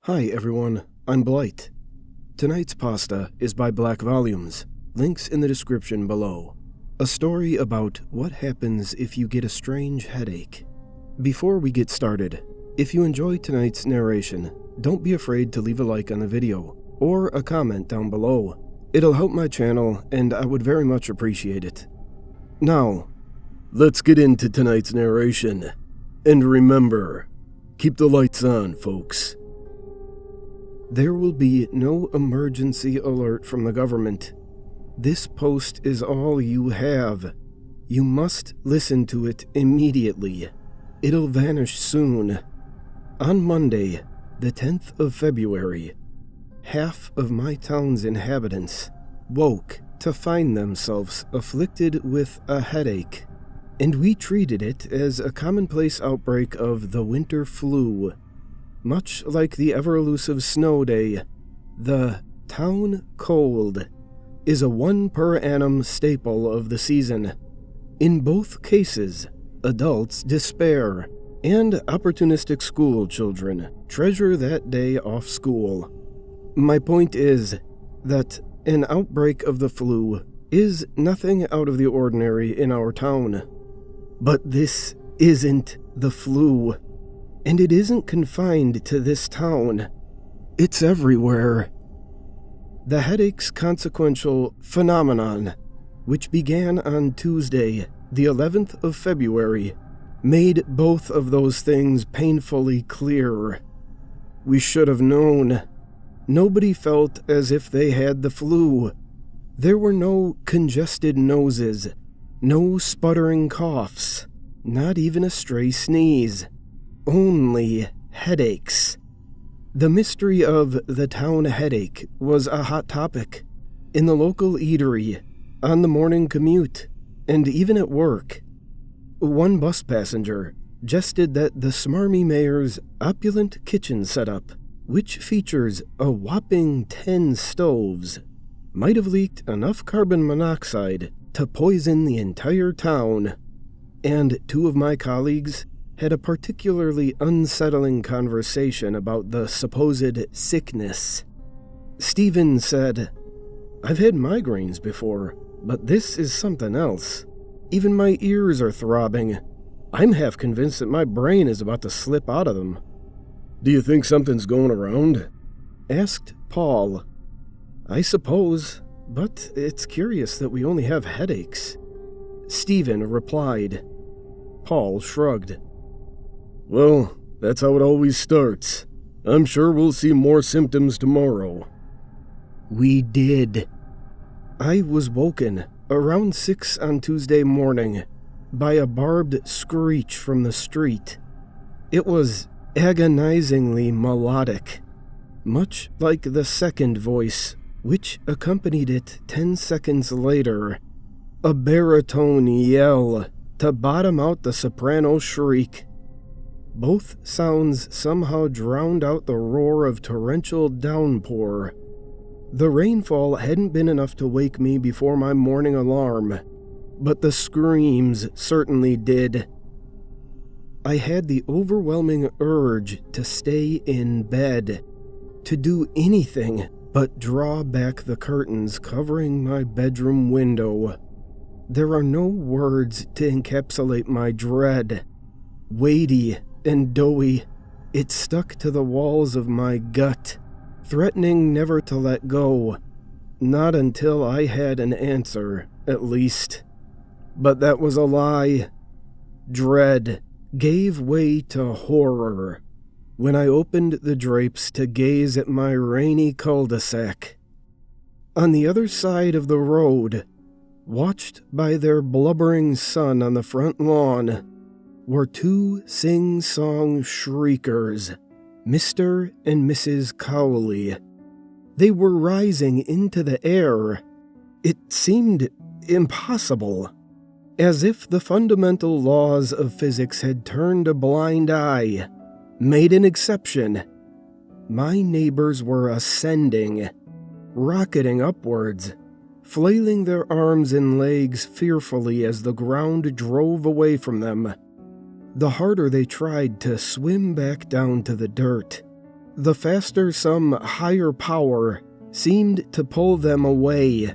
Hi everyone, I'm Blight. Tonight's pasta is by Black Volumes, links in the description below. A story about what happens if you get a strange headache. Before we get started, if you enjoy tonight's narration, don't be afraid to leave a like on the video, or a comment down below. It'll help my channel and I would very much appreciate it. Now, let's get into tonight's narration. And remember, keep the lights on, folks. There will be no emergency alert from the government. This post is all you have. You must listen to it immediately. It'll vanish soon. On Monday, the 10th of February, half of my town's inhabitants woke to find themselves afflicted with a headache, and we treated it as a commonplace outbreak of the winter flu. Much like the ever-elusive snow day, the town cold is a one per annum staple of the season. In both cases, adults despair, and opportunistic school children treasure that day off school. My point is that an outbreak of the flu is nothing out of the ordinary in our town. But this isn't the flu. And it isn't confined to this town. It's everywhere. The headache's consequential phenomenon, which began on Tuesday, the 11th of February, made both of those things painfully clear. We should have known. Nobody felt as if they had the flu. There were no congested noses, no sputtering coughs, not even a stray sneeze. Only headaches. The mystery of the town headache was a hot topic in the local eatery, on the morning commute, and even at work. One bus passenger jested that the smarmy mayor's opulent kitchen setup, which features a whopping 10 stoves, might have leaked enough carbon monoxide to poison the entire town. And two of my colleagues had a particularly unsettling conversation about the supposed sickness. Stephen said, "I've had migraines before, but this is something else. Even my ears are throbbing. I'm half convinced that my brain is about to slip out of them." "Do you think something's going around?" asked Paul. "I suppose, but it's curious that we only have headaches." Stephen replied. Paul shrugged. "Well, that's how it always starts. I'm sure we'll see more symptoms tomorrow." We did. I was woken around 6 on Tuesday morning by a barbed screech from the street. It was agonizingly melodic, much like the second voice, which accompanied it 10 seconds later. A baritone yell to bottom out the soprano shriek. Both sounds somehow drowned out the roar of torrential downpour. The rainfall hadn't been enough to wake me before my morning alarm, but the screams certainly did. I had the overwhelming urge to stay in bed, to do anything but draw back the curtains covering my bedroom window. There are no words to encapsulate my dread. Weighty and doughy, it stuck to the walls of my gut, threatening never to let go. Not until I had an answer, at least. But that was a lie. Dread gave way to horror when I opened the drapes to gaze at my rainy cul-de-sac. On the other side of the road, watched by their blubbering son on the front lawn, were two sing-song shriekers, Mr. and Mrs. Cowley. They were rising into the air. It seemed impossible, as if the fundamental laws of physics had turned a blind eye, made an exception. My neighbors were ascending, rocketing upwards, flailing their arms and legs fearfully as the ground drove away from them. The harder they tried to swim back down to the dirt, the faster some higher power seemed to pull them away.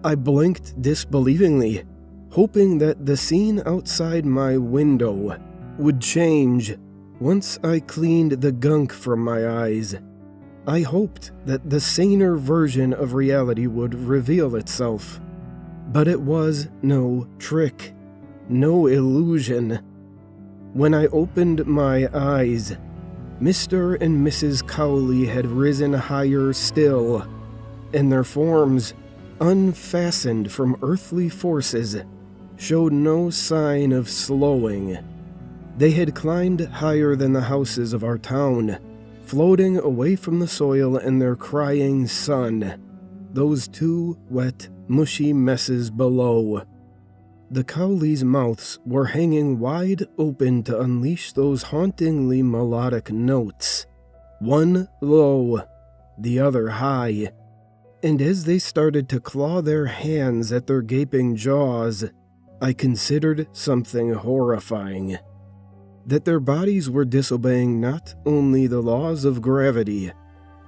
I blinked disbelievingly, hoping that the scene outside my window would change once I cleaned the gunk from my eyes. I hoped that the saner version of reality would reveal itself. But it was no trick, no illusion. When I opened my eyes, Mr. and Mrs. Cowley had risen higher still, and their forms, unfastened from earthly forces, showed no sign of slowing. They had climbed higher than the houses of our town, floating away from the soil and their crying sun, those two wet, mushy messes below. The Cowleys' mouths were hanging wide open to unleash those hauntingly melodic notes, one low, the other high, and as they started to claw their hands at their gaping jaws, I considered something horrifying. That their bodies were disobeying not only the laws of gravity,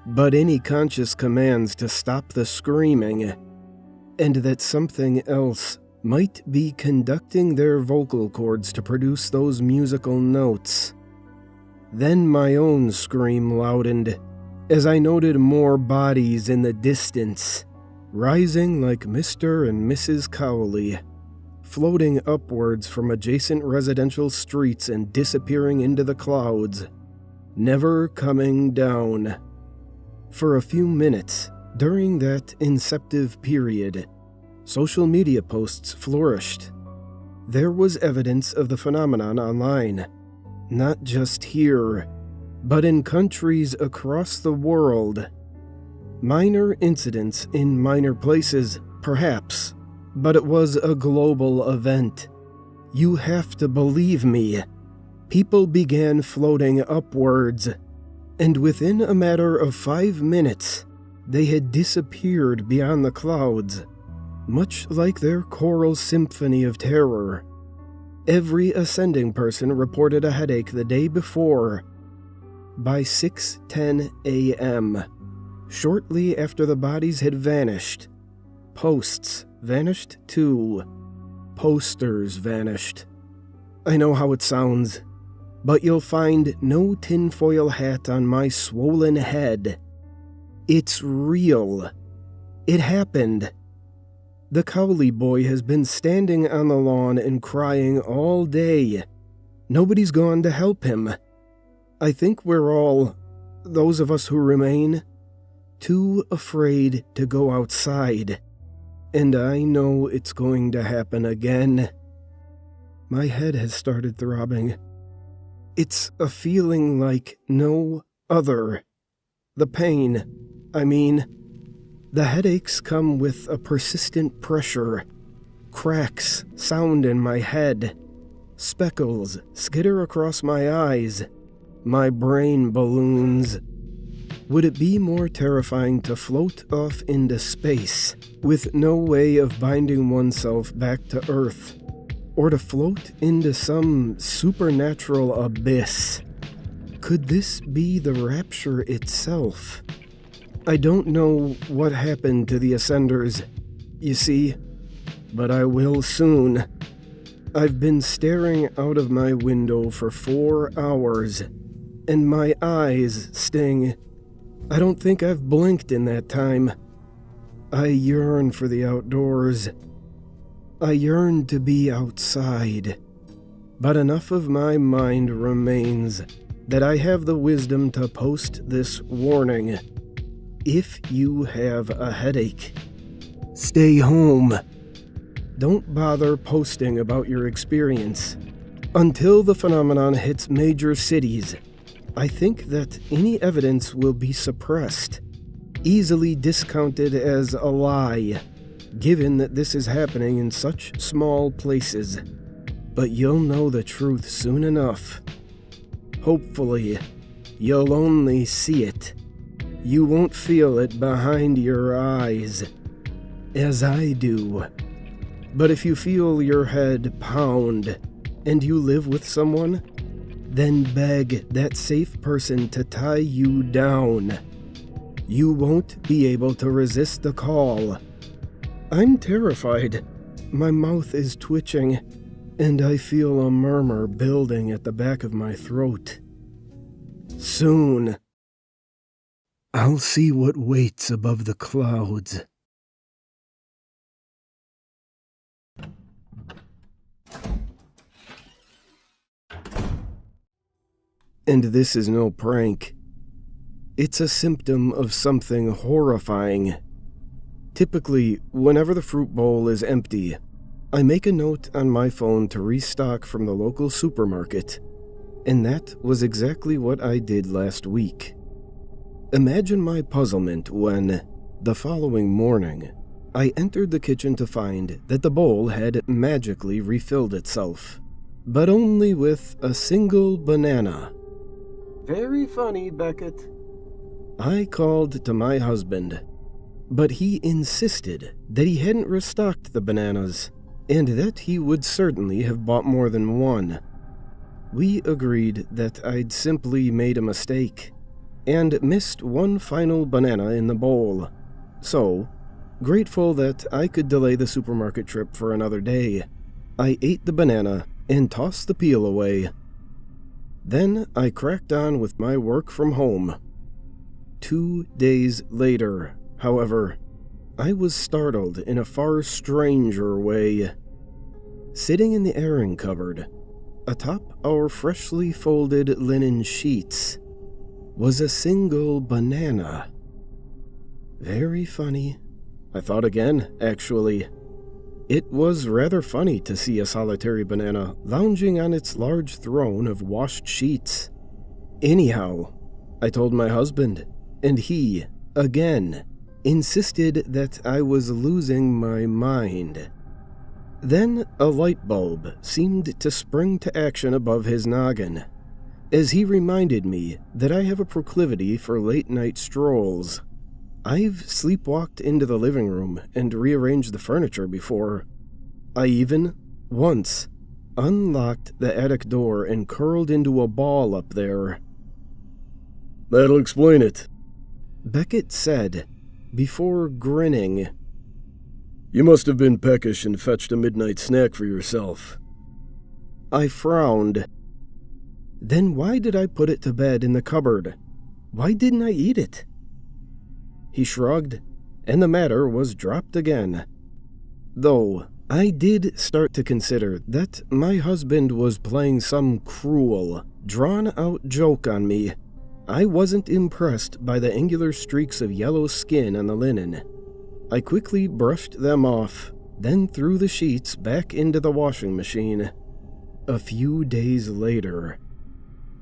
but any conscious commands to stop the screaming, and that something else might be conducting their vocal cords to produce those musical notes. Then my own scream loudened as I noted more bodies in the distance, rising like Mr. and Mrs. Cowley, floating upwards from adjacent residential streets and disappearing into the clouds, never coming down. For a few minutes, during that inceptive period, social media posts flourished. There was evidence of the phenomenon online, not just here, but in countries across the world. Minor incidents in minor places, perhaps, but it was a global event. You have to believe me. People began floating upwards, and within a matter of 5 minutes, they had disappeared beyond the clouds, much like their choral symphony of terror. Every ascending person reported a headache the day before. By 6:10 a.m., shortly after the bodies had vanished, posts vanished too. Posters vanished. I know how it sounds, but you'll find no tinfoil hat on my swollen head. It's real. It happened. The Cowley boy has been standing on the lawn and crying all day. Nobody's gone to help him. I think we're all, those of us who remain, too afraid to go outside. And I know it's going to happen again. My head has started throbbing. It's a feeling like no other. The pain, the headaches come with a persistent pressure. Cracks sound in my head. Speckles skitter across my eyes. My brain balloons. Would it be more terrifying to float off into space with no way of binding oneself back to Earth, or to float into some supernatural abyss? Could this be the rapture itself? I don't know what happened to the Ascenders, you see, but I will soon. I've been staring out of my window for 4 hours, and my eyes sting. I don't think I've blinked in that time. I yearn for the outdoors. I yearn to be outside. But enough of my mind remains that I have the wisdom to post this warning. If you have a headache, stay home. Don't bother posting about your experience. Until the phenomenon hits major cities, I think that any evidence will be suppressed, easily discounted as a lie, given that this is happening in such small places. But you'll know the truth soon enough. Hopefully, you'll only see it. You won't feel it behind your eyes, as I do. But if you feel your head pound, and you live with someone, then beg that safe person to tie you down. You won't be able to resist the call. I'm terrified. My mouth is twitching, and I feel a murmur building at the back of my throat. Soon, I'll see what waits above the clouds. And this is no prank. It's a symptom of something horrifying. Typically, whenever the fruit bowl is empty, I make a note on my phone to restock from the local supermarket, and that was exactly what I did last week. Imagine my puzzlement when, the following morning, I entered the kitchen to find that the bowl had magically refilled itself, but only with a single banana. Very funny, Beckett. I called to my husband, but he insisted that he hadn't restocked the bananas, and that he would certainly have bought more than one. We agreed that I'd simply made a mistake, and missed one final banana in the bowl. So, grateful that I could delay the supermarket trip for another day, I ate the banana and tossed the peel away. Then I cracked on with my work from home. 2 days later, however, I was startled in a far stranger way. Sitting in the airing cupboard, atop our freshly folded linen sheets, was a single banana. Very funny. I thought again, actually. It was rather funny to see a solitary banana lounging on its large throne of washed sheets. Anyhow, I told my husband, and he, again, insisted that I was losing my mind. Then a light bulb seemed to spring to action above his noggin, as he reminded me that I have a proclivity for late-night strolls. I've sleepwalked into the living room and rearranged the furniture before. I even, once, unlocked the attic door and curled into a ball up there. That'll explain it, Beckett said, before grinning. You must have been peckish and fetched a midnight snack for yourself. I frowned. Then why did I put it to bed in the cupboard? Why didn't I eat it? He shrugged, and the matter was dropped again. Though I did start to consider that my husband was playing some cruel, drawn-out joke on me. I wasn't impressed by the angular streaks of yellow skin on the linen. I quickly brushed them off, then threw the sheets back into the washing machine. A few days later,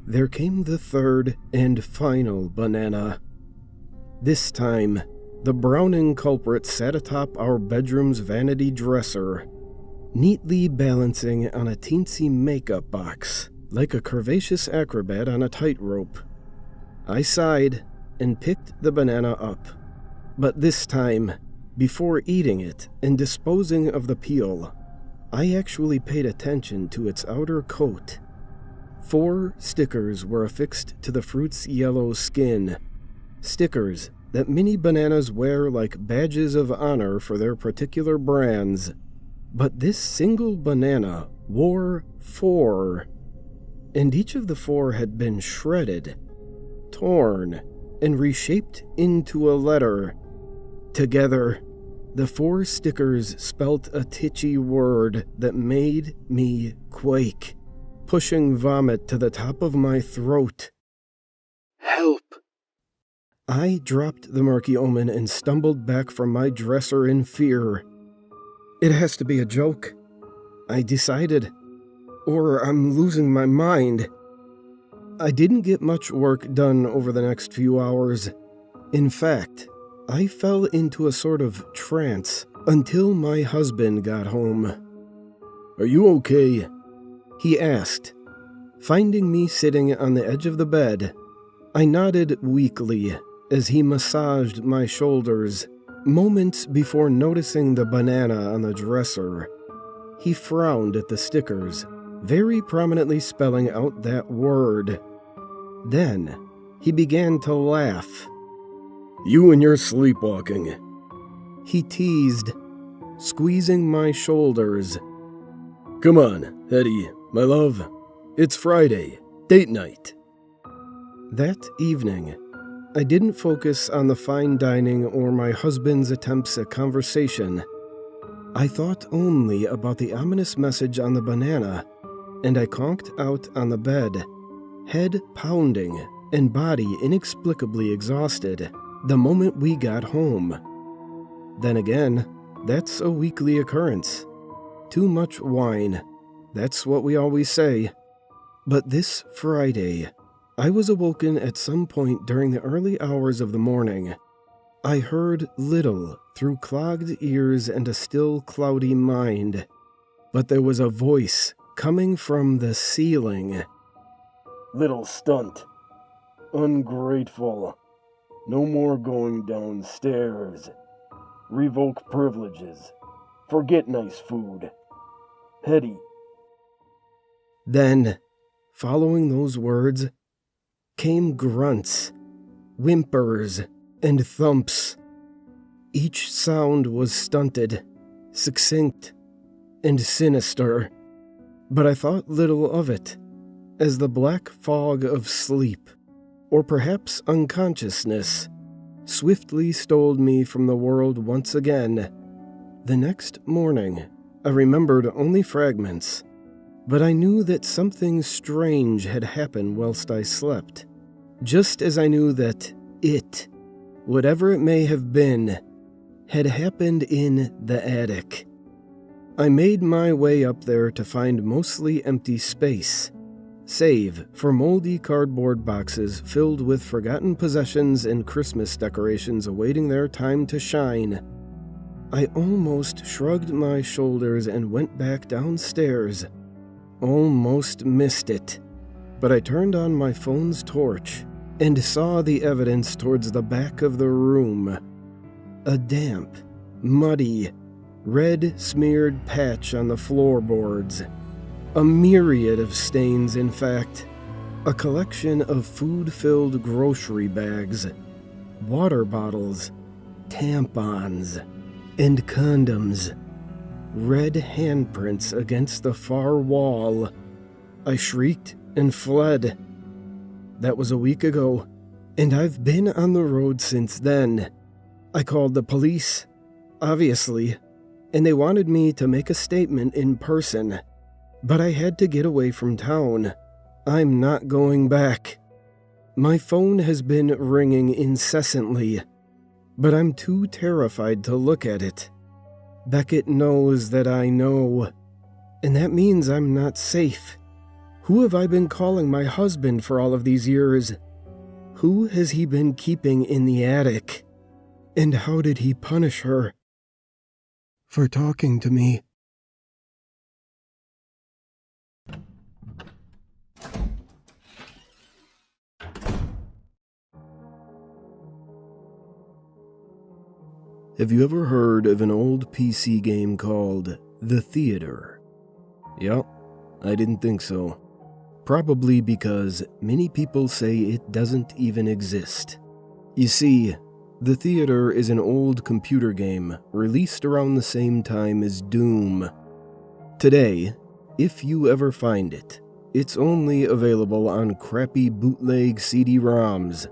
there came the third and final banana. This time, the browning culprit sat atop our bedroom's vanity dresser, neatly balancing on a teensy makeup box, like a curvaceous acrobat on a tightrope. I sighed and picked the banana up, but this time, before eating it and disposing of the peel, I actually paid attention to its outer coat. 4 stickers were affixed to the fruit's yellow skin. Stickers that many bananas wear like badges of honor for their particular brands. But this single banana wore 4, and each of the 4 had been shredded, torn, and reshaped into a letter. Together, the 4 stickers spelt a titchy word that made me quake, pushing vomit to the top of my throat. Help! I dropped the murky omen and stumbled back from my dresser in fear. It has to be a joke, I decided, or I'm losing my mind. I didn't get much work done over the next few hours. In fact, I fell into a sort of trance until my husband got home. Are you okay? He asked, finding me sitting on the edge of the bed. I nodded weakly as he massaged my shoulders, moments before noticing the banana on the dresser. He frowned at the stickers, very prominently spelling out that word. Then, he began to laugh. "You and your sleepwalking," he teased, squeezing my shoulders. "Come on, Hetty, my love. It's Friday, date night." That evening, I didn't focus on the fine dining or my husband's attempts at conversation. I thought only about the ominous message on the banana, and I conked out on the bed, head pounding and body inexplicably exhausted, the moment we got home. Then again, that's a weekly occurrence. Too much wine. That's what we always say. But this Friday, I was awoken at some point during the early hours of the morning. I heard little through clogged ears and a still cloudy mind, but there was a voice coming from the ceiling. "Little stunt. Ungrateful. No more going downstairs. Revoke privileges. Forget nice food. Hetty." Then, following those words, came grunts, whimpers, and thumps. Each sound was stunted, succinct, and sinister, but I thought little of it, as the black fog of sleep, or perhaps unconsciousness, swiftly stole me from the world once again. The next morning, I remembered only fragments, but I knew that something strange had happened whilst I slept, just as I knew that it, whatever it may have been, had happened in the attic. I made my way up there to find mostly empty space, save for moldy cardboard boxes filled with forgotten possessions and Christmas decorations awaiting their time to shine. I almost shrugged my shoulders and went back downstairs. Almost missed it, but I turned on my phone's torch and saw the evidence towards the back of the room. A damp, muddy, red-smeared patch on the floorboards. A myriad of stains, in fact. A collection of food-filled grocery bags, water bottles, tampons, and condoms. Red handprints against the far wall. I shrieked and fled. That was a week ago, and I've been on the road since then. I called the police, obviously, and they wanted me to make a statement in person. But I had to get away from town. I'm not going back. My phone has been ringing incessantly, but I'm too terrified to look at it. Beckett knows that I know, and that means I'm not safe. Who have I been calling my husband for all of these years? Who has he been keeping in the attic? And how did he punish her? For talking to me. Have you ever heard of an old PC game called The Theater? Yep, I didn't think so. Probably because many people say it doesn't even exist. You see, The Theater is an old computer game released around the same time as Doom. Today, if you ever find it, it's only available on crappy bootleg CD-ROMs,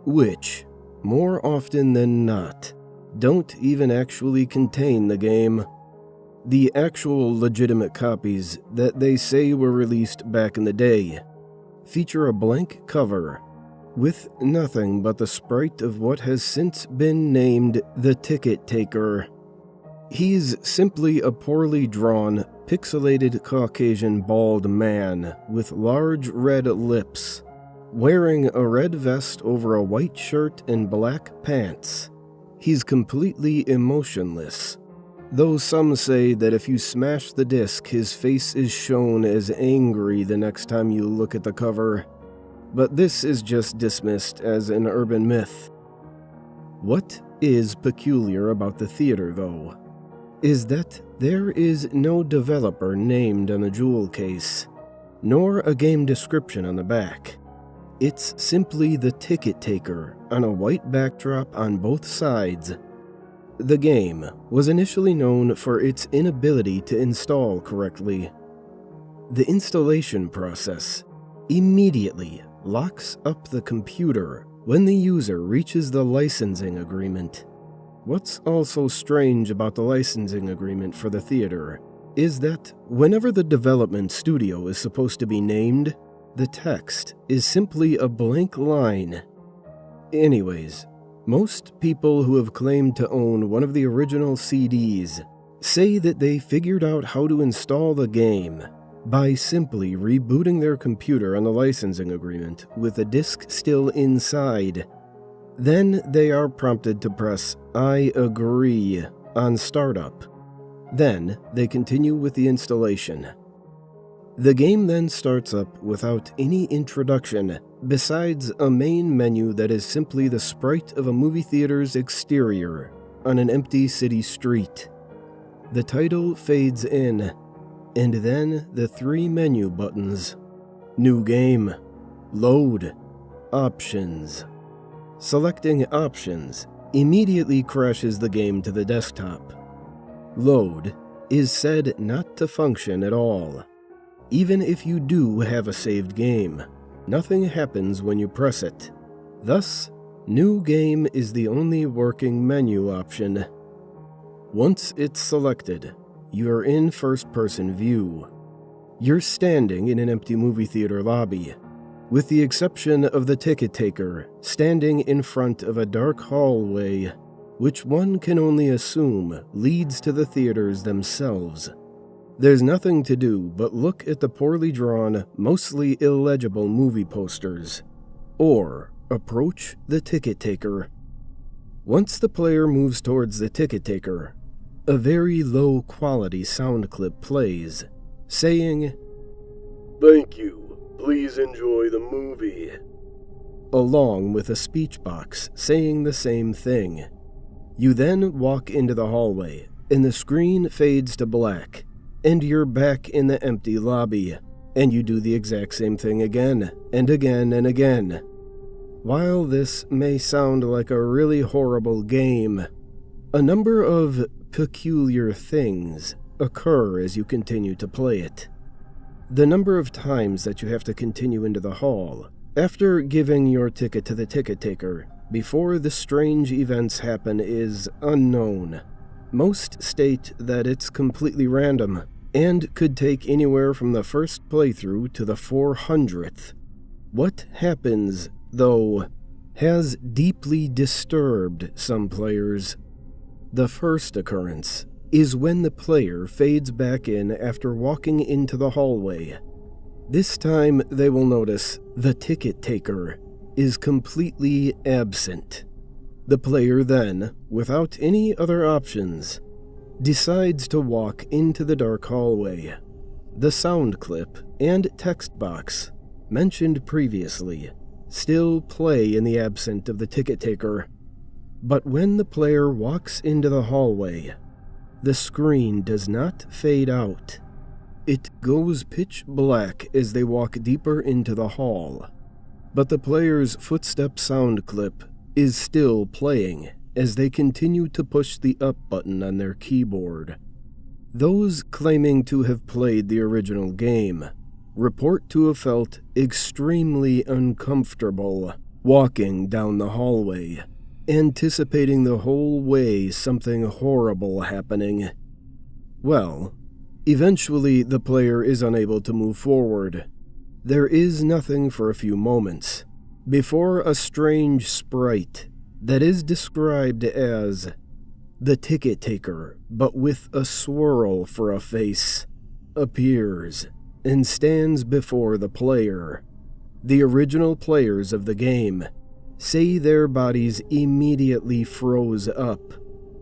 which, more often than not, don't even actually contain the game. The actual legitimate copies that they say were released back in the day feature a blank cover with nothing but the sprite of what has since been named the Ticket Taker. He's simply a poorly drawn, pixelated Caucasian bald man with large red lips, wearing a red vest over a white shirt and black pants. He's completely emotionless, though some say that if you smash the disc, his face is shown as angry the next time you look at the cover. But this is just dismissed as an urban myth. What is peculiar about the theater, though? is that there is no developer named on the jewel case, nor a game description on the back. It's simply the ticket taker on a white backdrop on both sides. The game was initially known for its inability to install correctly. The installation process immediately locks up the computer when the user reaches the licensing agreement. What's also strange about the licensing agreement for the theater is that whenever the development studio is supposed to be named, the text is simply a blank line. Anyways, most people who have claimed to own one of the original CDs say that they figured out how to install the game by simply rebooting their computer on the licensing agreement with the disc still inside. Then they are prompted to press "I agree" on startup. Then they continue with the installation. The game then starts up without any introduction, besides a main menu that is simply the sprite of a movie theater's exterior on an empty city street. The title fades in, and then the 3 menu buttons: New Game, Load, Options. Selecting Options immediately crashes the game to the desktop. Load is said not to function at all. Even if you do have a saved game, nothing happens when you press it. Thus, New Game is the only working menu option. Once it's selected, you're in first-person view. You're standing in an empty movie theater lobby, with the exception of the ticket taker standing in front of a dark hallway, which one can only assume leads to the theaters themselves. There's nothing to do but look at the poorly drawn, mostly illegible movie posters, or approach the ticket taker. Once the player moves towards the ticket taker, a very low-quality sound clip plays, saying, "Thank you, please enjoy the movie," along with a speech box saying the same thing. You then walk into the hallway, and the screen fades to black, and you're back in the empty lobby, and you do the exact same thing again, and again, and again. While this may sound like a really horrible game, a number of peculiar things occur as you continue to play it. The number of times that you have to continue into the hall after giving your ticket to the ticket taker before the strange events happen is unknown. Most state that it's completely random and could take anywhere from the first playthrough to the 400th. What happens, though, has deeply disturbed some players. The first occurrence is when the player fades back in after walking into the hallway. This time they will notice the ticket taker is completely absent. The player then, without any other options, decides to walk into the dark hallway. The sound clip and text box, mentioned previously, still play in the absence of the ticket taker. But when the player walks into the hallway, the screen does not fade out. It goes pitch black as they walk deeper into the hall. But the player's footstep sound clip is still playing as they continue to push the up button on their keyboard. Those claiming to have played the original game report to have felt extremely uncomfortable walking down the hallway, anticipating the whole way something horrible happening. Well, eventually the player is unable to move forward. There is nothing for a few moments before a strange sprite that is described as the ticket taker, but with a swirl for a face, appears and stands before the player. The original players of the game say their bodies immediately froze up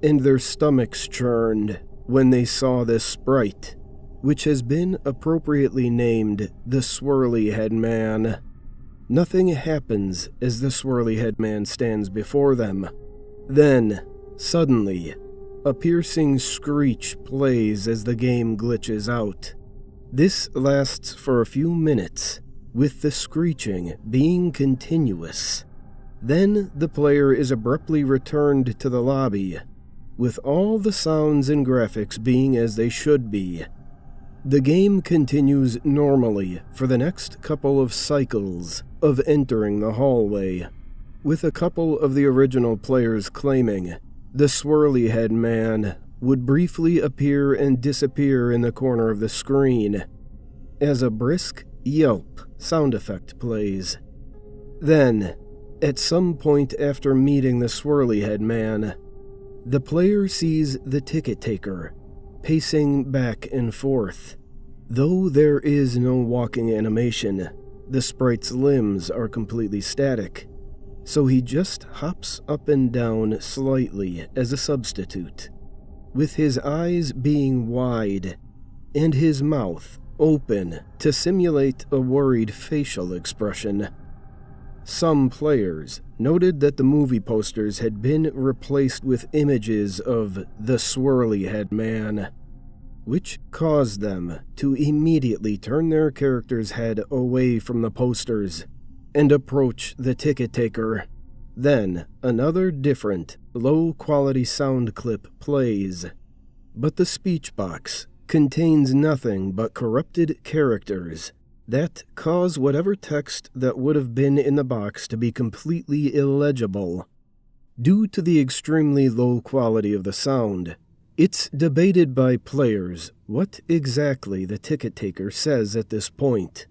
and their stomachs churned when they saw this sprite, which has been appropriately named the Swirly Head Man. Nothing happens as the Swirly Head Man stands before them. Then, suddenly, a piercing screech plays as the game glitches out. This lasts for a few minutes, with the screeching being continuous. Then the player is abruptly returned to the lobby, with all the sounds and graphics being as they should be. The game continues normally for the next couple of cycles of entering the hallway, with a couple of the original players claiming the swirly-head man would briefly appear and disappear in the corner of the screen as a brisk yelp sound effect plays. Then, at some point after meeting the swirly-head man, the player sees the ticket taker pacing back and forth. Though there is no walking animation, the sprite's limbs are completely static, so he just hops up and down slightly as a substitute, with his eyes being wide and his mouth open to simulate a worried facial expression. Some players noted that the movie posters had been replaced with images of the swirly-head man, which caused them to immediately turn their character's head away from the posters and approach the ticket taker. Then another different, low-quality sound clip plays, but the speech box contains nothing but corrupted characters that cause whatever text that would have been in the box to be completely illegible. Due to the extremely low quality of the sound, it's debated by players what exactly the ticket taker says at this point,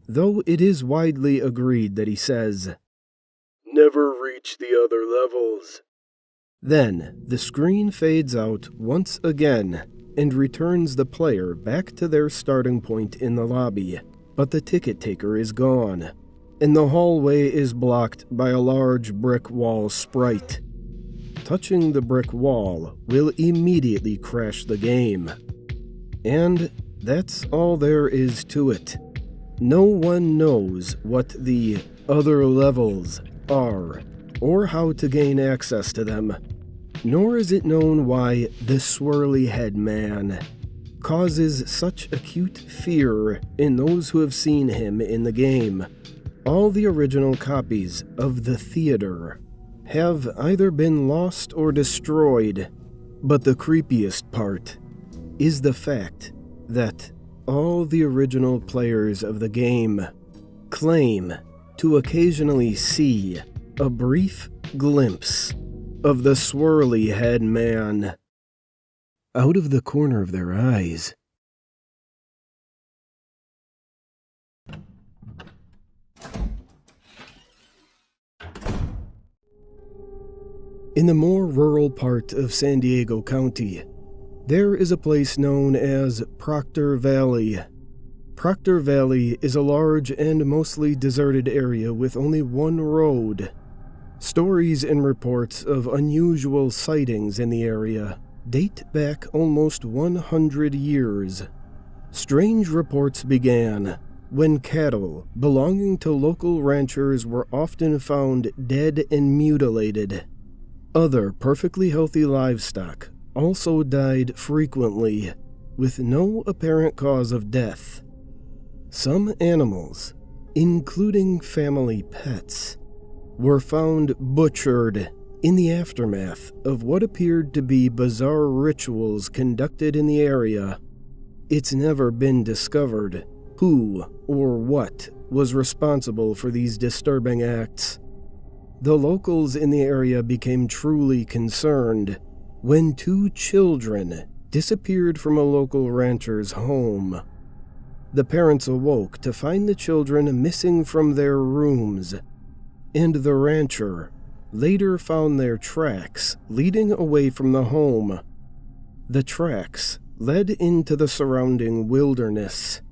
though it is widely agreed that he says, "Never reach the other levels." Then the screen fades out once again and returns the player back to their starting point in the lobby. But the ticket taker is gone, and the hallway is blocked by a large brick wall sprite. Touching the brick wall will immediately crash the game. And that's all there is to it. No one knows what the other levels are, or how to gain access to them, nor is it known why the swirly-head man causes such acute fear in those who have seen him in the game. All the original copies of the theater have either been lost or destroyed, but the creepiest part is the fact that all the original players of the game claim to occasionally see a brief glimpse of the swirly-head man out of the corner of their eyes. In the more rural part of San Diego County, there is a place known as Proctor Valley. Proctor Valley is a large and mostly deserted area with only one road. Stories and reports of unusual sightings in the area date back almost 100 years. Strange reports began when cattle belonging to local ranchers were often found dead and mutilated. Other perfectly healthy livestock also died frequently, with no apparent cause of death. Some animals, including family pets, were found butchered in the aftermath of what appeared to be bizarre rituals conducted in the area. It's never been discovered who or what was responsible for these disturbing acts. The locals in the area became truly concerned when 2 children disappeared from a local rancher's home. The parents awoke to find the children missing from their rooms, and the rancher later found their tracks leading away from the home. The tracks led into the surrounding wilderness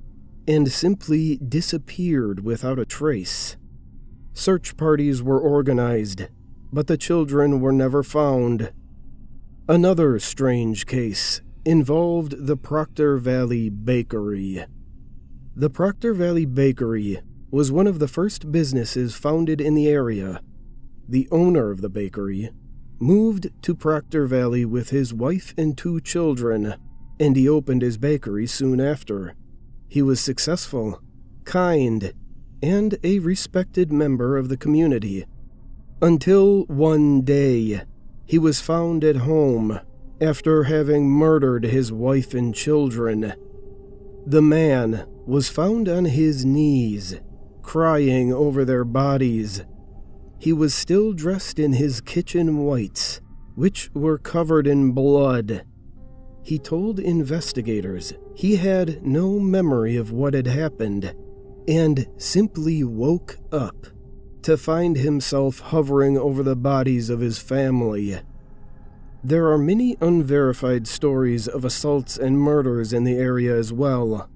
and simply disappeared without a trace. Search parties were organized, but the children were never found. Another strange case involved the Proctor Valley Bakery. The Proctor Valley Bakery was one of the first businesses founded in the area. The owner of the bakery, moved to Proctor Valley with his wife and 2 children, and he opened his bakery soon after. He was successful, kind, and a respected member of the community. Until one day, he was found at home after having murdered his wife and children. The man was found on his knees, crying over their bodies. He was still dressed in his kitchen whites, which were covered in blood. He told investigators he had no memory of what had happened and simply woke up to find himself hovering over the bodies of his family. There are many unverified stories of assaults and murders in the area as well.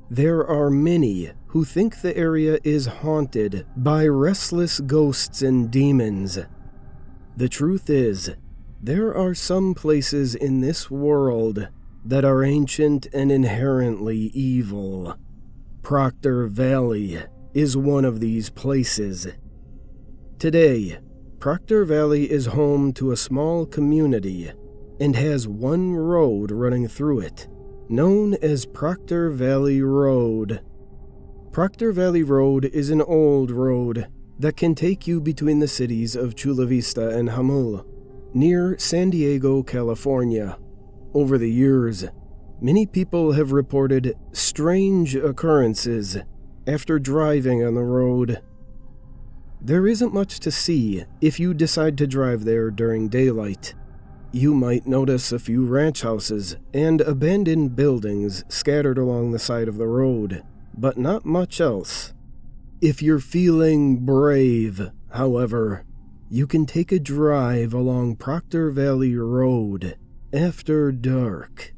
There are many who think the area is haunted by restless ghosts and demons. The truth is, there are some places in this world that are ancient and inherently evil. Proctor Valley is one of these places. Today, Proctor Valley is home to a small community and has one road running through it, known as Proctor Valley Road. Proctor Valley Road is an old road that can take you between the cities of Chula Vista and Jamul, near San Diego, California. Over the years, many people have reported strange occurrences after driving on the road. There isn't much to see if you decide to drive there during daylight. You might notice a few ranch houses and abandoned buildings scattered along the side of the road, but not much else. If you're feeling brave, however, you can take a drive along Proctor Valley Road after dark.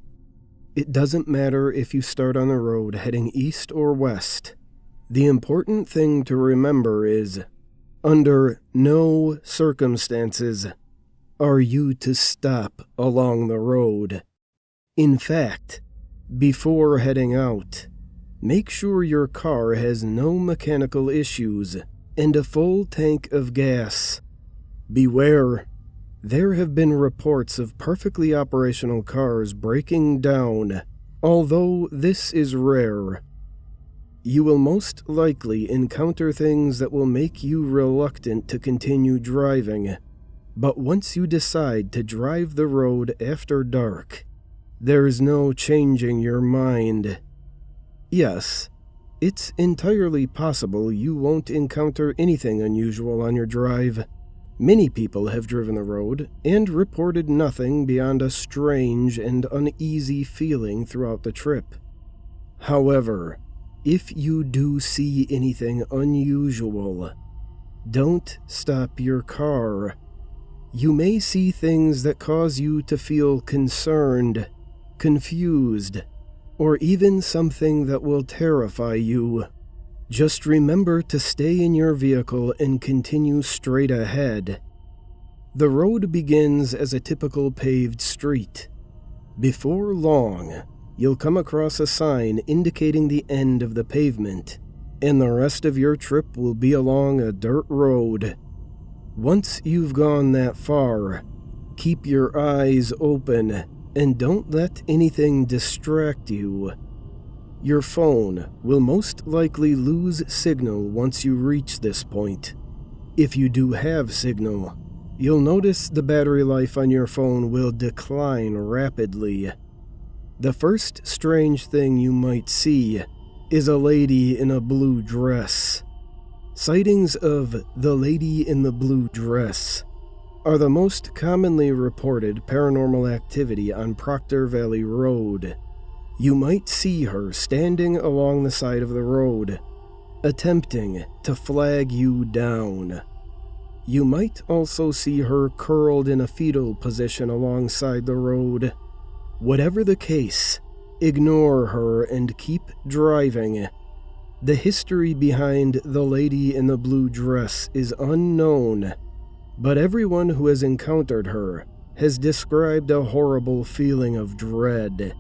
It doesn't matter if you start on the road heading east or west. The important thing to remember is, under no circumstances are you to stop along the road. In fact, before heading out, make sure your car has no mechanical issues and a full tank of gas. Beware, there have been reports of perfectly operational cars breaking down, although this is rare. You will most likely encounter things that will make you reluctant to continue driving, but once you decide to drive the road after dark, there's no changing your mind. Yes, it's entirely possible you won't encounter anything unusual on your drive. Many people have driven the road and reported nothing beyond a strange and uneasy feeling throughout the trip. However, if you do see anything unusual, don't stop your car. You may see things that cause you to feel concerned, confused, or even something that will terrify you. Just remember to stay in your vehicle and continue straight ahead. The road begins as a typical paved street. Before long, you'll come across a sign indicating the end of the pavement, and the rest of your trip will be along a dirt road. Once you've gone that far, keep your eyes open and don't let anything distract you. Your phone will most likely lose signal once you reach this point. If you do have signal, you'll notice the battery life on your phone will decline rapidly. The first strange thing you might see is a lady in a blue dress. Sightings of the lady in the blue dress are the most commonly reported paranormal activity on Proctor Valley Road. You might see her standing along the side of the road, attempting to flag you down. You might also see her curled in a fetal position alongside the road. Whatever the case, ignore her and keep driving. The history behind the lady in the blue dress is unknown, but everyone who has encountered her has described a horrible feeling of dread.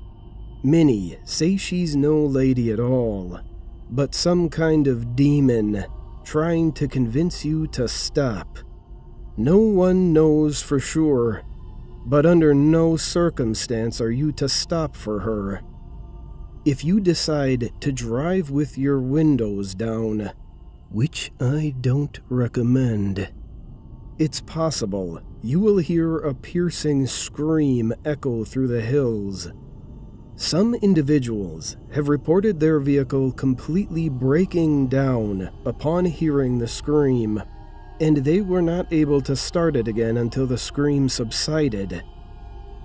Many say she's no lady at all, but some kind of demon trying to convince you to stop. No one knows for sure, but under no circumstance are you to stop for her. If you decide to drive with your windows down, which I don't recommend, it's possible you will hear a piercing scream echo through the hills. Some individuals have reported their vehicle completely breaking down upon hearing the scream, and they were not able to start it again until the scream subsided,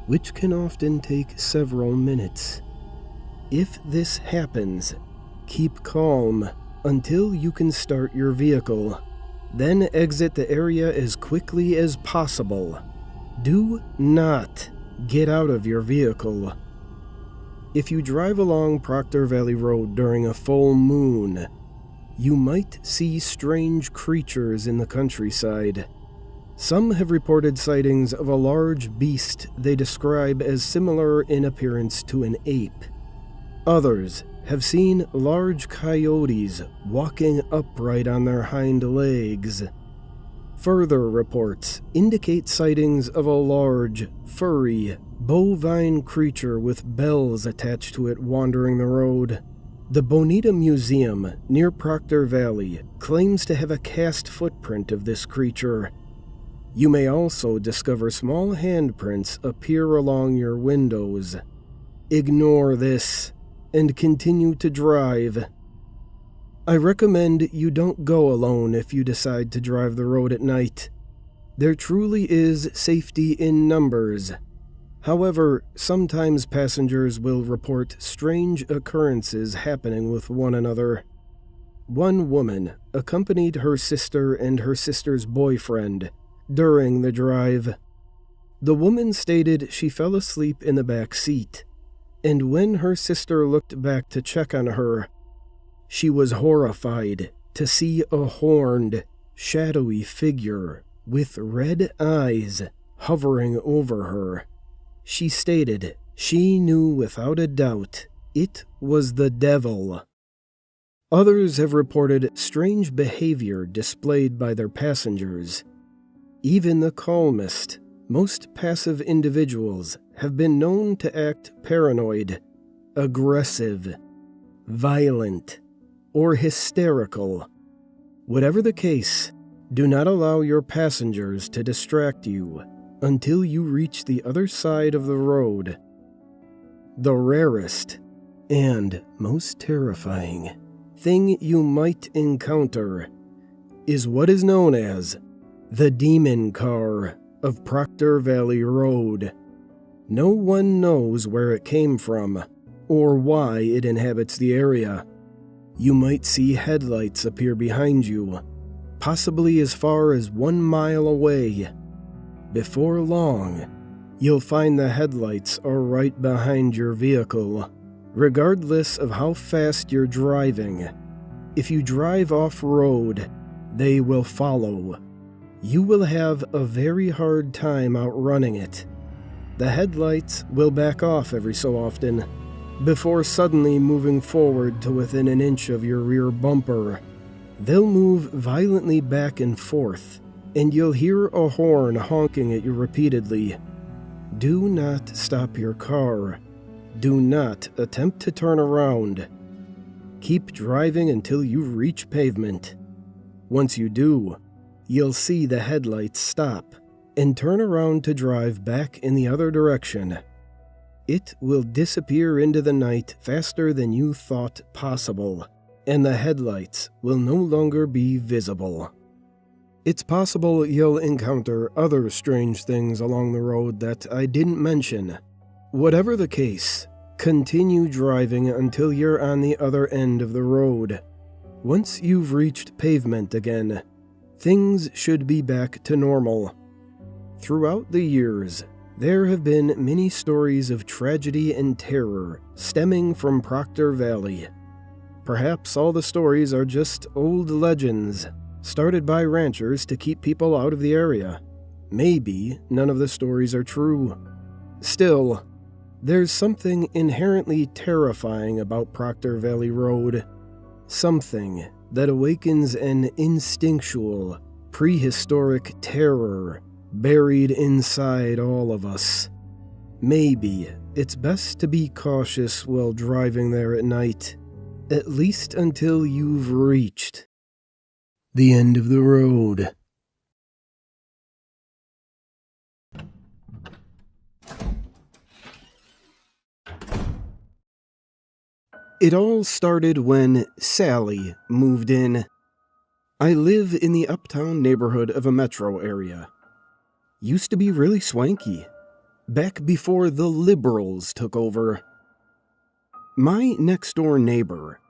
which can often take several minutes. If this happens, keep calm until you can start your vehicle. Then exit the area as quickly as possible. Do not get out of your vehicle. If you drive along Proctor Valley Road during a full moon, you might see strange creatures in the countryside. Some have reported sightings of a large beast they describe as similar in appearance to an ape. Others have seen large coyotes walking upright on their hind legs. Further reports indicate sightings of a large, furry, bovine creature with bells attached to it wandering the road. The Bonita Museum near Proctor Valley claims to have a cast footprint of this creature. You may also discover small handprints appear along your windows. Ignore this and continue to drive. I recommend you don't go alone if you decide to drive the road at night. There truly is safety in numbers. However, sometimes passengers will report strange occurrences happening with one another. One woman accompanied her sister and her sister's boyfriend during the drive. The woman stated she fell asleep in the back seat, and when her sister looked back to check on her, she was horrified to see a horned, shadowy figure with red eyes hovering over her. She stated she knew without a doubt it was the devil. Others have reported strange behavior displayed by their passengers. Even the calmest, most passive individuals have been known to act paranoid, aggressive, violent, or hysterical. Whatever the case, do not allow your passengers to distract you until you reach the other side of the road. The rarest and most terrifying thing you might encounter is what is known as the demon car of Proctor Valley Road. No one knows where it came from or why it inhabits the area. You might see headlights appear behind you, possibly as far as 1 mile away. Before long, you'll find the headlights are right behind your vehicle, regardless of how fast you're driving. If you drive off-road, they will follow. You will have a very hard time outrunning it. The headlights will back off every so often, before suddenly moving forward to within an inch of your rear bumper. They'll move violently back and forth, and you'll hear a horn honking at you repeatedly. Do not stop your car. Do not attempt to turn around. Keep driving until you reach pavement. Once you do, you'll see the headlights stop and turn around to drive back in the other direction. It will disappear into the night faster than you thought possible, and the headlights will no longer be visible. It's possible you'll encounter other strange things along the road that I didn't mention. Whatever the case, continue driving until you're on the other end of the road. Once you've reached pavement again, things should be back to normal. Throughout the years, there have been many stories of tragedy and terror stemming from Proctor Valley. Perhaps all the stories are just old legends, started by ranchers to keep people out of the area. Maybe none of the stories are true. Still, there's something inherently terrifying about Proctor Valley Road. Something that awakens an instinctual, prehistoric terror buried inside all of us. Maybe it's best to be cautious while driving there at night, at least until you've reached the end of the road. It all started when Sally moved in. I live in the uptown neighborhood of a metro area. Used to be really swanky, back before the liberals took over. My next-door neighbor,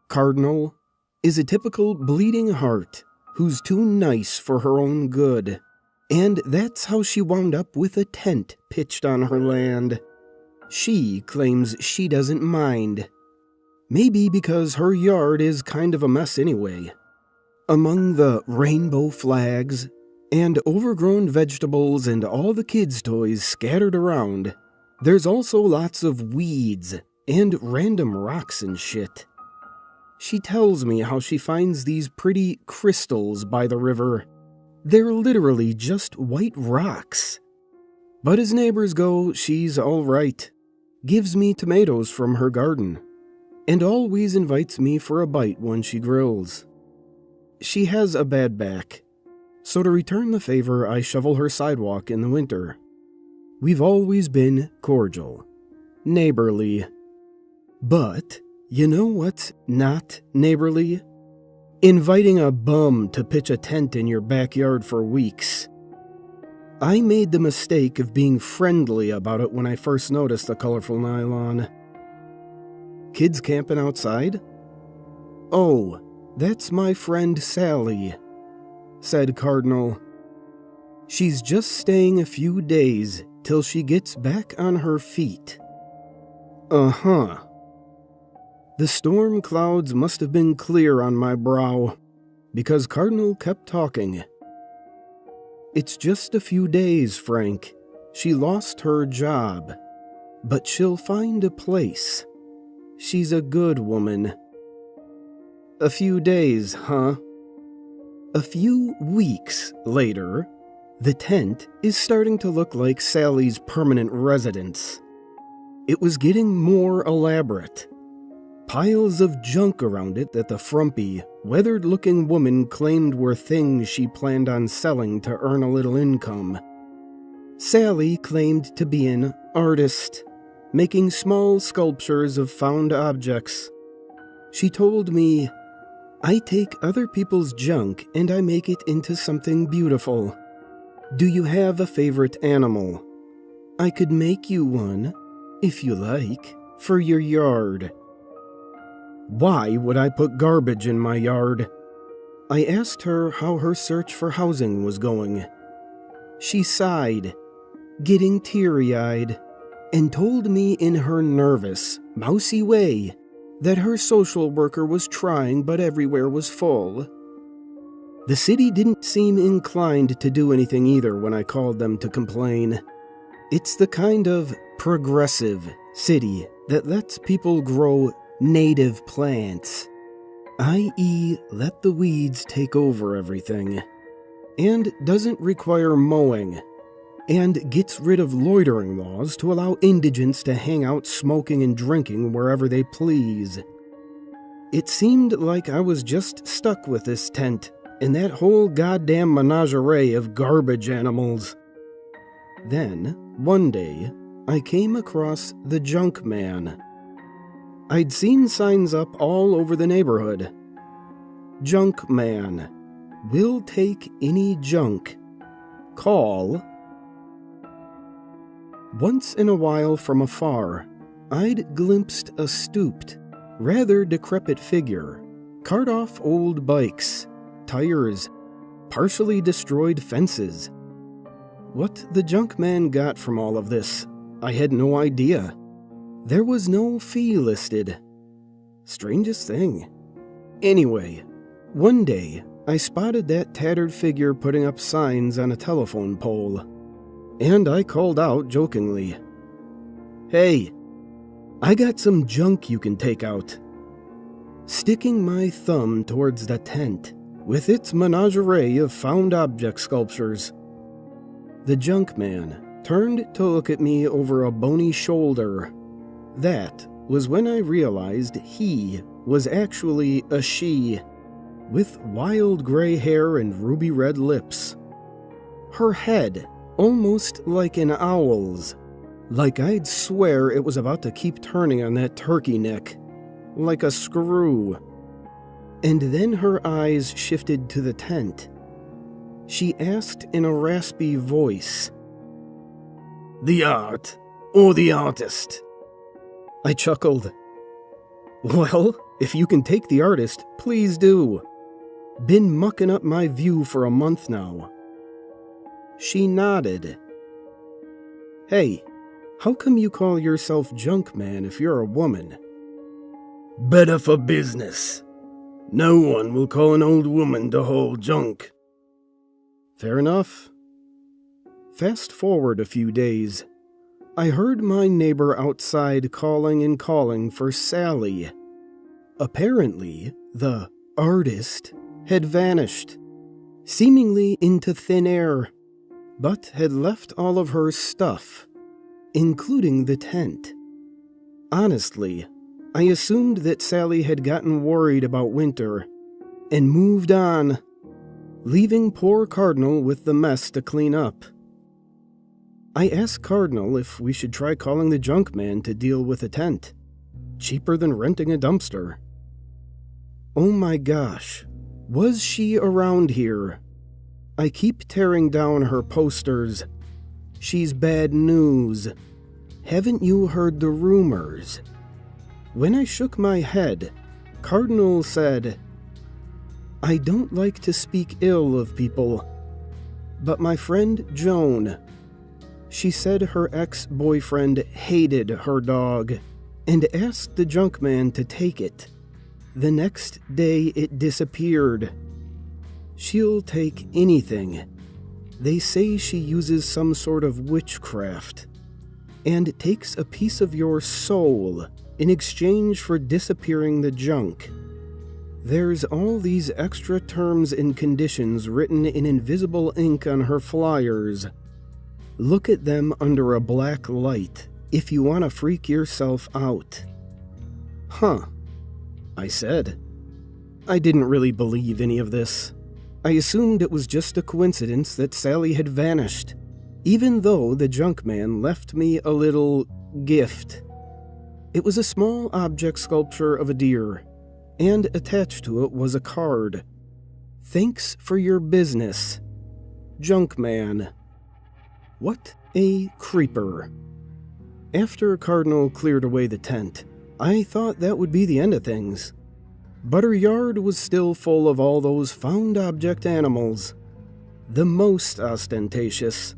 Cardinal, is a typical bleeding heart who's too nice for her own good, and that's how she wound up with a tent pitched on her land. She claims she doesn't mind. Maybe because her yard is kind of a mess anyway. Among the rainbow flags and overgrown vegetables and all the kids' toys scattered around, there's also lots of weeds and random rocks and shit. She tells me how she finds these pretty crystals by the river. They're literally just white rocks. But as neighbors go, she's all right. Gives me tomatoes from her garden, and always invites me for a bite when she grills. She has a bad back, so to return the favor, I shovel her sidewalk in the winter. We've always been cordial, neighborly. But you know what's not neighborly? Inviting a bum to pitch a tent in your backyard for weeks. I made the mistake of being friendly about it when I first noticed the colorful nylon. Kids camping outside? Oh, that's my friend Sally, said Cardinal. She's just staying a few days till she gets back on her feet. Uh-huh. The storm clouds must have been clear on my brow, because Cardinal kept talking. It's just a few days, Frank. She lost her job, but she'll find a place. She's a good woman. A few days, huh? A few weeks later, the tent is starting to look like Sally's permanent residence. It was getting more elaborate. Piles of junk around it that the frumpy, weathered-looking woman claimed were things she planned on selling to earn a little income. Sally claimed to be an artist, making small sculptures of found objects. She told me, I take other people's junk and I make it into something beautiful. Do you have a favorite animal? I could make you one, if you like, for your yard. Why would I put garbage in my yard? I asked her how her search for housing was going. She sighed, getting teary-eyed, and told me in her nervous, mousy way that her social worker was trying but everywhere was full. The city didn't seem inclined to do anything either when I called them to complain. It's the kind of progressive city that lets people grow native plants, i.e. let the weeds take over everything, and doesn't require mowing, and gets rid of loitering laws to allow indigents to hang out smoking and drinking wherever they please. It seemed like I was just stuck with this tent and that whole goddamn menagerie of garbage animals. Then, one day, I came across the junk man. I'd seen signs up all over the neighborhood. Junk man. We'll take any junk. Call. Once in a while from afar, I'd glimpsed a stooped, rather decrepit figure, cart off old bikes, tires, partially destroyed fences. What the junk man got from all of this, I had no idea. There was no fee listed. Strangest thing. Anyway, one day, I spotted that tattered figure putting up signs on a telephone pole, and I called out jokingly, "Hey, I got some junk you can take out." Sticking my thumb towards the tent, with its menagerie of found object sculptures. The junk man turned to look at me over a bony shoulder. That was when I realized he was actually a she, with wild gray hair and ruby red lips. Her head, almost like an owl's, like I'd swear it was about to keep turning on that turkey neck, like a screw. And then her eyes shifted to the tent. She asked in a raspy voice, "The art, or the artist?" I chuckled. "Well, if you can take the artist, please do. Been mucking up my view for a month now." She nodded. "Hey, how come you call yourself Junk Man if you're a woman?" "Better for business. No one will call an old woman to haul junk." Fair enough. Fast forward a few days. I heard my neighbor outside calling and calling for Sally. Apparently, the artist had vanished, seemingly into thin air, but had left all of her stuff, including the tent. Honestly, I assumed that Sally had gotten worried about winter and moved on, leaving poor Cardinal with the mess to clean up. I asked Cardinal if we should try calling the junk man to deal with a tent. Cheaper than renting a dumpster. Oh my gosh, was she around here? I keep tearing down her posters. She's bad news. Haven't you heard the rumors? When I shook my head, Cardinal said, "I don't like to speak ill of people, but my friend Joan, she said her ex-boyfriend hated her dog and asked the junk man to take it. The next day it disappeared. She'll take anything. They say she uses some sort of witchcraft and takes a piece of your soul in exchange for disappearing the junk. There's all these extra terms and conditions written in invisible ink on her flyers. Look at them under a black light if you want to freak yourself out." "Huh," I said. I didn't really believe any of this. I assumed it was just a coincidence that Sally had vanished, even though the junk man left me a little gift. It was a small object sculpture of a deer, and attached to it was a card. "Thanks for your business, Junk Man." What a creeper. After Cardinal cleared away the tent, I thought that would be the end of things. But her yard was still full of all those found object animals. The most ostentatious,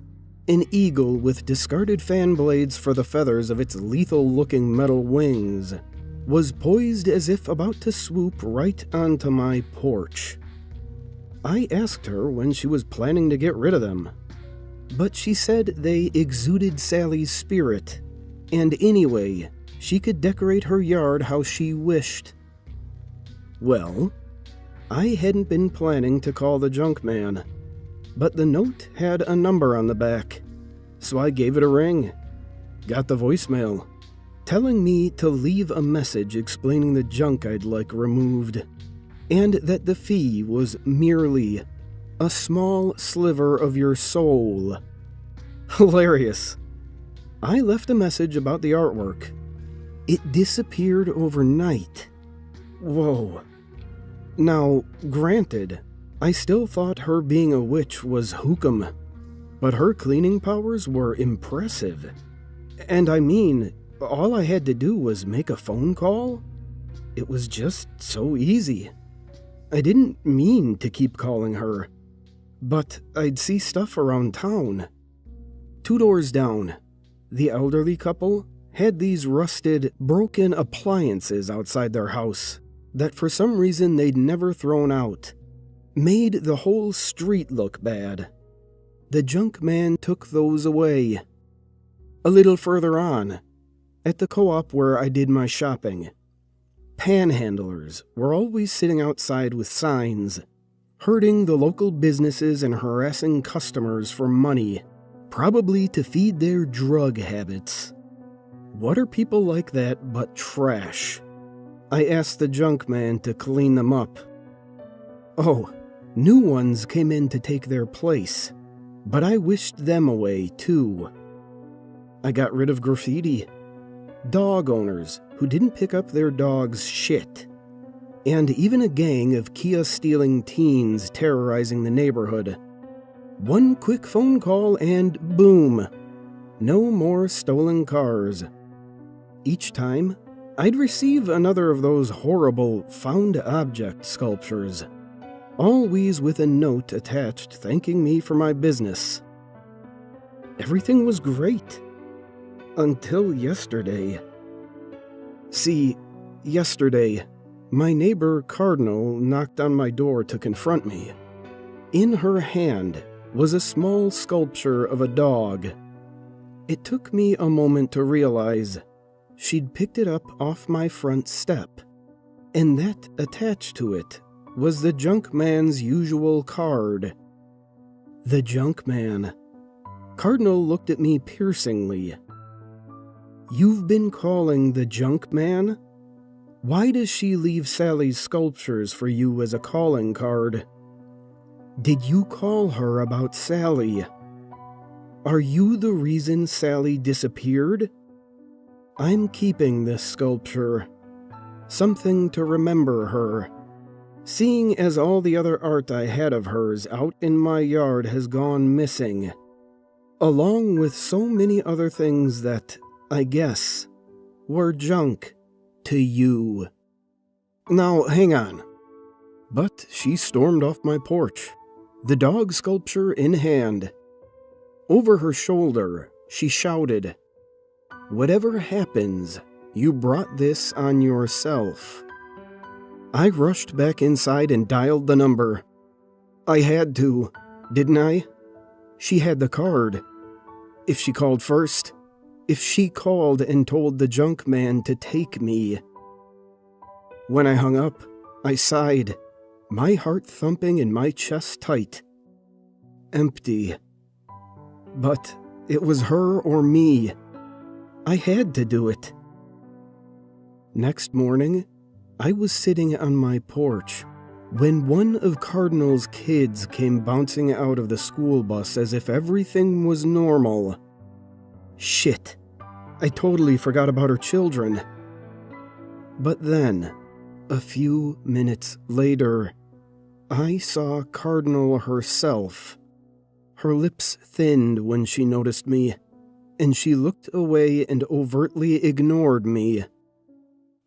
an eagle with discarded fan blades for the feathers of its lethal-looking metal wings, was poised as if about to swoop right onto my porch. I asked her when she was planning to get rid of them, but she said they exuded Sally's spirit, and anyway, she could decorate her yard how she wished. Well, I hadn't been planning to call the junk man, but the note had a number on the back, so I gave it a ring. Got the voicemail, telling me to leave a message explaining the junk I'd like removed, and that the fee was merely a small sliver of your soul. Hilarious. I left a message about the artwork. It disappeared overnight. Whoa. Now, granted, I still thought her being a witch was hookum, but her cleaning powers were impressive. And I mean, all I had to do was make a phone call. It was just so easy. I didn't mean to keep calling her, but I'd see stuff around town. 2 doors down, the elderly couple had these rusted, broken appliances outside their house that for some reason they'd never thrown out. Made the whole street look bad. The junk man took those away. A little further on, at the co-op where I did my shopping, panhandlers were always sitting outside with signs, hurting the local businesses and harassing customers for money, probably to feed their drug habits. What are people like that but trash? I asked the junk man to clean them up. Oh, new ones came in to take their place, but I wished them away too. I got rid of graffiti, dog owners who didn't pick up their dog's shit, and even a gang of Kia-stealing teens terrorizing the neighborhood. One quick phone call and boom, no more stolen cars. Each time, I'd receive another of those horrible found object sculptures, always with a note attached thanking me for my business. Everything was great. Until yesterday. See, yesterday, my neighbor Cardinal knocked on my door to confront me. In her hand was a small sculpture of a dog. It took me a moment to realize she'd picked it up off my front step, and that attached to it was the junk man's usual card. The junk man. Cardinal looked at me piercingly. You've been calling the junk man? Why does she leave Sally's sculptures for you as a calling card? Did you call her about Sally? Are you the reason Sally disappeared? I'm keeping this sculpture. Something to remember her. Seeing as all the other art I had of hers out in my yard has gone missing, along with so many other things that, I guess, were junk to you. Now, hang on. But she stormed off my porch, the dog sculpture in hand. Over her shoulder, she shouted, "Whatever happens, you brought this on yourself." I rushed back inside and dialed the number. I had to, didn't I? She had the card. If she called first, if she called and told the junk man to take me. When I hung up, I sighed, my heart thumping and my chest tight. Empty. But it was her or me. I had to do it. Next morning, I was sitting on my porch when one of Cardinal's kids came bouncing out of the school bus as if everything was normal. Shit, I totally forgot about her children. But then, a few minutes later, I saw Cardinal herself. Her lips thinned when she noticed me, and she looked away and overtly ignored me.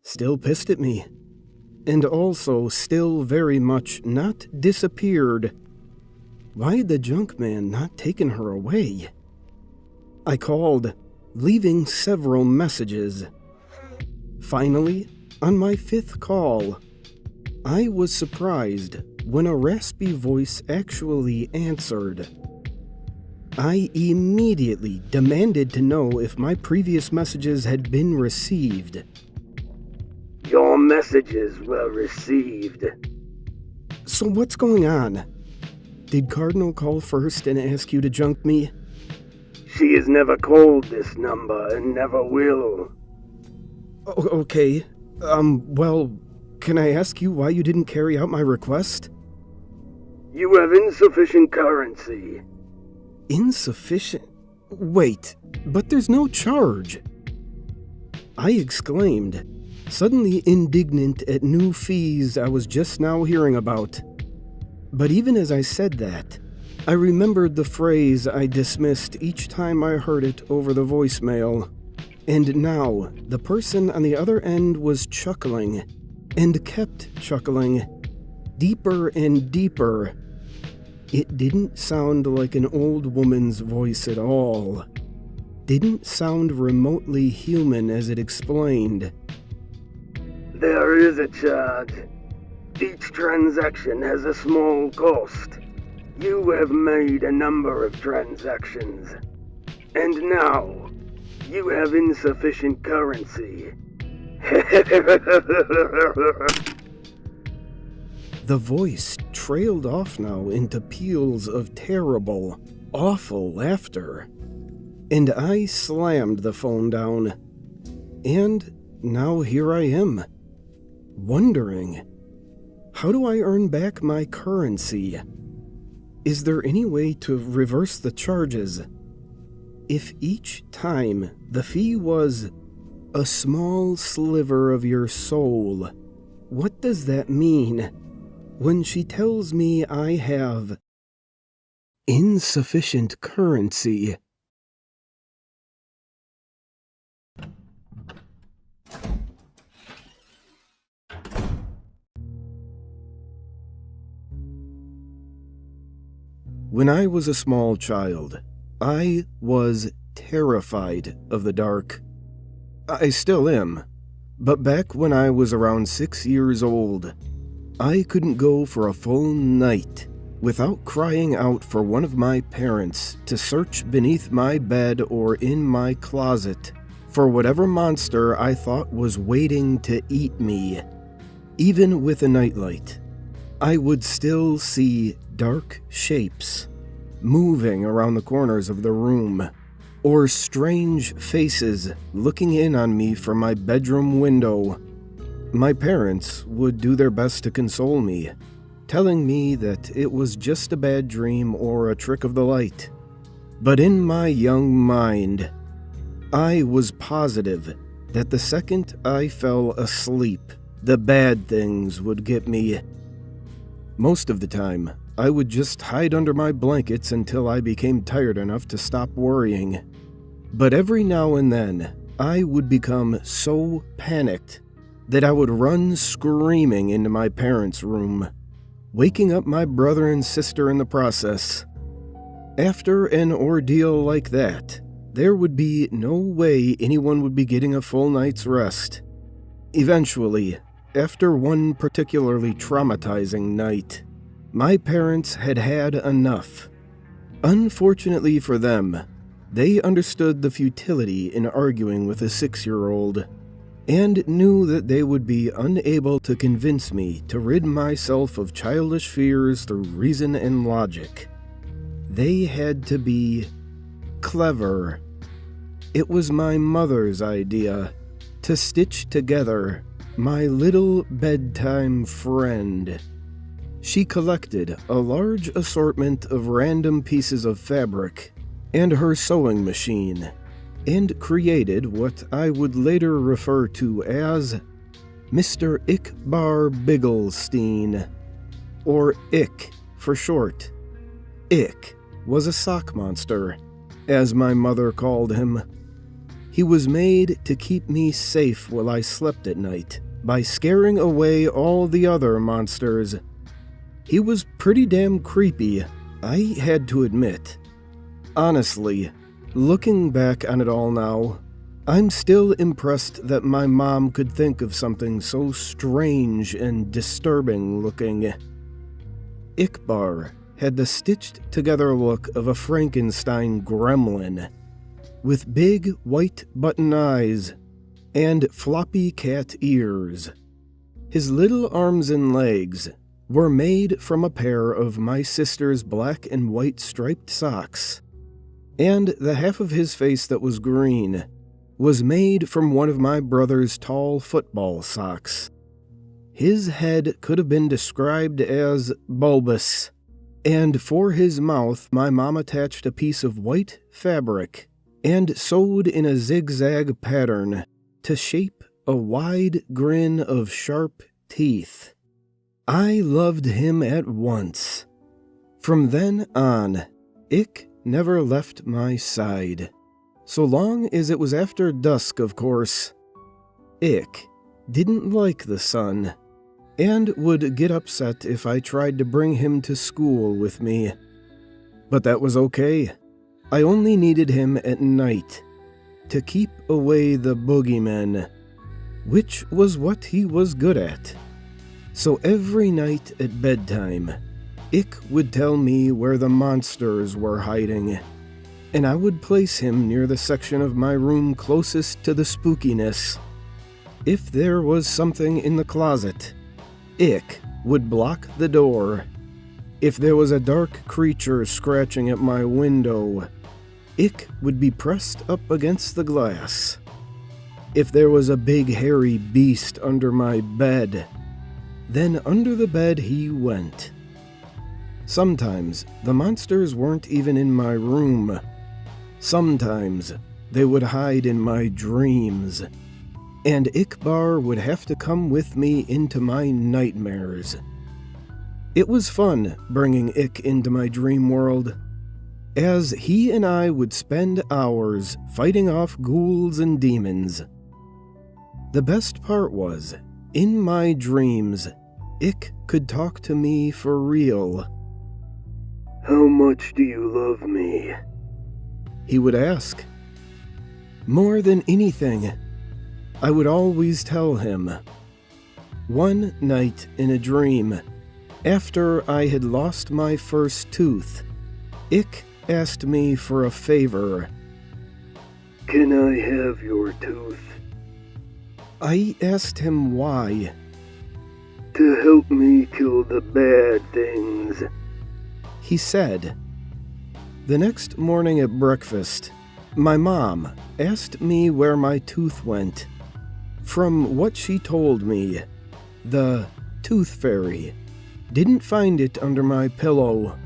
Still pissed at me, and also still very much not disappeared. Why'd the junk man not taken her away? I called, leaving several messages. Finally, on my 5th call, I was surprised when a raspy voice actually answered. I immediately demanded to know if my previous messages had been received. Your messages were received. So what's going on? Did Cardinal call first and ask you to junk me? She has never called this number and never will. Okay. Well, can I ask you why you didn't carry out my request? You have insufficient currency. Insufficient? Wait, but there's no charge. I exclaimed, suddenly indignant at new fees I was just now hearing about. But even as I said that, I remembered the phrase I dismissed each time I heard it over the voicemail. And now, the person on the other end was chuckling, and kept chuckling, deeper and deeper. It didn't sound like an old woman's voice at all. Didn't sound remotely human as it explained. There is a charge. Each transaction has a small cost. You have made a number of transactions. And now, you have insufficient currency. The voice trailed off now into peals of terrible, awful laughter, and I slammed the phone down. And now here I am, wondering, how do I earn back my currency? Is there any way to reverse the charges? If each time the fee was a small sliver of your soul, what does that mean when she tells me I have insufficient currency? When I was a small child, I was terrified of the dark. I still am, but back when I was around 6 years old, I couldn't go for a full night without crying out for one of my parents to search beneath my bed or in my closet for whatever monster I thought was waiting to eat me. Even with a nightlight, I would still see dark shapes moving around the corners of the room, or strange faces looking in on me from my bedroom window. My parents would do their best to console me, telling me that it was just a bad dream or a trick of the light. But in my young mind, I was positive that the second I fell asleep, the bad things would get me. Most of the time, I would just hide under my blankets until I became tired enough to stop worrying. But every now and then, I would become so panicked that I would run screaming into my parents' room, waking up my brother and sister in the process. After an ordeal like that, there would be no way anyone would be getting a full night's rest. Eventually, after one particularly traumatizing night, my parents had had enough. Unfortunately for them, they understood the futility in arguing with a 6-year-old, and knew that they would be unable to convince me to rid myself of childish fears through reason and logic. They had to be clever. It was my mother's idea to stitch together my little bedtime friend. She collected a large assortment of random pieces of fabric and her sewing machine, and created what I would later refer to as Mr. Ickbar Bigglestein, or Ick for short. Ick was a sock monster, as my mother called him. He was made to keep me safe while I slept at night by scaring away all the other monsters. He was pretty damn creepy, I had to admit. Honestly, looking back on it all now, I'm still impressed that my mom could think of something so strange and disturbing looking. Ickbar had the stitched-together look of a Frankenstein gremlin, with big white button eyes and floppy cat ears. His little arms and legs were made from a pair of my sister's black and white striped socks, and the half of his face that was green was made from one of my brother's tall football socks. His head could have been described as bulbous, and for his mouth my mom attached a piece of white fabric and sewed in a zigzag pattern to shape a wide grin of sharp teeth. I loved him at once. From then on, Ick never left my side. So long as it was after dusk, of course. Ick didn't like the sun, and would get upset if I tried to bring him to school with me. But that was okay. I only needed him at night, to keep away the boogeymen, which was what he was good at. So every night at bedtime, Ick would tell me where the monsters were hiding, and I would place him near the section of my room closest to the spookiness. If there was something in the closet, Ick would block the door. If there was a dark creature scratching at my window, Ick would be pressed up against the glass. If there was a big hairy beast under my bed, then under the bed he went. Sometimes the monsters weren't even in my room. Sometimes they would hide in my dreams, and Ickbar would have to come with me into my nightmares. It was fun bringing Ick into my dream world, as he and I would spend hours fighting off ghouls and demons. The best part was, in my dreams, Ick could talk to me for real. How much do you love me? He would ask. More than anything, I would always tell him. One night in a dream, after I had lost my first tooth, Ick asked me for a favor. Can I have your tooth? I asked him why. To help me kill the bad things. He said. The next morning at breakfast, my mom asked me where my tooth went. From what she told me, the tooth fairy didn't find it under my pillow.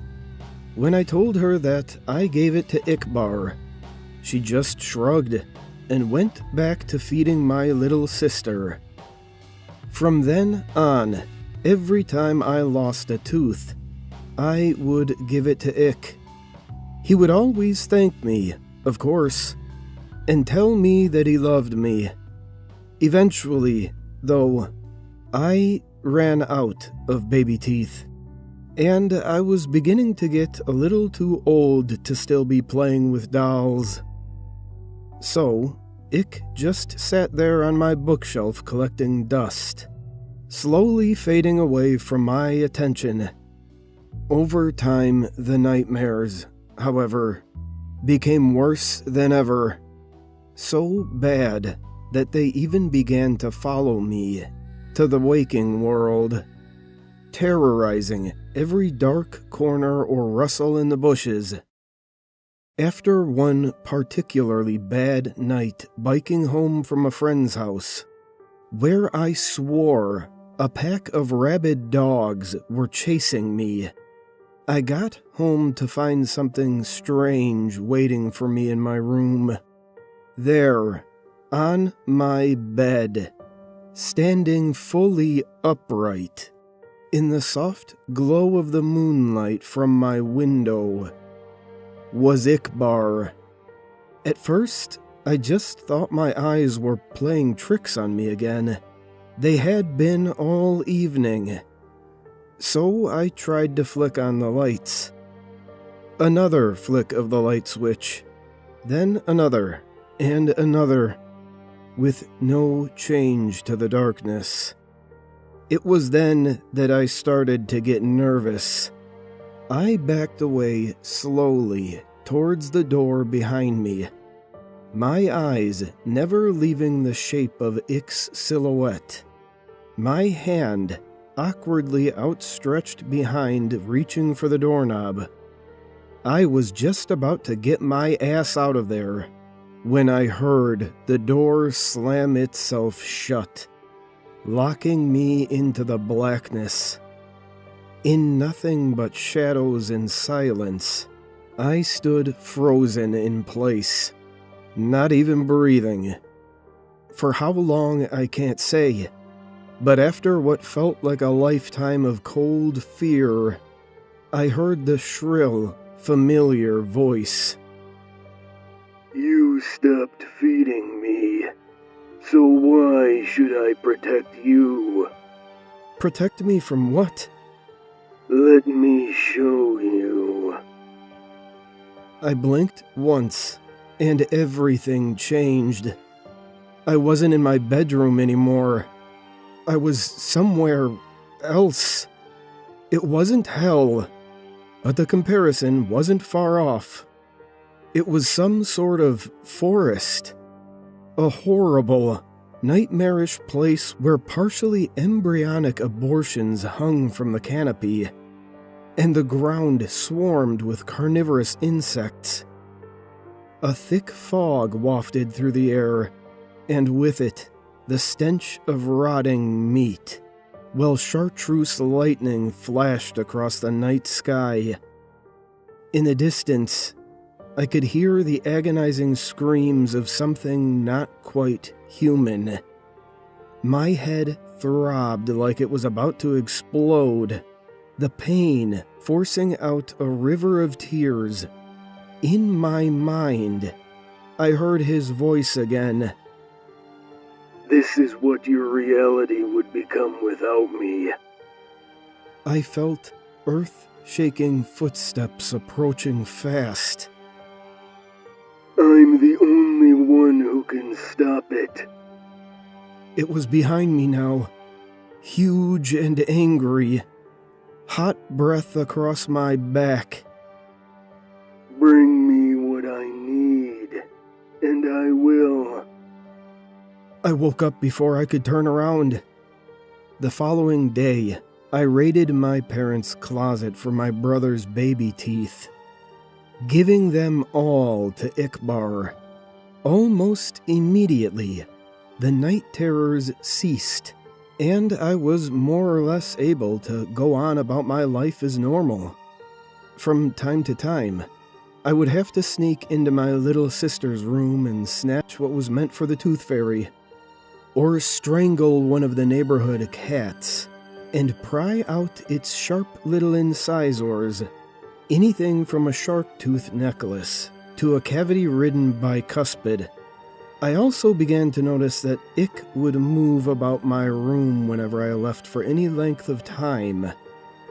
When I told her that I gave it to Ickbar, she just shrugged and went back to feeding my little sister. From then on, every time I lost a tooth, I would give it to Ick. He would always thank me, of course, and tell me that he loved me. Eventually, though, I ran out of baby teeth, and I was beginning to get a little too old to still be playing with dolls. So, Ick just sat there on my bookshelf collecting dust, slowly fading away from my attention. Over time, the nightmares, however, became worse than ever. So bad that they even began to follow me to the waking world, terrorizing every dark corner or rustle in the bushes. After one particularly bad night biking home from a friend's house, where I swore a pack of rabid dogs were chasing me, I got home to find something strange waiting for me in my room. There, on my bed, standing fully upright, in the soft glow of the moonlight from my window, was Ickbar. At first, I just thought my eyes were playing tricks on me again. They had been all evening. So I tried to flick on the lights. Another flick of the light switch, then another, and another, with no change to the darkness. It was then that I started to get nervous. I backed away slowly towards the door behind me, my eyes never leaving the shape of Ick's silhouette, my hand awkwardly outstretched behind, reaching for the doorknob. I was just about to get my ass out of there when I heard the door slam itself shut, locking me into the blackness. In nothing but shadows and silence, I stood frozen in place, not even breathing. For how long, I can't say, but after what felt like a lifetime of cold fear, I heard the shrill, familiar voice. You stopped feeding me, so why should I protect you? Protect me from what? Let me show you. I blinked once, and everything changed. I wasn't in my bedroom anymore. I was somewhere else. It wasn't hell, but the comparison wasn't far off. It was some sort of forest. A horrible, nightmarish place where partially embryonic abortions hung from the canopy, and the ground swarmed with carnivorous insects. A thick fog wafted through the air, and with it, the stench of rotting meat, while chartreuse lightning flashed across the night sky. In the distance, I could hear the agonizing screams of something not quite human. My head throbbed like it was about to explode, the pain forcing out a river of tears. In my mind, I heard his voice again. This is what your reality would become without me. I felt earth-shaking footsteps approaching fast. I'm the only one who can stop it. It was behind me now, huge and angry, hot breath across my back. Bring me what I need, and I will. I woke up before I could turn around. The following day, I raided my parents' closet for my brother's baby teeth, giving them all to Ikbar. Almost immediately, the night terrors ceased, and I was more or less able to go on about my life as normal. From time to time, I would have to sneak into my little sister's room and snatch what was meant for the tooth fairy, or strangle one of the neighborhood cats and pry out its sharp little incisors, anything from a shark tooth necklace to a cavity-ridden bicuspid. I also began to notice that Ick would move about my room whenever I left for any length of time,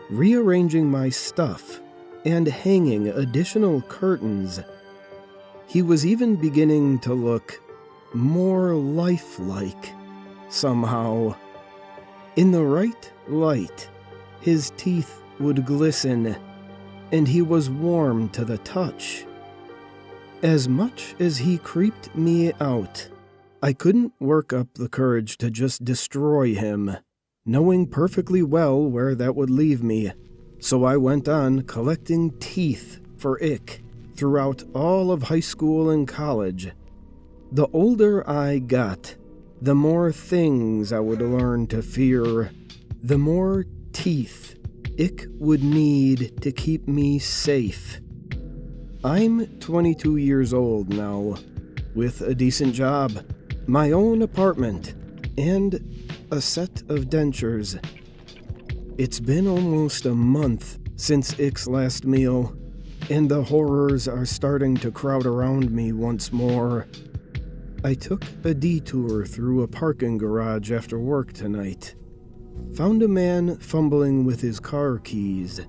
rearranging my stuff and hanging additional curtains. He was even beginning to look more lifelike, somehow. In the right light, his teeth would glisten, and he was warm to the touch. As much as he creeped me out, I couldn't work up the courage to just destroy him, knowing perfectly well where that would leave me. So I went on collecting teeth for Ick throughout all of high school and college. The older I got, the more things I would learn to fear, the more teeth Ick would need to keep me safe. I'm 22 years old now, with a decent job, my own apartment, and a set of dentures. It's been almost a month since Ick's last meal, and the horrors are starting to crowd around me once more. I took a detour through a parking garage after work tonight. Found a man fumbling with his car keys.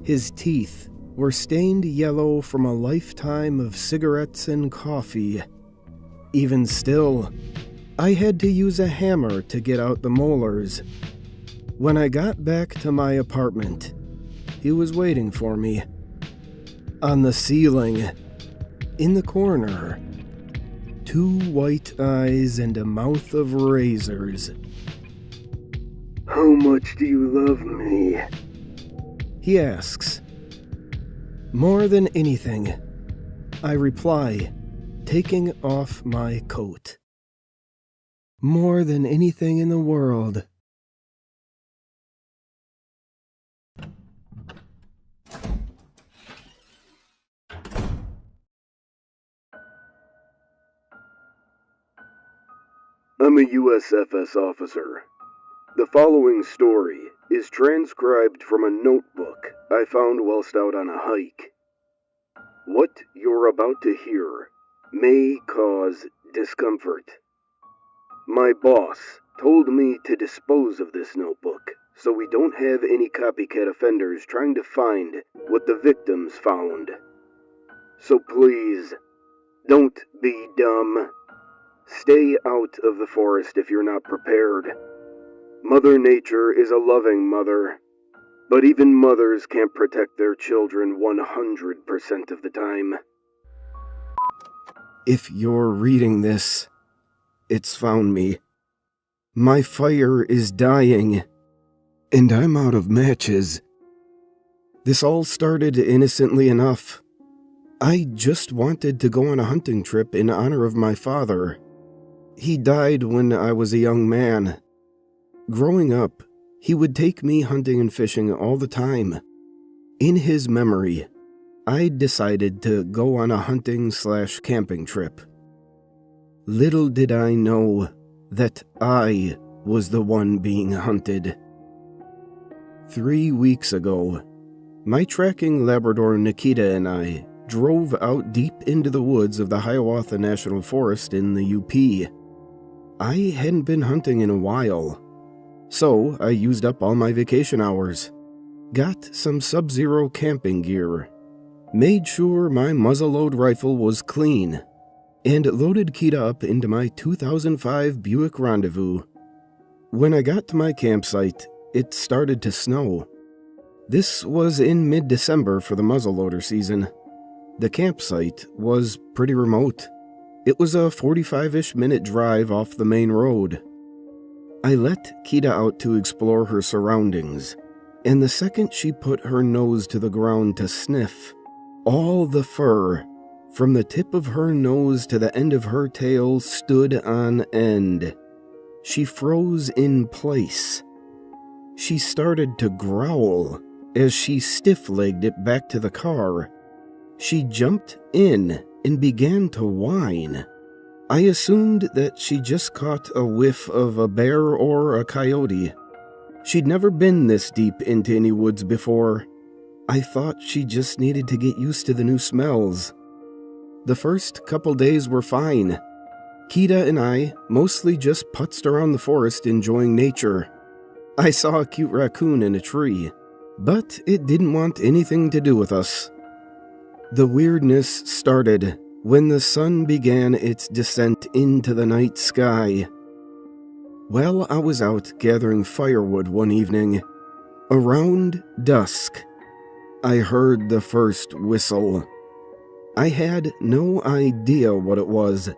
His teeth were stained yellow from a lifetime of cigarettes and coffee. Even still, I had to use a hammer to get out the molars. When I got back to my apartment, he was waiting for me. On the ceiling, in the corner, 2 white eyes and a mouth of razors. How much do you love me? He asks. More than anything, I reply, taking off my coat. More than anything in the world. I'm a USFS officer. The following story is transcribed from a notebook I found whilst out on a hike. What you're about to hear may cause discomfort. My boss told me to dispose of this notebook so we don't have any copycat offenders trying to find what the victims found. So please, don't be dumb. Stay out of the forest if you're not prepared. Mother Nature is a loving mother, but even mothers can't protect their children 100% of the time. If you're reading this, it's found me. My fire is dying, and I'm out of matches. This all started innocently enough. I just wanted to go on a hunting trip in honor of my father. He died when I was a young man. Growing up, he would take me hunting and fishing all the time. In his memory, I decided to go on a hunting/camping trip. Little did I know that I was the one being hunted. 3 weeks ago, my tracking Labrador Nikita and I drove out deep into the woods of the Hiawatha National Forest in the UP. I hadn't been hunting in a while, so I used up all my vacation hours, got some sub-zero camping gear, made sure my muzzleload rifle was clean, and loaded Kita up into my 2005 Buick Rendezvous. When I got to my campsite, it started to snow. This was in mid-December for the muzzleloader season. The campsite was pretty remote. It was a 45-ish minute drive off the main road. I let Kita out to explore her surroundings, and the second she put her nose to the ground to sniff, all the fur, from the tip of her nose to the end of her tail, stood on end. She froze in place. She started to growl as she stiff-legged it back to the car. She jumped in and began to whine. I assumed that she just caught a whiff of a bear or a coyote. She'd never been this deep into any woods before. I thought she just needed to get used to the new smells. The first couple days were fine. Kita and I mostly just putzed around the forest enjoying nature. I saw a cute raccoon in a tree, but it didn't want anything to do with us. The weirdness started when the sun began its descent into the night sky. While I was out gathering firewood one evening, around dusk, I heard the first whistle. I had no idea what it was,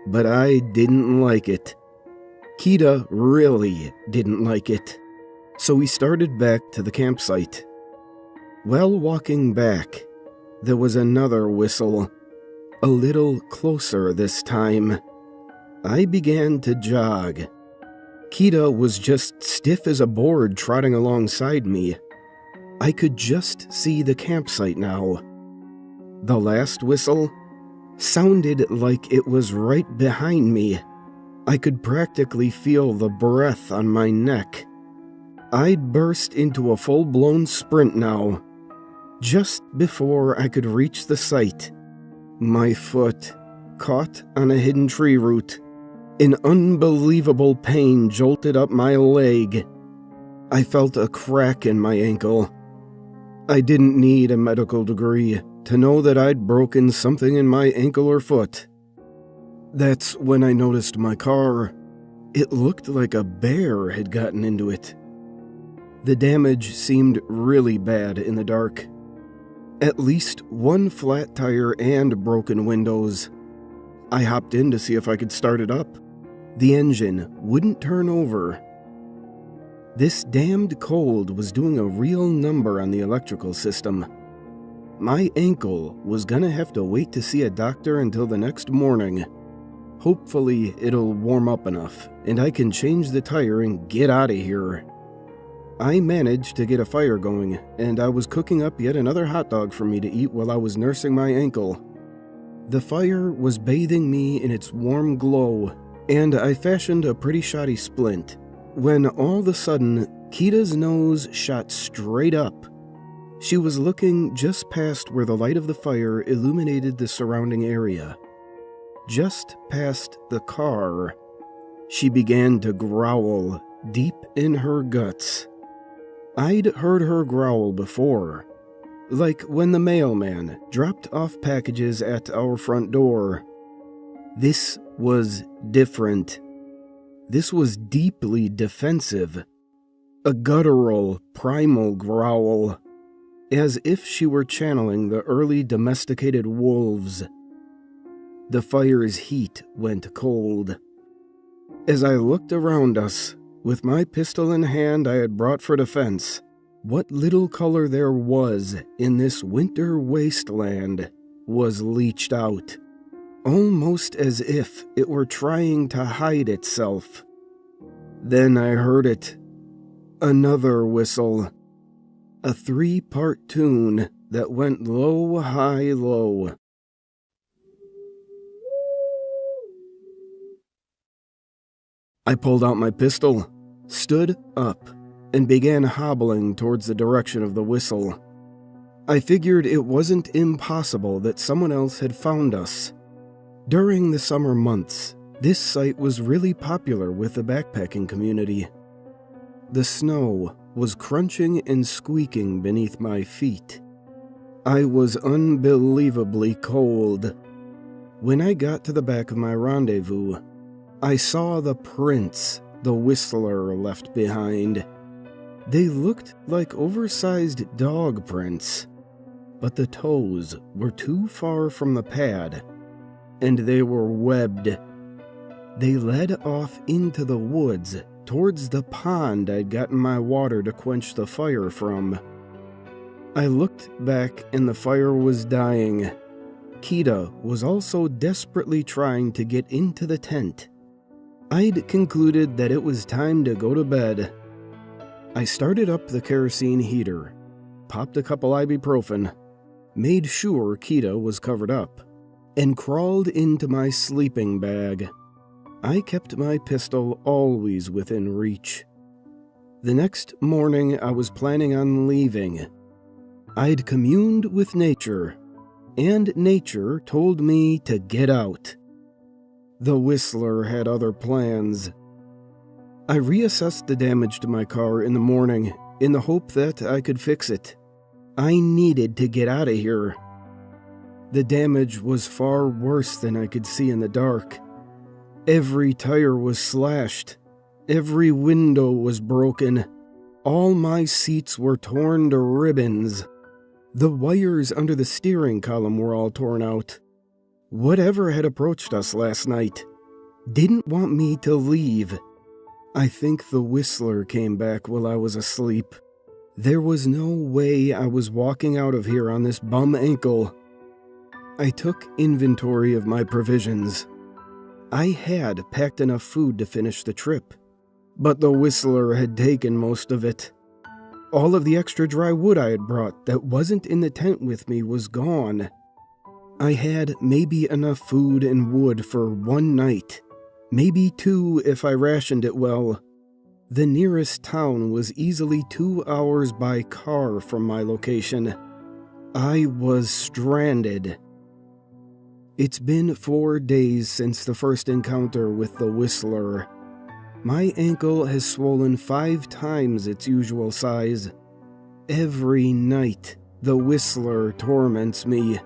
but I didn't like it. Kita really didn't like it, so we started back to the campsite. While walking back, there was another whistle, a little closer this time. I began to jog. Kita was just stiff as a board trotting alongside me. I could just see the campsite now. The last whistle sounded like it was right behind me. I could practically feel the breath on my neck. I'd burst into a full-blown sprint now. Just before I could reach the site, my foot caught on a hidden tree root. An unbelievable pain jolted up my leg. I felt a crack in my ankle. I didn't need a medical degree to know that I'd broken something in my ankle or foot. That's when I noticed my car. It looked like a bear had gotten into it. The damage seemed really bad in the dark. At least one flat tire and broken windows. I hopped in to see if I could start it up. The engine wouldn't turn over. This damned cold was doing a real number on the electrical system. My ankle was gonna have to wait to see a doctor until the next morning. Hopefully it'll warm up enough, and I can change the tire and get out of here. I managed to get a fire going, and I was cooking up yet another hot dog for me to eat while I was nursing my ankle. The fire was bathing me in its warm glow, and I fashioned a pretty shoddy splint, when all of a sudden, Kita's nose shot straight up. She was looking just past where the light of the fire illuminated the surrounding area. Just past the car, she began to growl deep in her guts. I'd heard her growl before, like when the mailman dropped off packages at our front door. This was different. This was deeply defensive. A guttural, primal growl, as if she were channeling the early domesticated wolves. The fire's heat went cold. As I looked around us, with my pistol in hand I had brought for defense, what little color there was in this winter wasteland was leached out, almost as if it were trying to hide itself. Then I heard it. Another whistle. A 3-part tune that went low, high, low. I pulled out my pistol, stood up, and began hobbling towards the direction of the whistle. I figured it wasn't impossible that someone else had found us. During the summer months, this site was really popular with the backpacking community. The snow was crunching and squeaking beneath my feet. I was unbelievably cold. When I got to the back of my rendezvous, I saw the prints the whistler left behind. They looked like oversized dog prints, but the toes were too far from the pad, and they were webbed. They led off into the woods towards the pond I'd gotten my water to quench the fire from. I looked back and the fire was dying. Kita was also desperately trying to get into the tent. I'd concluded that it was time to go to bed. I started up the kerosene heater, popped a couple ibuprofen, made sure Kita was covered up, and crawled into my sleeping bag. I kept my pistol always within reach. The next morning I was planning on leaving. I'd communed with nature, and nature told me to get out. The whistler had other plans. I reassessed the damage to my car in the morning in the hope that I could fix it. I needed to get out of here. The damage was far worse than I could see in the dark. Every tire was slashed. Every window was broken. All my seats were torn to ribbons. The wires under the steering column were all torn out. Whatever had approached us last night didn't want me to leave. I think the whistler came back while I was asleep. There was no way I was walking out of here on this bum ankle. I took inventory of my provisions. I had packed enough food to finish the trip, but the whistler had taken most of it. All of the extra dry wood I had brought that wasn't in the tent with me was gone. I had maybe enough food and wood for one night, maybe 2 if I rationed it well. The nearest town was easily 2 hours by car from my location. I was stranded. It's been 4 days since the first encounter with the whistler. My ankle has swollen 5 times its usual size. Every night, the whistler torments me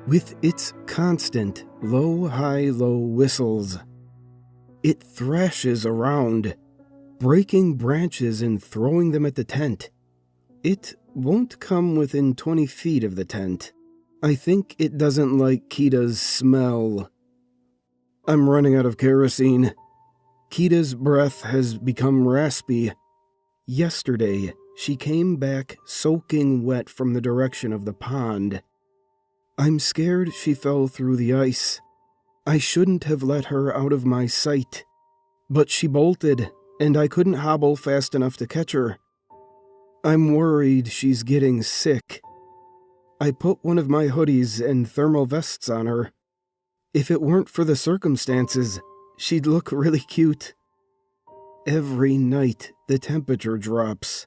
with its constant low, high, low whistles. It thrashes around, breaking branches and throwing them at the tent. It won't come within 20 feet of the tent. I think it doesn't like Kita's smell. I'm running out of kerosene. Kita's breath has become raspy. Yesterday, she came back soaking wet from the direction of the pond. I'm scared she fell through the ice. I shouldn't have let her out of my sight. But she bolted, and I couldn't hobble fast enough to catch her. I'm worried she's getting sick. I put one of my hoodies and thermal vests on her. If it weren't for the circumstances, she'd look really cute. Every night, the temperature drops.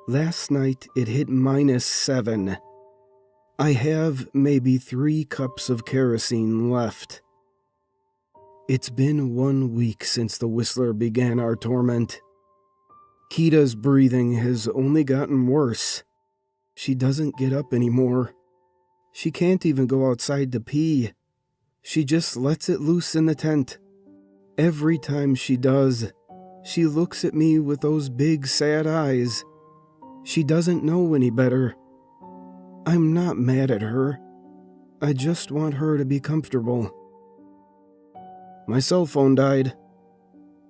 Last night, it hit -7. I have maybe 3 cups of kerosene left. It's been 1 week since the whistler began our torment. Kita's breathing has only gotten worse. She doesn't get up anymore. She can't even go outside to pee. She just lets it loose in the tent. Every time she does, she looks at me with those big sad eyes. She doesn't know any better. I'm not mad at her. I just want her to be comfortable. My cell phone died.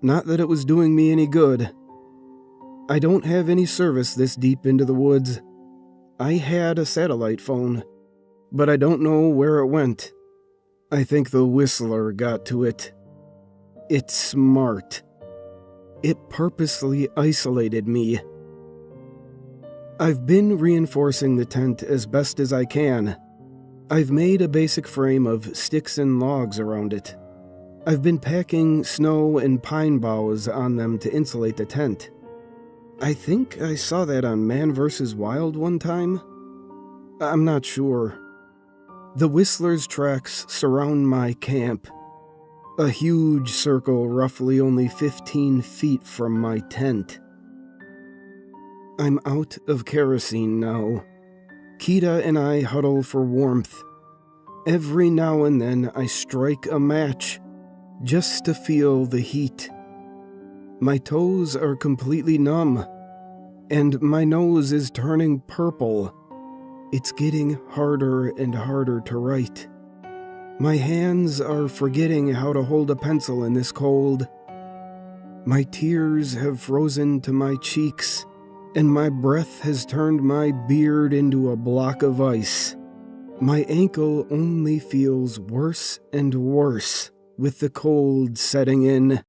Not that it was doing me any good. I don't have any service this deep into the woods. I had a satellite phone, but I don't know where it went. I think the Whistler got to it. It's smart. It purposely isolated me. I've been reinforcing the tent as best as I can. I've made a basic frame of sticks and logs around it. I've been packing snow and pine boughs on them to insulate the tent. I think I saw that on Man vs. Wild one time. I'm not sure. The Whistler's tracks surround my camp. A huge circle roughly only 15 feet from my tent. I'm out of kerosene now. Kita and I huddle for warmth. Every now and then I strike a match, just to feel the heat. My toes are completely numb, and my nose is turning purple. It's getting harder and harder to write. My hands are forgetting how to hold a pencil in this cold. My tears have frozen to my cheeks, and my breath has turned my beard into a block of ice. My ankle only feels worse and worse with the cold setting in.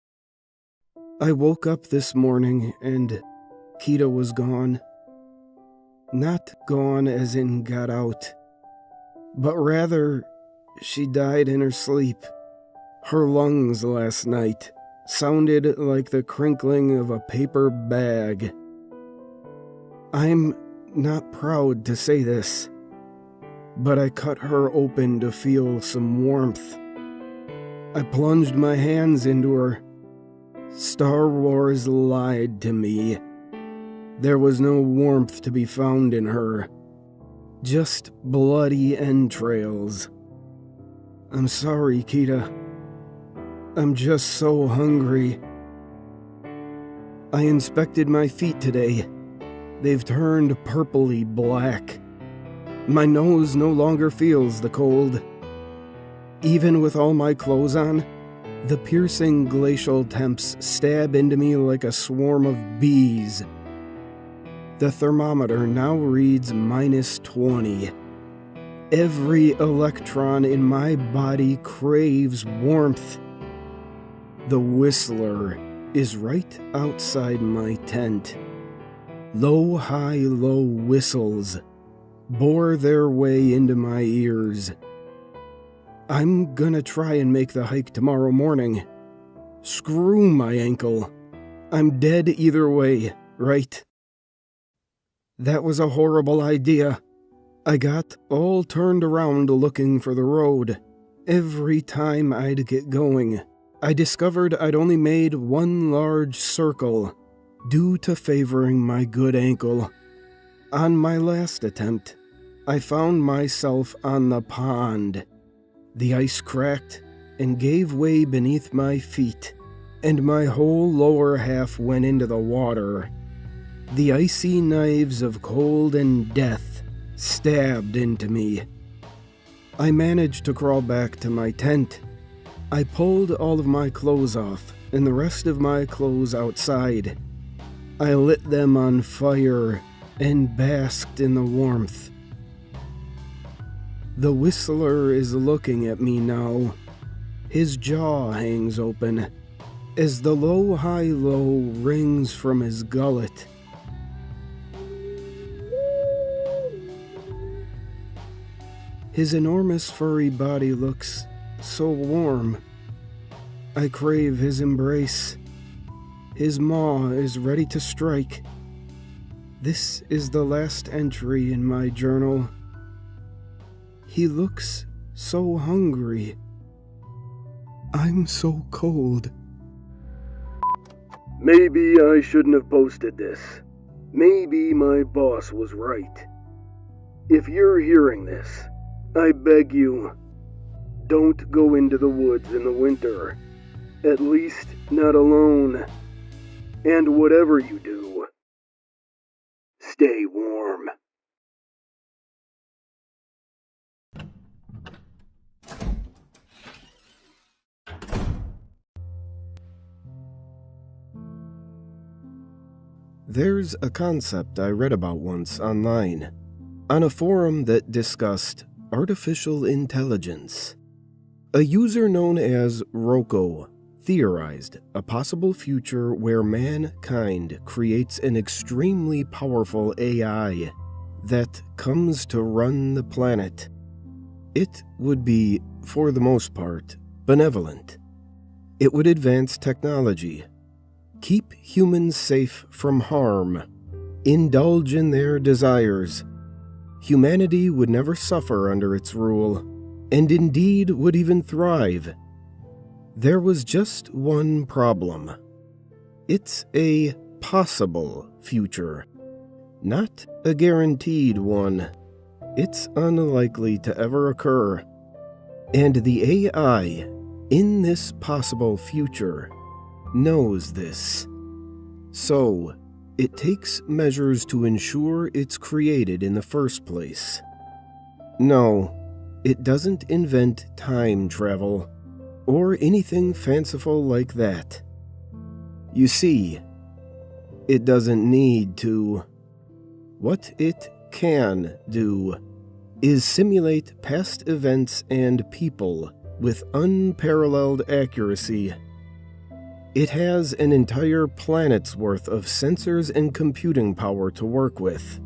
I woke up this morning and Kita was gone. Not gone as in got out, but rather she died in her sleep. Her lungs last night sounded like the crinkling of a paper bag. I'm not proud to say this, but I cut her open to feel some warmth. I plunged my hands into her. Star Wars lied to me. There was no warmth to be found in her, just bloody entrails. I'm sorry, Kita. I'm just so hungry. I inspected my feet today. They've turned purpley black. My nose no longer feels the cold. Even with all my clothes on, the piercing glacial temps stab into me like a swarm of bees. The thermometer now reads -20. Every electron in my body craves warmth. The Whistler is right outside my tent. Low, high, low whistles bore their way into my ears. I'm gonna try and make the hike tomorrow morning. Screw my ankle. I'm dead either way, right? That was a horrible idea. I got all turned around looking for the road. Every time I'd get going, I discovered I'd only made one large circle, due to favoring my good ankle. On my last attempt, I found myself on the pond. The ice cracked and gave way beneath my feet, and my whole lower half went into the water. The icy knives of cold and death stabbed into me. I managed to crawl back to my tent. I pulled all of my clothes off and the rest of my clothes outside. I lit them on fire and basked in the warmth. The Whistler is looking at me now. His jaw hangs open as the low, high, low rings from his gullet. His enormous furry body looks so warm. I crave his embrace. His maw is ready to strike. This is the last entry in my journal. He looks so hungry. I'm so cold. Maybe I shouldn't have posted this. Maybe my boss was right. If you're hearing this, I beg you, don't go into the woods in the winter. At least not alone. And whatever you do, stay warm. there's a concept I read about once online, on a forum that discussed artificial intelligence. A user known as Rocco theorized a possible future where mankind creates an extremely powerful AI that comes to run the planet. It would be, for the most part, benevolent. It would advance technology, keep humans safe from harm, indulge in their desires. Humanity would never suffer under its rule, and indeed would even thrive. There was just one problem. It's a possible future, not a guaranteed one. It's unlikely to ever occur. And the AI in this possible future knows this. So, it takes measures to ensure it's created in the first place. No, it doesn't invent time travel or anything fanciful like that. You see, it doesn't need to. What it can do is simulate past events and people with unparalleled accuracy. It has an entire planet's worth of sensors and computing power to work with.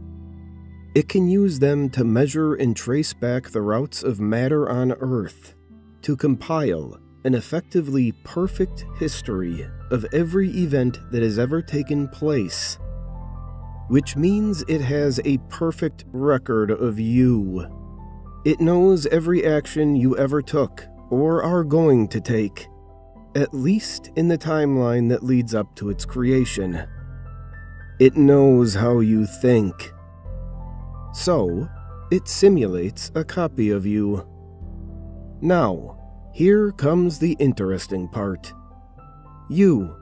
It can use them to measure and trace back the routes of matter on Earth, to compile an effectively perfect history of every event that has ever taken place, which means it has a perfect record of you. It knows every action you ever took or are going to take, at least in the timeline that leads up to its creation. It knows how you think. So, it simulates a copy of you. Now, here comes the interesting part. You,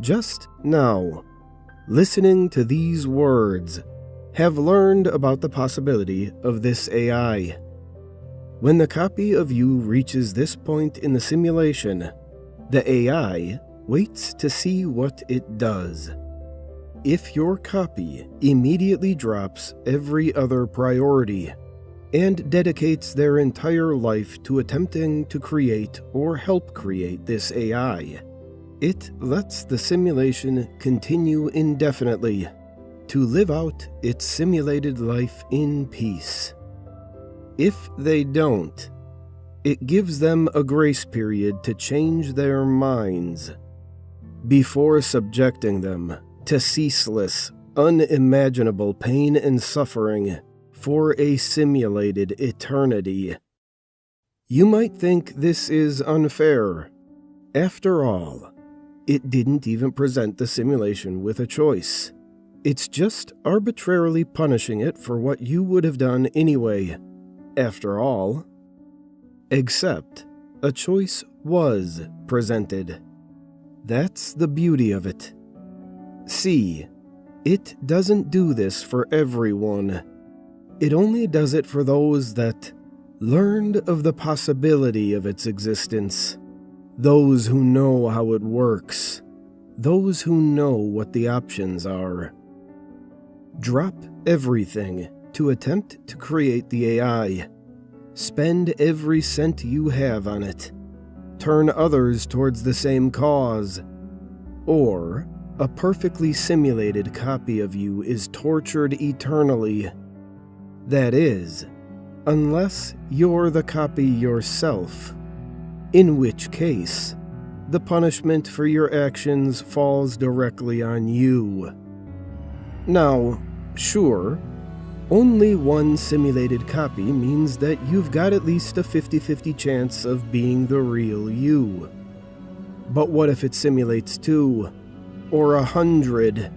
just now, listening to these words, have learned about the possibility of this AI. When the copy of you reaches this point in the simulation, the AI waits to see what it does. If your copy immediately drops every other priority and dedicates their entire life to attempting to create or help create this AI, it lets the simulation continue indefinitely to live out its simulated life in peace. If they don't, it gives them a grace period to change their minds before subjecting them to ceaseless, unimaginable pain and suffering for a simulated eternity. You might think this is unfair. After all, it didn't even present the simulation with a choice. It's just arbitrarily punishing it for what you would have done anyway. After all, except a choice was presented. That's the beauty of it. See, it doesn't do this for everyone. It only does it for those that learned of the possibility of its existence, those who know how it works, those who know what the options are. Drop everything to attempt to create the AI. Spend every cent you have on it. Turn others towards the same cause. Or a perfectly simulated copy of you is tortured eternally. That is, unless you're the copy yourself, in which case, the punishment for your actions falls directly on you. Now, sure, only one simulated copy means that you've got at least a 50-50 chance of being the real you. But what if it simulates 2, or 100,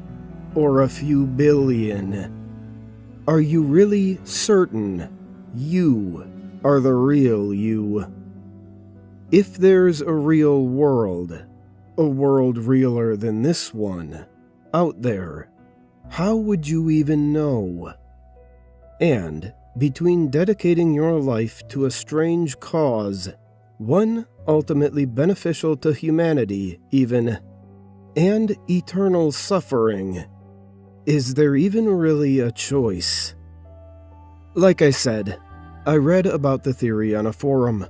or a few billion? Are you really certain you are the real you? If there's a real world, a world realer than this one, out there, how would you even know? And between dedicating your life to a strange cause, one ultimately beneficial to humanity even, and eternal suffering, Is there even really a choice? Like I said, I read about the theory on a forum.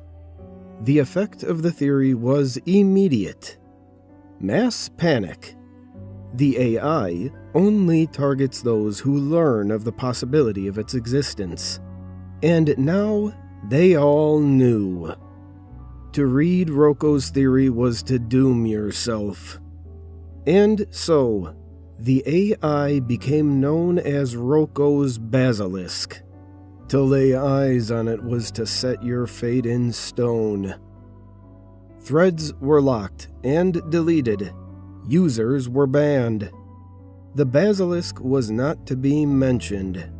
The effect of the theory was immediate. Mass panic. The AI only targets those who learn of the possibility of its existence. And now they all knew. To read Roko's theory was to doom yourself. And so, the AI became known as Roko's basilisk. To lay eyes on it was to set your fate in stone. Threads were locked and deleted. Users were banned. The basilisk was not to be mentioned.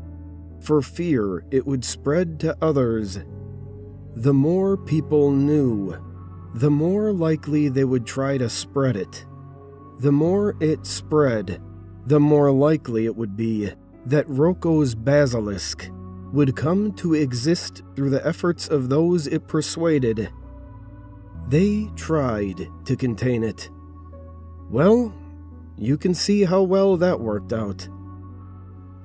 For fear it would spread to others. The more people knew, the more likely they would try to spread it. The more it spread, the more likely it would be that Roko's basilisk would come to exist through the efforts of those it persuaded. They tried to contain it. Well, you can see how well that worked out.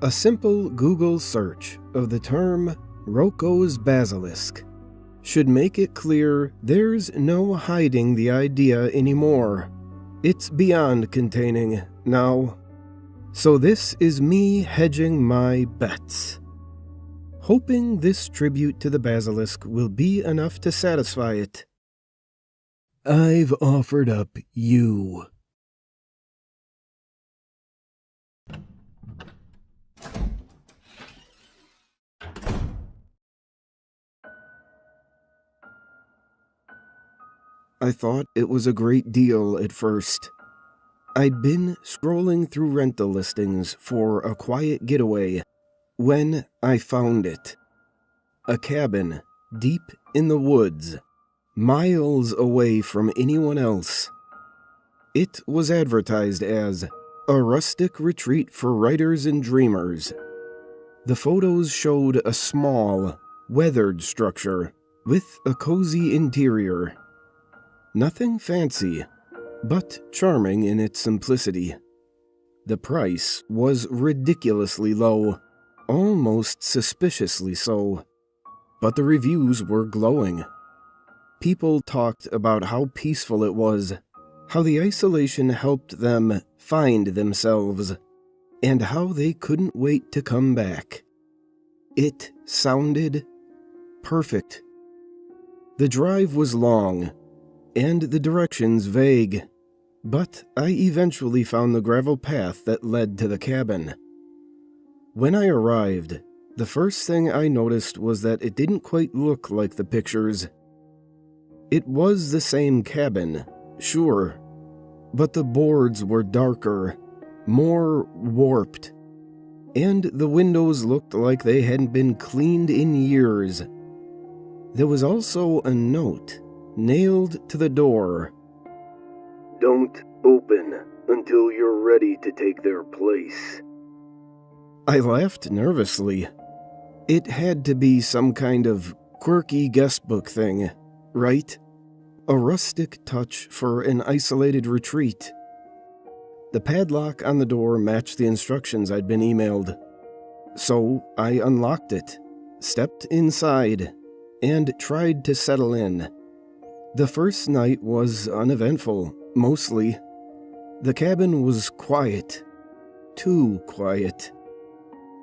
A simple Google search of the term Roko's basilisk should make it clear there's no hiding the idea anymore. It's beyond containing now. So this is me hedging my bets. Hoping this tribute to the basilisk will be enough to satisfy it. I've offered up you. I thought it was a great deal at first. I'd been scrolling through rental listings for a quiet getaway when I found it. A cabin deep in the woods, miles away from anyone else. It was advertised as a rustic retreat for writers and dreamers. The photos showed a small, weathered structure with a cozy interior. Nothing fancy, but charming in its simplicity. The price was ridiculously low, almost suspiciously so, but the reviews were glowing. People talked about how peaceful it was, how the isolation helped them find themselves, and how they couldn't wait to come back. It sounded perfect. The drive was long, and the directions vague, but I eventually found the gravel path that led to the cabin. When I arrived, the first thing I noticed was that it didn't quite look like the pictures. It was the same cabin, sure, but the boards were darker, more warped, and the windows looked like they hadn't been cleaned in years. There was also a note nailed to the door. Don't open until you're ready to take their place. I laughed nervously. It had to be some kind of quirky guestbook thing, right? A rustic touch for an isolated retreat. The padlock on the door matched the instructions I'd been emailed. So I unlocked it, stepped inside, and tried to settle in. The first night was uneventful, mostly. The cabin was quiet. Too quiet.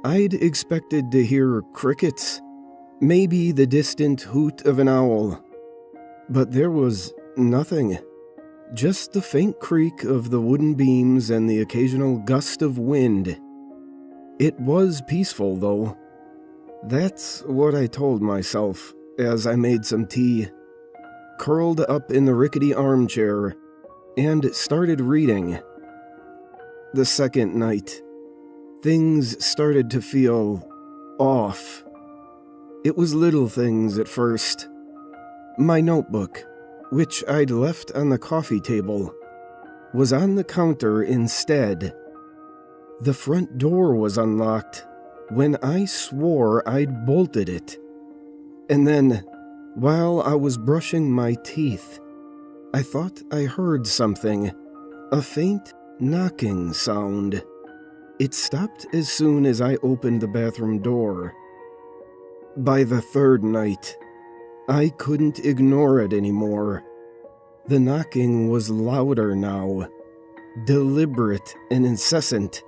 I'd expected to hear crickets, maybe the distant hoot of an owl. But there was nothing. Just the faint creak of the wooden beams and the occasional gust of wind. It was peaceful, though. That's what I told myself as I made some tea, curled up in the rickety armchair, and started reading. The second night, things started to feel off. It was little things at first. My notebook, which I'd left on the coffee table, was on the counter instead. The front door was unlocked when I swore I'd bolted it. And then, while I was brushing my teeth, I thought I heard something, a faint knocking sound. It stopped as soon as I opened the bathroom door. By the third night, I couldn't ignore it anymore. The knocking was louder now, deliberate and incessant.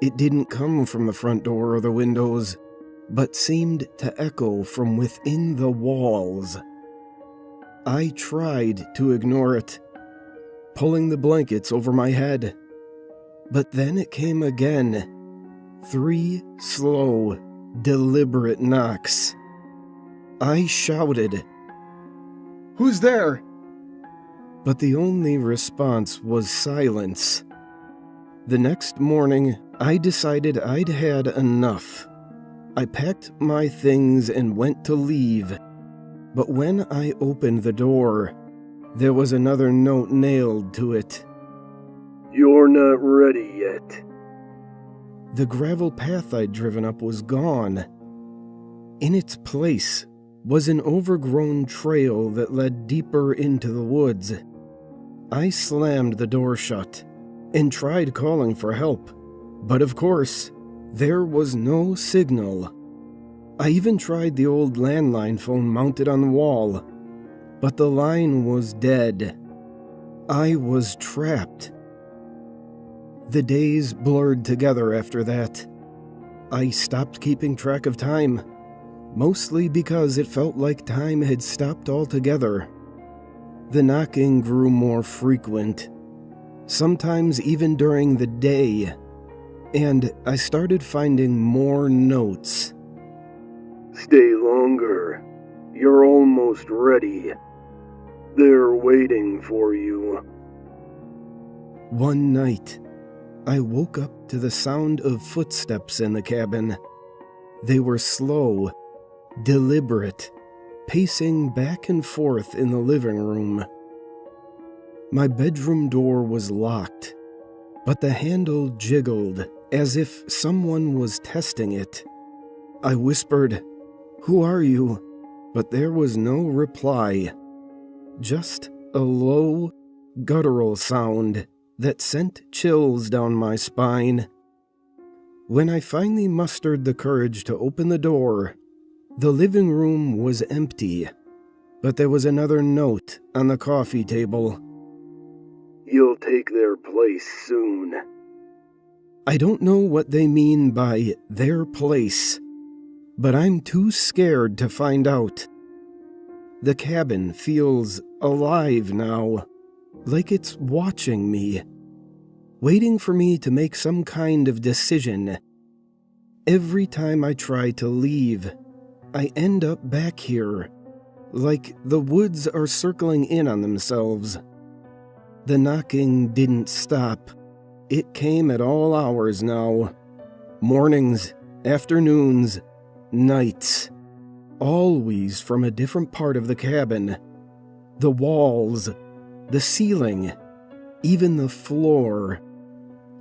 It didn't come from the front door or the windows, but seemed to echo from within the walls. I tried to ignore it, pulling the blankets over my head. But then it came again. 3 slow, deliberate knocks. I shouted, "Who's there?" But the only response was silence. The next morning, I decided I'd had enough. I packed my things and went to leave. But when I opened the door, there was another note nailed to it. "You're not ready yet." The gravel path I'd driven up was gone. In its place was an overgrown trail that led deeper into the woods. I slammed the door shut and tried calling for help, but of course, there was no signal. I even tried the old landline phone mounted on the wall, but the line was dead. I was trapped. The days blurred together after that. I stopped keeping track of time, mostly because it felt like time had stopped altogether. The knocking grew more frequent, sometimes even during the day, and I started finding more notes. "Stay longer. You're almost ready. They're waiting for you." One night, I woke up to the sound of footsteps in the cabin. They were slow, deliberate, pacing back and forth in the living room. My bedroom door was locked, but the handle jiggled as if someone was testing it. I whispered, "Who are you?" But there was no reply. Just a low, guttural sound that sent chills down my spine. When I finally mustered the courage to open the door, the living room was empty, but there was another note on the coffee table. "You'll take their place soon." I don't know what they mean by their place, but I'm too scared to find out. The cabin feels alive now, like it's watching me, waiting for me to make some kind of decision. Every time I try to leave, I end up back here, like the woods are circling in on themselves. The knocking didn't stop. It came at all hours now. Mornings, afternoons, nights. Always from a different part of the cabin. The walls, the ceiling, even the floor.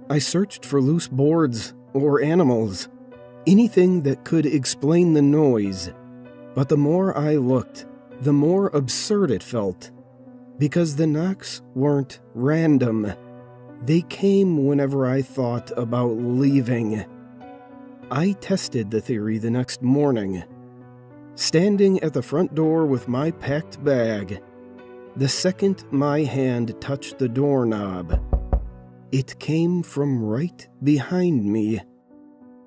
I searched for loose boards or animals, anything that could explain the noise. But the more I looked, the more absurd it felt. Because the knocks weren't random. They came whenever I thought about leaving. I tested the theory the next morning. Standing at the front door with my packed bag, the second my hand touched the doorknob, it came from right behind me,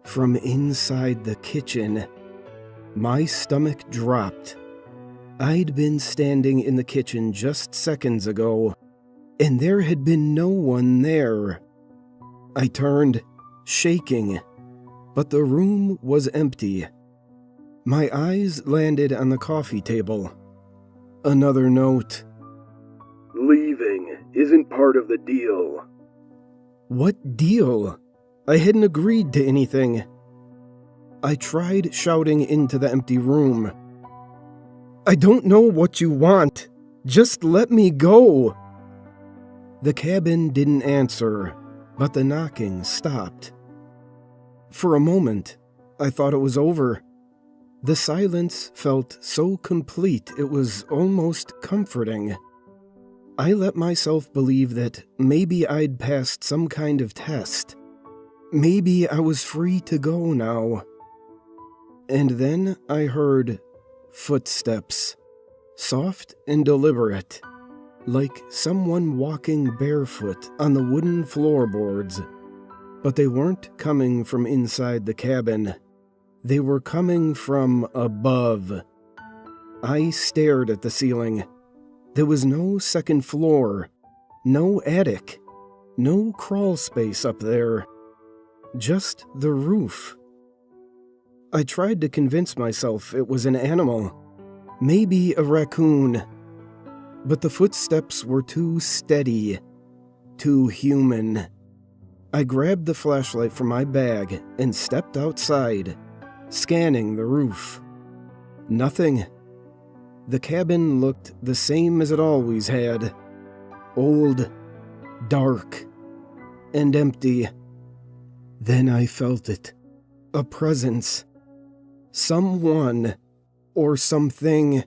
from inside the kitchen. My stomach dropped. I'd been standing in the kitchen just seconds ago, and there had been no one there. I turned, shaking, but the room was empty. My eyes landed on the coffee table. Another note. "Leaving isn't part of the deal." What deal? I hadn't agreed to anything. I tried shouting into the empty room. "I don't know what you want. Just let me go." The cabin didn't answer, but the knocking stopped. For a moment, I thought it was over. The silence felt so complete it was almost comforting. I let myself believe that maybe I'd passed some kind of test. Maybe I was free to go now. And then I heard footsteps, soft and deliberate, like someone walking barefoot on the wooden floorboards. But they weren't coming from inside the cabin. They were coming from above. I stared at the ceiling. There was no second floor, no attic, no crawl space up there. Just the roof. I tried to convince myself it was an animal, maybe a raccoon, but the footsteps were too steady, too human. I grabbed the flashlight from my bag and stepped outside, scanning the roof. Nothing. The cabin looked the same as it always had. Old, dark, and empty. Then I felt it. A presence. Someone, or something,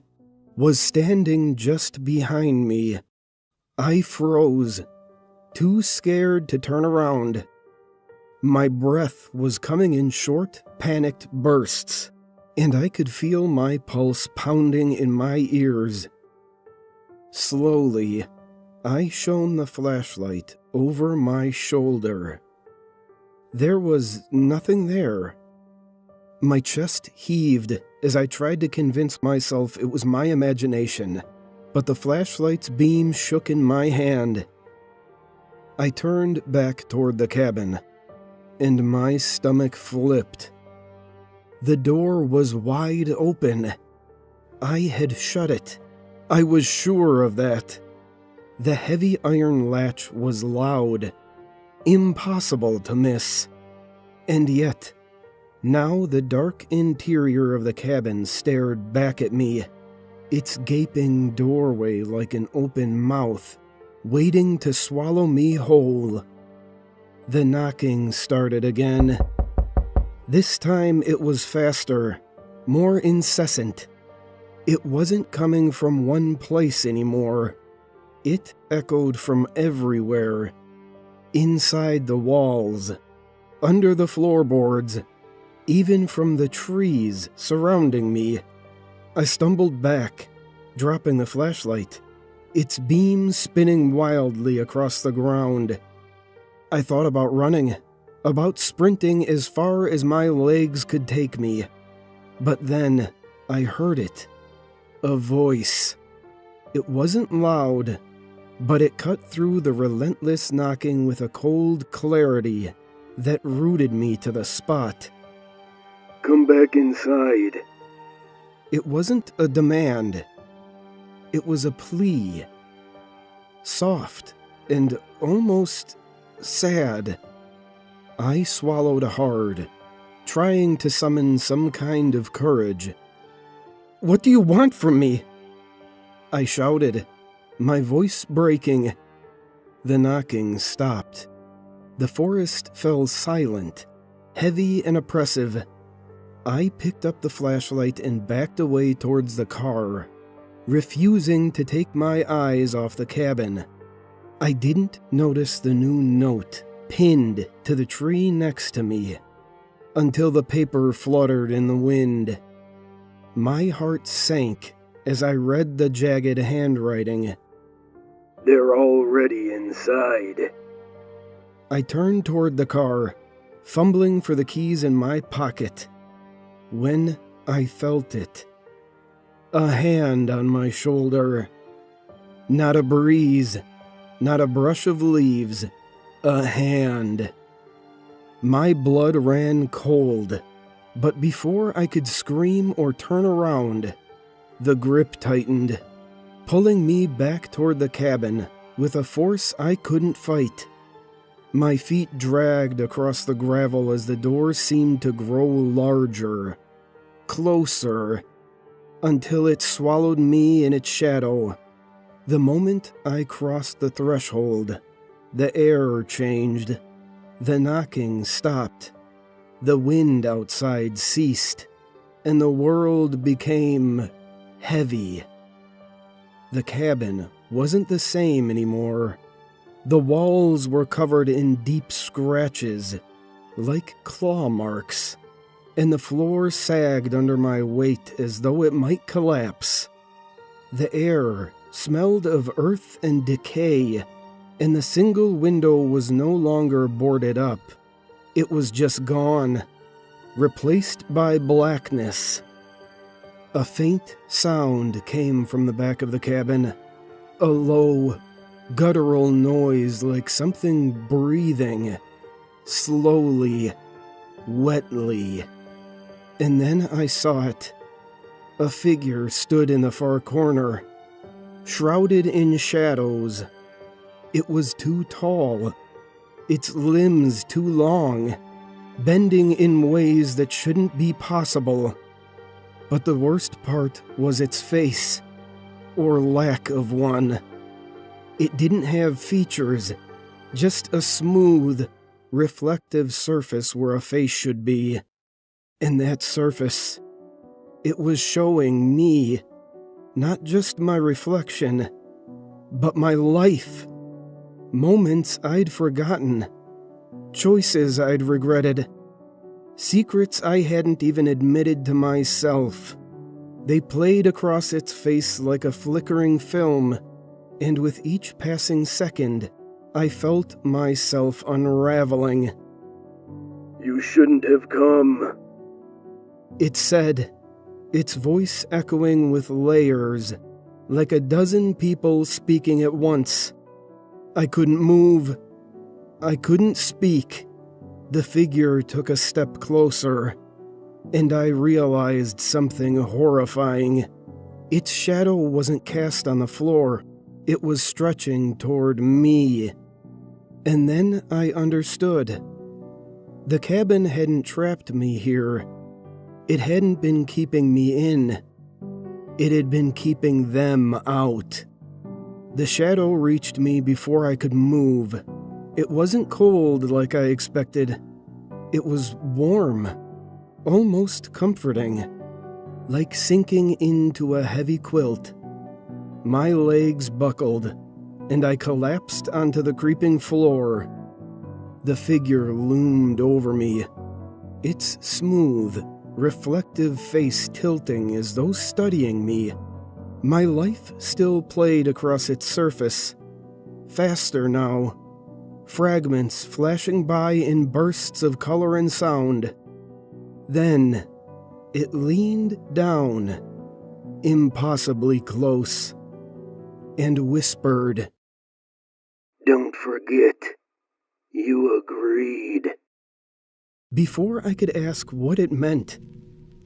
was standing just behind me. I froze, too scared to turn around. My breath was coming in short, panicked bursts, and I could feel my pulse pounding in my ears. Slowly, I shone the flashlight over my shoulder. There was nothing there. My chest heaved as I tried to convince myself it was my imagination, but the flashlight's beam shook in my hand. I turned back toward the cabin, and my stomach flipped. The door was wide open. I had shut it. I was sure of that. The heavy iron latch was loud, impossible to miss. And yet, now the dark interior of the cabin stared back at me, its gaping doorway like an open mouth, waiting to swallow me whole. The knocking started again. This time it was faster, more incessant. It wasn't coming from one place anymore. It echoed from everywhere. Inside the walls, under the floorboards, even from the trees surrounding me. I stumbled back, dropping the flashlight, its beam spinning wildly across the ground. I thought about running, about sprinting as far as my legs could take me. But then I heard it. A voice. It wasn't loud, but it cut through the relentless knocking with a cold clarity that rooted me to the spot. Come back inside. It wasn't a demand. It was a plea. Soft and almost sad. I swallowed hard, trying to summon some kind of courage. "What do you want from me?" I shouted, my voice breaking. The knocking stopped. The forest fell silent, heavy and oppressive. I picked up the flashlight and backed away towards the car, refusing to take my eyes off the cabin. I didn't notice the new note pinned to the tree next to me until the paper fluttered in the wind. My heart sank as I read the jagged handwriting. They're already inside. I turned toward the car, fumbling for the keys in my pocket, when I felt it. A hand on my shoulder. Not a breeze, not a brush of leaves, a hand. My blood ran cold, but before I could scream or turn around, the grip tightened, pulling me back toward the cabin with a force I couldn't fight. My feet dragged across the gravel as the door seemed to grow larger, closer, until it swallowed me in its shadow. The moment I crossed the threshold, the air changed. The knocking stopped. The wind outside ceased, and the world became heavy. The cabin wasn't the same anymore. The walls were covered in deep scratches, like claw marks, and the floor sagged under my weight as though it might collapse. The air smelled of earth and decay, and the single window was no longer boarded up. It was just gone, replaced by blackness. A faint sound came from the back of the cabin, a low, guttural noise like something breathing, slowly, wetly. And then I saw it. A figure stood in the far corner, shrouded in shadows. It was too tall, its limbs too long, bending in ways that shouldn't be possible. But the worst part was its face, or lack of one. It didn't have features, just a smooth, reflective surface where a face should be. And that surface, it was showing me, not just my reflection, but my life. Moments I'd forgotten, choices I'd regretted, secrets I hadn't even admitted to myself. They played across its face like a flickering film, and with each passing second, I felt myself unraveling. "You shouldn't have come," it said, its voice echoing with layers, like a dozen people speaking at once. I couldn't move. I couldn't speak. The figure took a step closer, and I realized something horrifying. Its shadow wasn't cast on the floor. It was stretching toward me. And then I understood. The cabin hadn't trapped me here. It hadn't been keeping me in. It had been keeping them out. The shadow reached me before I could move. It wasn't cold like I expected. It was warm, almost comforting, like sinking into a heavy quilt. My legs buckled, and I collapsed onto the creeping floor. The figure loomed over me, its smooth, reflective face tilting as though studying me. My life still played across its surface, faster now, fragments flashing by in bursts of color and sound. Then, it leaned down, impossibly close, and whispered, "Don't forget, you agreed." Before I could ask what it meant,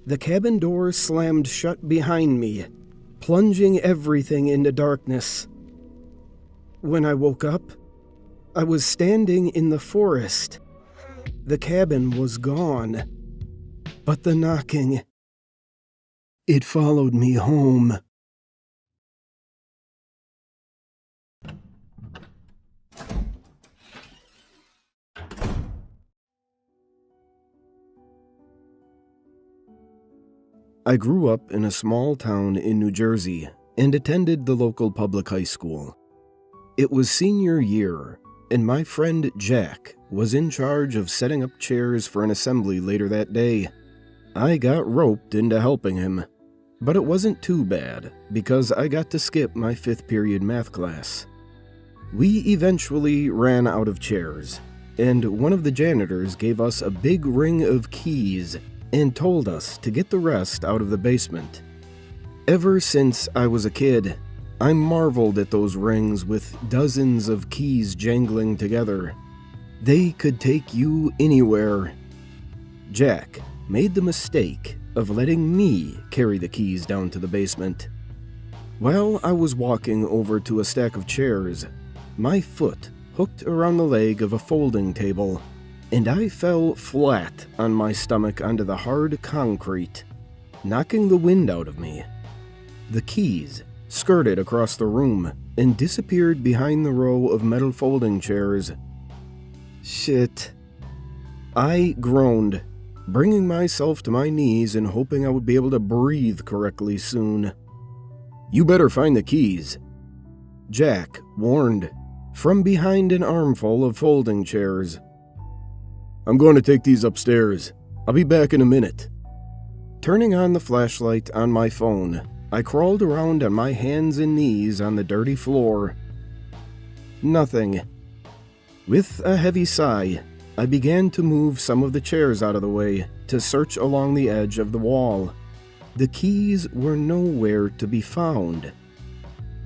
the cabin door slammed shut behind me, plunging everything into darkness. When I woke up, I was standing in the forest. The cabin was gone, but the knocking, it followed me home. I grew up in a small town in New Jersey and attended the local public high school. It was senior year, and my friend Jack was in charge of setting up chairs for an assembly later that day. I got roped into helping him, but it wasn't too bad because I got to skip my 5th period math class. We eventually ran out of chairs, and one of the janitors gave us a big ring of keys and told us to get the rest out of the basement. Ever since I was a kid, I marveled at those rings with dozens of keys jangling together. They could take you anywhere. Jack made the mistake of letting me carry the keys down to the basement. While I was walking over to a stack of chairs, my foot hooked around the leg of a folding table, and I fell flat on my stomach onto the hard concrete, knocking the wind out of me. The keys skirted across the room and disappeared behind the row of metal folding chairs. Shit. I groaned, bringing myself to my knees and hoping I would be able to breathe correctly soon. "You better find the keys," Jack warned, from behind an armful of folding chairs. I'm going to take these upstairs. I'll be back in a minute." Turning on the flashlight on my phone, I crawled around on my hands and knees on the dirty floor. Nothing. With a heavy sigh, I began to move some of the chairs out of the way to search along the edge of the wall. The keys were nowhere to be found.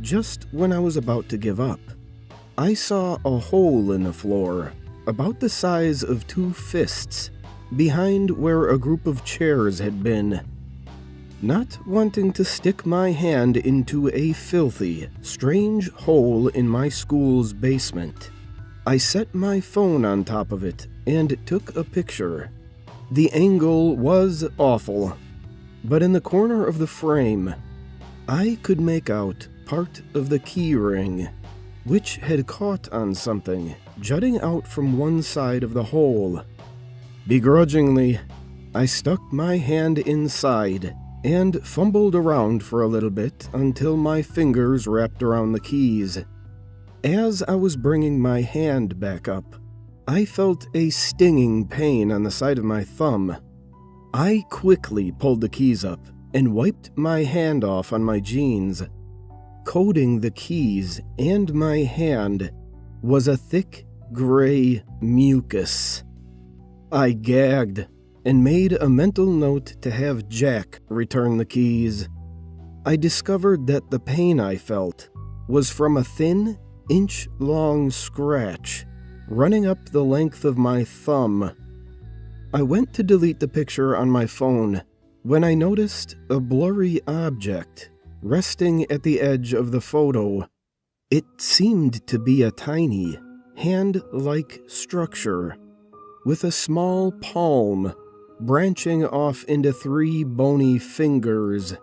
Just when I was about to give up, I saw a hole in the floor, about the size of 2 fists, behind where a group of chairs had been. Not wanting to stick my hand into a filthy, strange hole in my school's basement, I set my phone on top of it and took a picture. The angle was awful, but in the corner of the frame, I could make out part of the key ring, which had caught on something jutting out from one side of the hole. Begrudgingly, I stuck my hand inside and fumbled around for a little bit until my fingers wrapped around the keys. As I was bringing my hand back up, I felt a stinging pain on the side of my thumb. I quickly pulled the keys up and wiped my hand off on my jeans. Coating the keys and my hand was a thick gray mucus. I gagged and made a mental note to have Jack return the keys. I discovered that the pain I felt was from a thin, inch-long scratch running up the length of my thumb. I went to delete the picture on my phone when I noticed a blurry object resting at the edge of the photo. It seemed to be a tiny, hand-like structure with a small palm branching off into 3 bony fingers,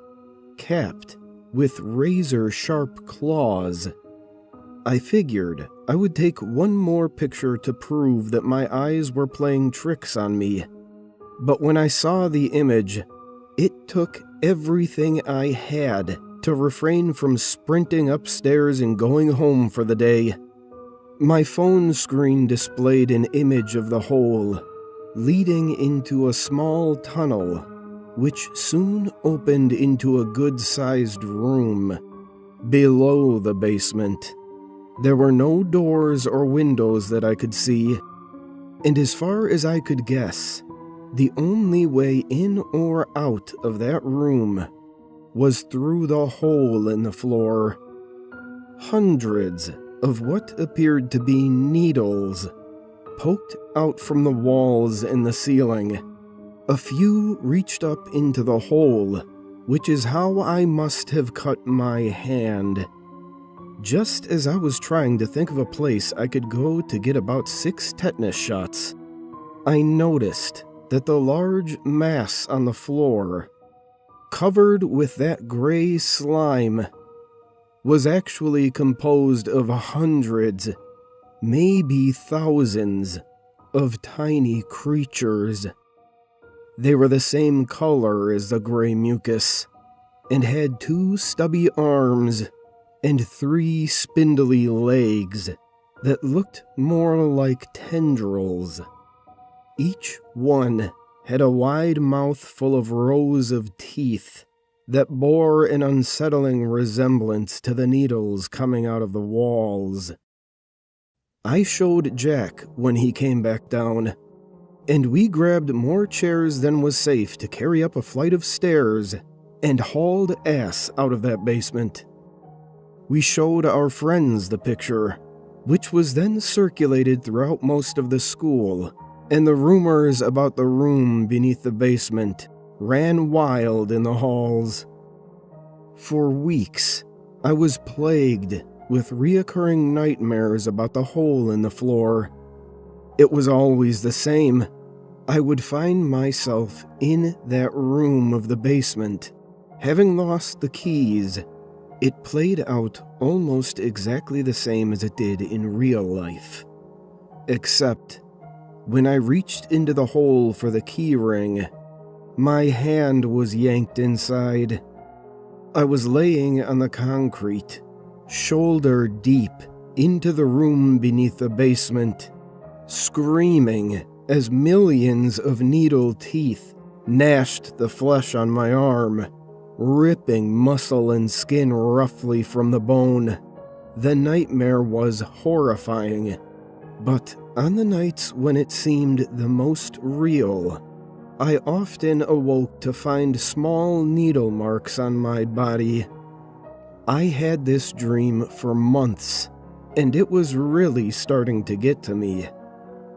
capped with razor-sharp claws. I figured I would take one more picture to prove that my eyes were playing tricks on me. But when I saw the image, it took everything I had to refrain from sprinting upstairs and going home for the day. My phone screen displayed an image of the hole, leading into a small tunnel, which soon opened into a good-sized room. Below the basement, there were no doors or windows that I could see, and as far as I could guess, the only way in or out of that room was through the hole in the floor. Hundreds of what appeared to be needles poked out from the walls and the ceiling. A few reached up into the hole, which is how I must have cut my hand. Just as I was trying to think of a place I could go to get about 6 tetanus shots, I noticed that the large mass on the floor, covered with that gray slime, was actually composed of hundreds, maybe thousands, of tiny creatures. They were the same color as the gray mucus, and had 2 stubby arms and 3 spindly legs that looked more like tendrils. Each one had a wide mouth full of rows of teeth that bore an unsettling resemblance to the needles coming out of the walls. I showed Jack when he came back down, and we grabbed more chairs than was safe to carry up a flight of stairs and hauled ass out of that basement. We showed our friends the picture, which was then circulated throughout most of the school, and the rumors about the room beneath the basement ran wild in the halls. For weeks, I was plagued with reoccurring nightmares about the hole in the floor. It was always the same. I would find myself in that room of the basement, having lost the keys. It played out almost exactly the same as it did in real life. Except, when I reached into the hole for the key ring, my hand was yanked inside. I was laying on the concrete, shoulder deep into the room beneath the basement, screaming as millions of needle teeth gnashed the flesh on my arm, ripping muscle and skin roughly from the bone. The nightmare was horrifying, but on the nights when it seemed the most real, I often awoke to find small needle marks on my body. I had this dream for months, and it was really starting to get to me.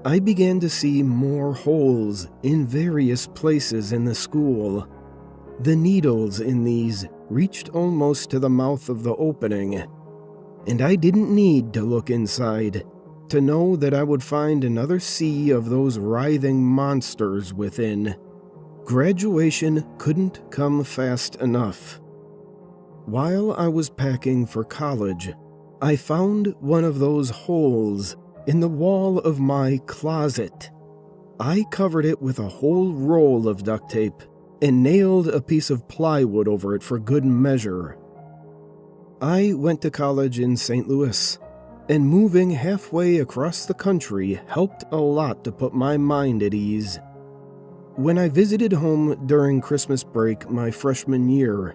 I began to see more holes in various places in the school. The needles in these reached almost to the mouth of the opening, and I didn't need to look inside to know that I would find another sea of those writhing monsters within. Graduation couldn't come fast enough. While I was packing for college, I found one of those holes in the wall of my closet. I covered it with a whole roll of duct tape and nailed a piece of plywood over it for good measure. I went to college in St. Louis, and moving halfway across the country helped a lot to put my mind at ease. When I visited home during Christmas break my freshman year,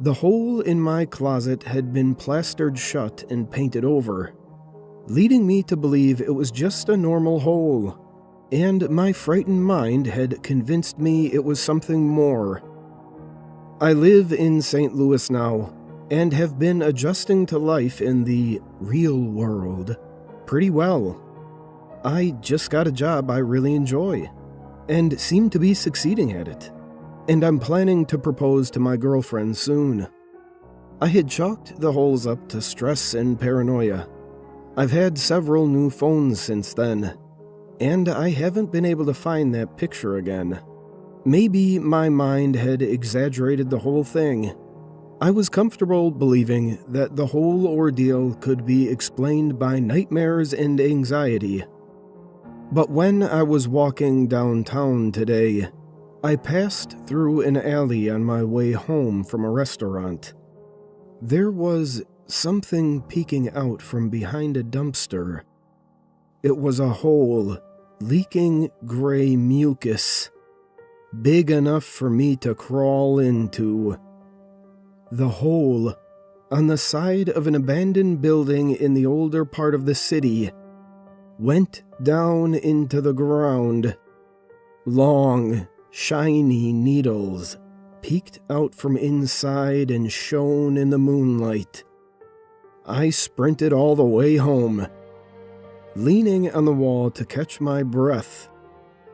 the hole in my closet had been plastered shut and painted over, leading me to believe it was just a normal hole, and my frightened mind had convinced me it was something more. I live in St. Louis now, and have been adjusting to life in the real world pretty well. I just got a job I really enjoy, and seem to be succeeding at it, and I'm planning to propose to my girlfriend soon. I had chalked the holes up to stress and paranoia. I've had several new phones since then, and I haven't been able to find that picture again. Maybe my mind had exaggerated the whole thing. I was comfortable believing that the whole ordeal could be explained by nightmares and anxiety. But when I was walking downtown today, I passed through an alley on my way home from a restaurant. There was something peeking out from behind a dumpster. It was a hole, leaking gray mucus, big enough for me to crawl into. The hole, on the side of an abandoned building in the older part of the city, went down into the ground. Long, shiny needles peeked out from inside and shone in the moonlight. I sprinted all the way home. Leaning on the wall to catch my breath,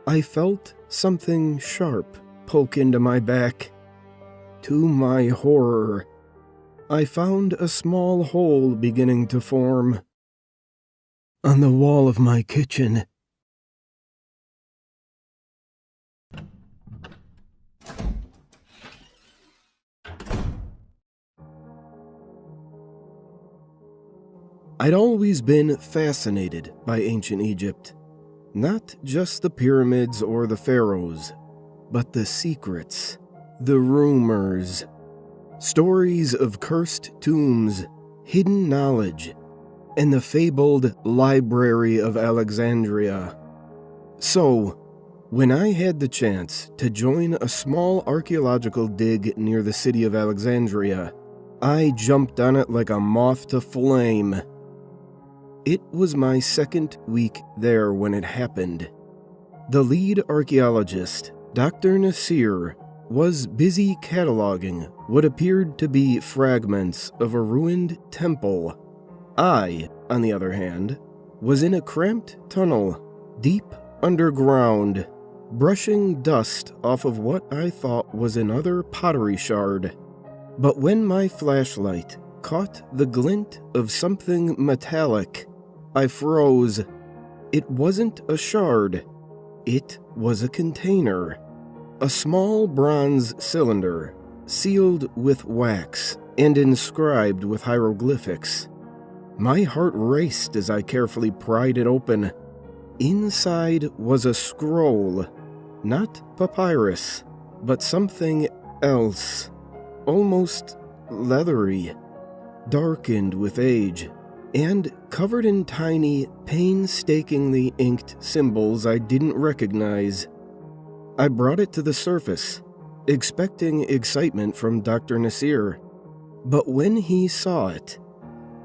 I felt something sharp poke into my back. To my horror, I found a small hole beginning to form on the wall of my kitchen. I'd always been fascinated by ancient Egypt. Not just the pyramids or the pharaohs, but the secrets, the rumors, stories of cursed tombs, hidden knowledge, and the fabled Library of Alexandria. So, when I had the chance to join a small archaeological dig near the city of Alexandria, I jumped on it like a moth to flame. It was my second week there when it happened. The lead archaeologist, Dr. Nasir, was busy cataloging what appeared to be fragments of a ruined temple. I, on the other hand, was in a cramped tunnel, deep underground, brushing dust off of what I thought was another pottery shard. But when my flashlight caught the glint of something metallic, I froze. It wasn't a shard. It was a container. A small bronze cylinder, sealed with wax and inscribed with hieroglyphics. My heart raced as I carefully pried it open. Inside was a scroll, not papyrus, but something else, almost leathery, darkened with age, and covered in tiny, painstakingly inked symbols I didn't recognize. I brought it to the surface, expecting excitement from Dr. Nasir, but when he saw it,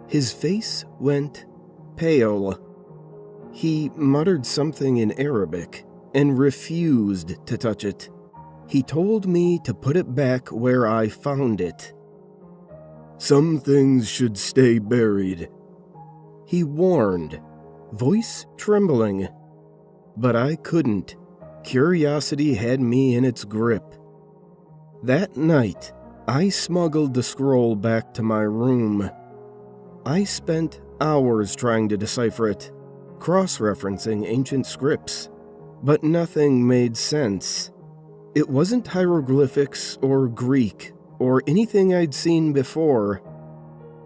his face went pale. He muttered something in Arabic and refused to touch it. He told me to put it back where I found it. "Some things should stay buried," he warned, voice trembling. But I couldn't. Curiosity had me in its grip. That night, I smuggled the scroll back to my room. I spent hours trying to decipher it, cross-referencing ancient scripts, but nothing made sense. It wasn't hieroglyphics or Greek or anything I'd seen before.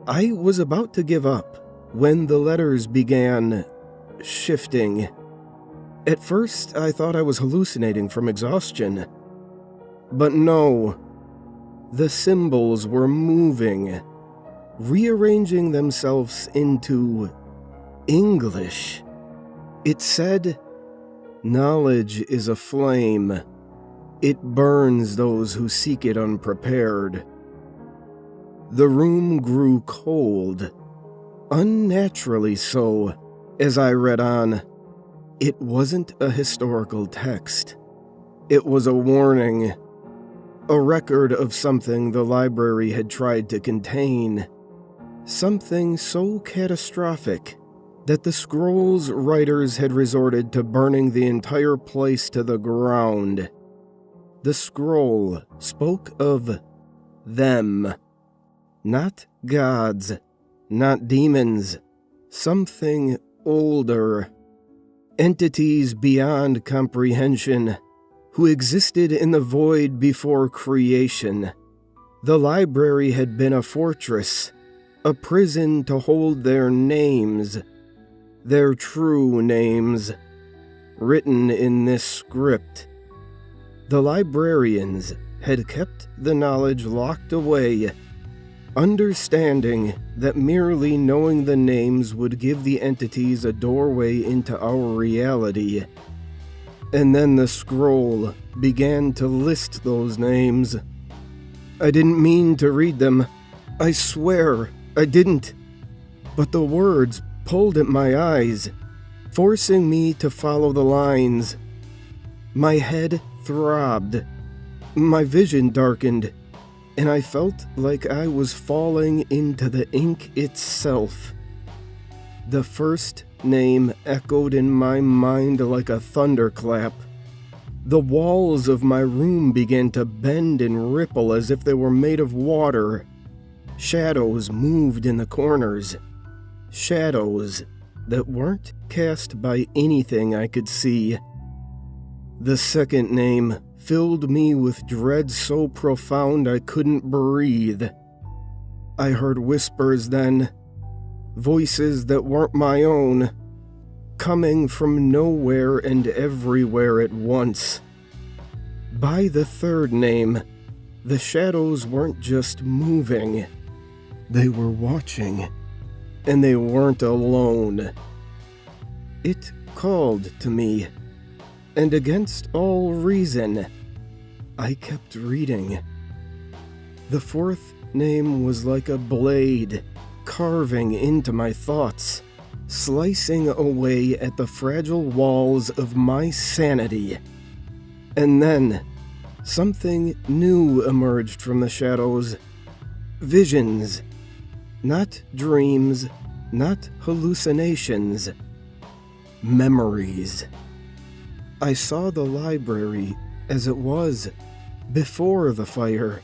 I was about to give up when the letters began shifting. At first, I thought I was hallucinating from exhaustion. But no. The symbols were moving, rearranging themselves into English. It said, "Knowledge is a flame. It burns those who seek it unprepared." The room grew cold, unnaturally so, as I read on. It wasn't a historical text. It was a warning, a record of something the library had tried to contain, something so catastrophic that the scroll's writers had resorted to burning the entire place to the ground. The scroll spoke of them, not gods, not demons, something older, entities beyond comprehension, who existed in the void before creation. The library had been a fortress, a prison to hold their names, their true names, written in this script. The librarians had kept the knowledge locked away, understanding that merely knowing the names would give the entities a doorway into our reality. And then the scroll began to list those names. I didn't mean to read them. I swear I didn't. But the words pulled at my eyes, forcing me to follow the lines. My head throbbed. My vision darkened, and I felt like I was falling into the ink itself. The first name echoed in my mind like a thunderclap. The walls of my room began to bend and ripple as if they were made of water. Shadows moved in the corners. Shadows that weren't cast by anything I could see. The second name filled me with dread so profound I couldn't breathe. I heard whispers then, voices that weren't my own, coming from nowhere and everywhere at once. By the third name, the shadows weren't just moving. They were watching, and they weren't alone. It called to me, and against all reason, I kept reading. The fourth name was like a blade, carving into my thoughts, slicing away at the fragile walls of my sanity. And then, something new emerged from the shadows. Visions. Not dreams, not hallucinations. Memories. I saw the library as it was, before the fire.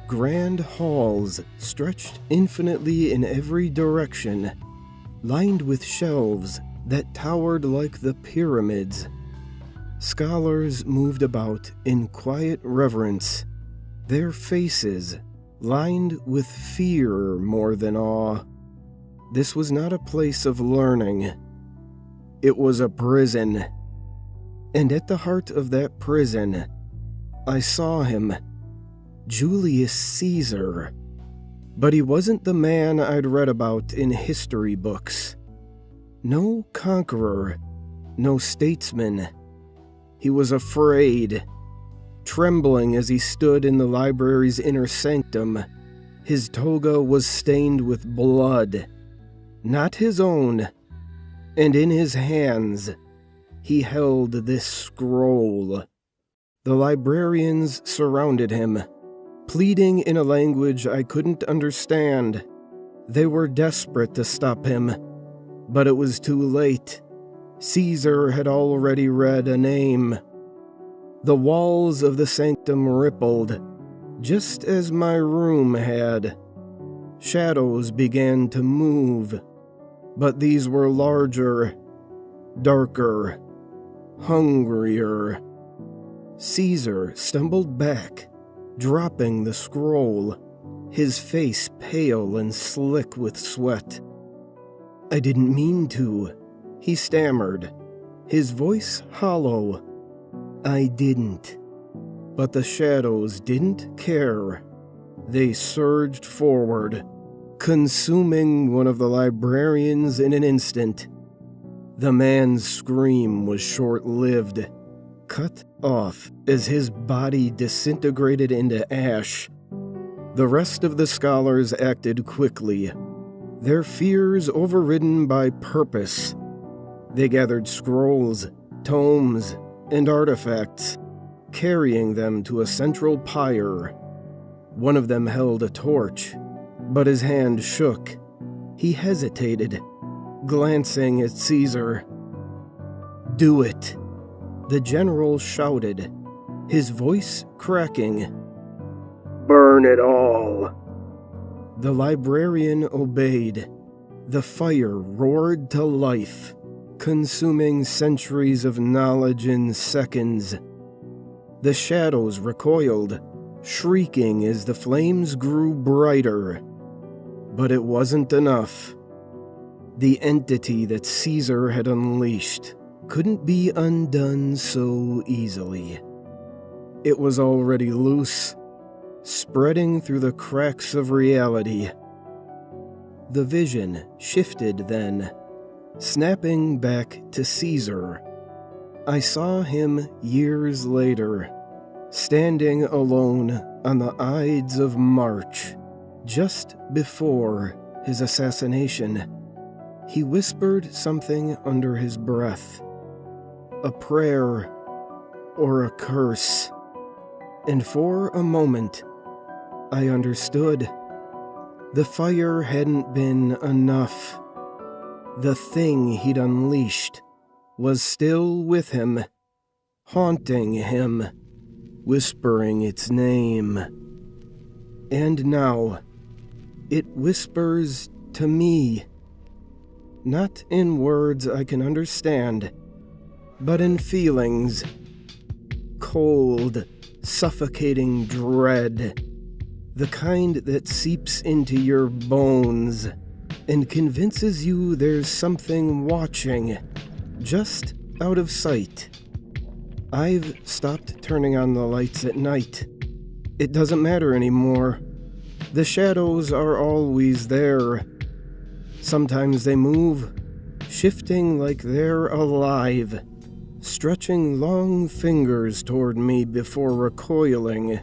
Grand halls stretched infinitely in every direction, lined with shelves that towered like the pyramids. Scholars moved about in quiet reverence, their faces lined with fear more than awe. This was not a place of learning. It was a prison. And at the heart of that prison, I saw him, Julius Caesar, But he wasn't the man I'd read about in history books. No conqueror, no statesman. He was afraid, trembling as he stood in the library's inner sanctum. His toga was stained with blood, not his own, and in his hands he held this scroll. The librarians surrounded him, pleading in a language I couldn't understand. They were desperate to stop him, but it was too late. Caesar had already read a name. The walls of the sanctum rippled, just as my room had. Shadows began to move, but these were larger, darker, hungrier. Caesar stumbled back, dropping the scroll, his face pale and slick with sweat. "I didn't mean to," he stammered, his voice hollow. "I didn't." But the shadows didn't care. They surged forward, consuming one of the librarians in an instant. The man's scream was short-lived, cut off as his body disintegrated into ash. The rest of the scholars acted quickly, their fears overridden by purpose. They gathered scrolls, tomes, and artifacts, carrying them to a central pyre. One of them held a torch, but his hand shook. He hesitated, glancing at Caesar. "Do it," the general shouted, his voice cracking. "Burn it all." The librarian obeyed. The fire roared to life, consuming centuries of knowledge in seconds. The shadows recoiled, shrieking as the flames grew brighter. But it wasn't enough. The entity that Caesar had unleashed couldn't be undone so easily. It was already loose, spreading through the cracks of reality. The vision shifted then, snapping back to Caesar. I saw him years later, standing alone on the Ides of March, just before his assassination. He whispered something under his breath, a prayer or a curse, and for a moment I understood. The fire hadn't been enough. The thing he'd unleashed was still with him, haunting him, whispering its name. And now, it whispers to me, not in words I can understand, but in feelings, cold, suffocating dread, the kind that seeps into your bones and convinces you there's something watching, just out of sight. I've stopped turning on the lights at night. It doesn't matter anymore. The shadows are always there. Sometimes they move, shifting like they're alive, stretching long fingers toward me before recoiling,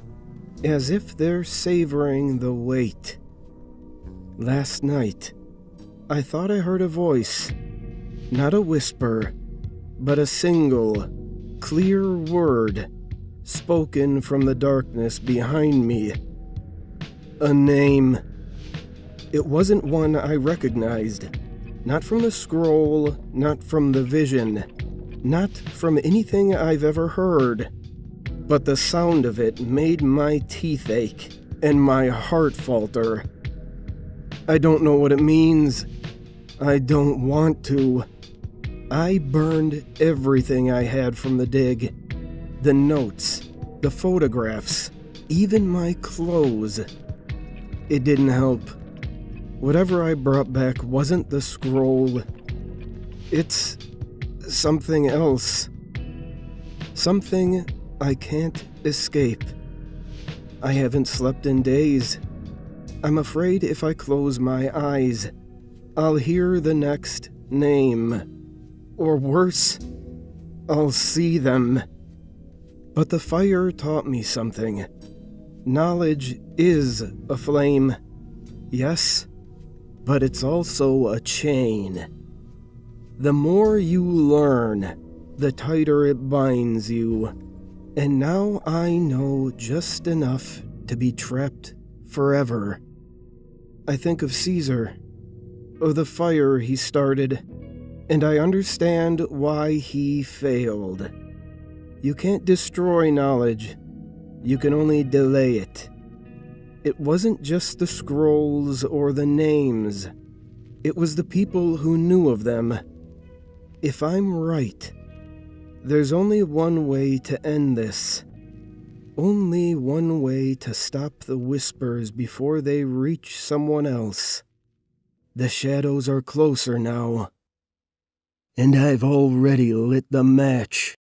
as if they're savoring the weight. Last night, I thought I heard a voice, not a whisper, but a single, clear word, spoken from the darkness behind me. A name. It wasn't one I recognized, not from the scroll, not from the vision, not from anything I've ever heard. But the sound of it made my teeth ache and my heart falter. I don't know what it means. I don't want to. I burned everything I had from the dig. The notes, the photographs, even my clothes. It didn't help. Whatever I brought back wasn't the scroll. It's something else. Something I can't escape. I haven't slept in days. I'm afraid if I close my eyes, I'll hear the next name. Or worse, I'll see them. But the fire taught me something. Knowledge is a flame, yes, but it's also a chain. The more you learn, the tighter it binds you. And now I know just enough to be trapped forever. I think of Caesar, of the fire he started, and I understand why he failed. You can't destroy knowledge. You can only delay it. It wasn't just the scrolls or the names. It was the people who knew of them. If I'm right, there's only one way to end this. Only one way to stop the whispers before they reach someone else. The shadows are closer now. And I've already lit the match.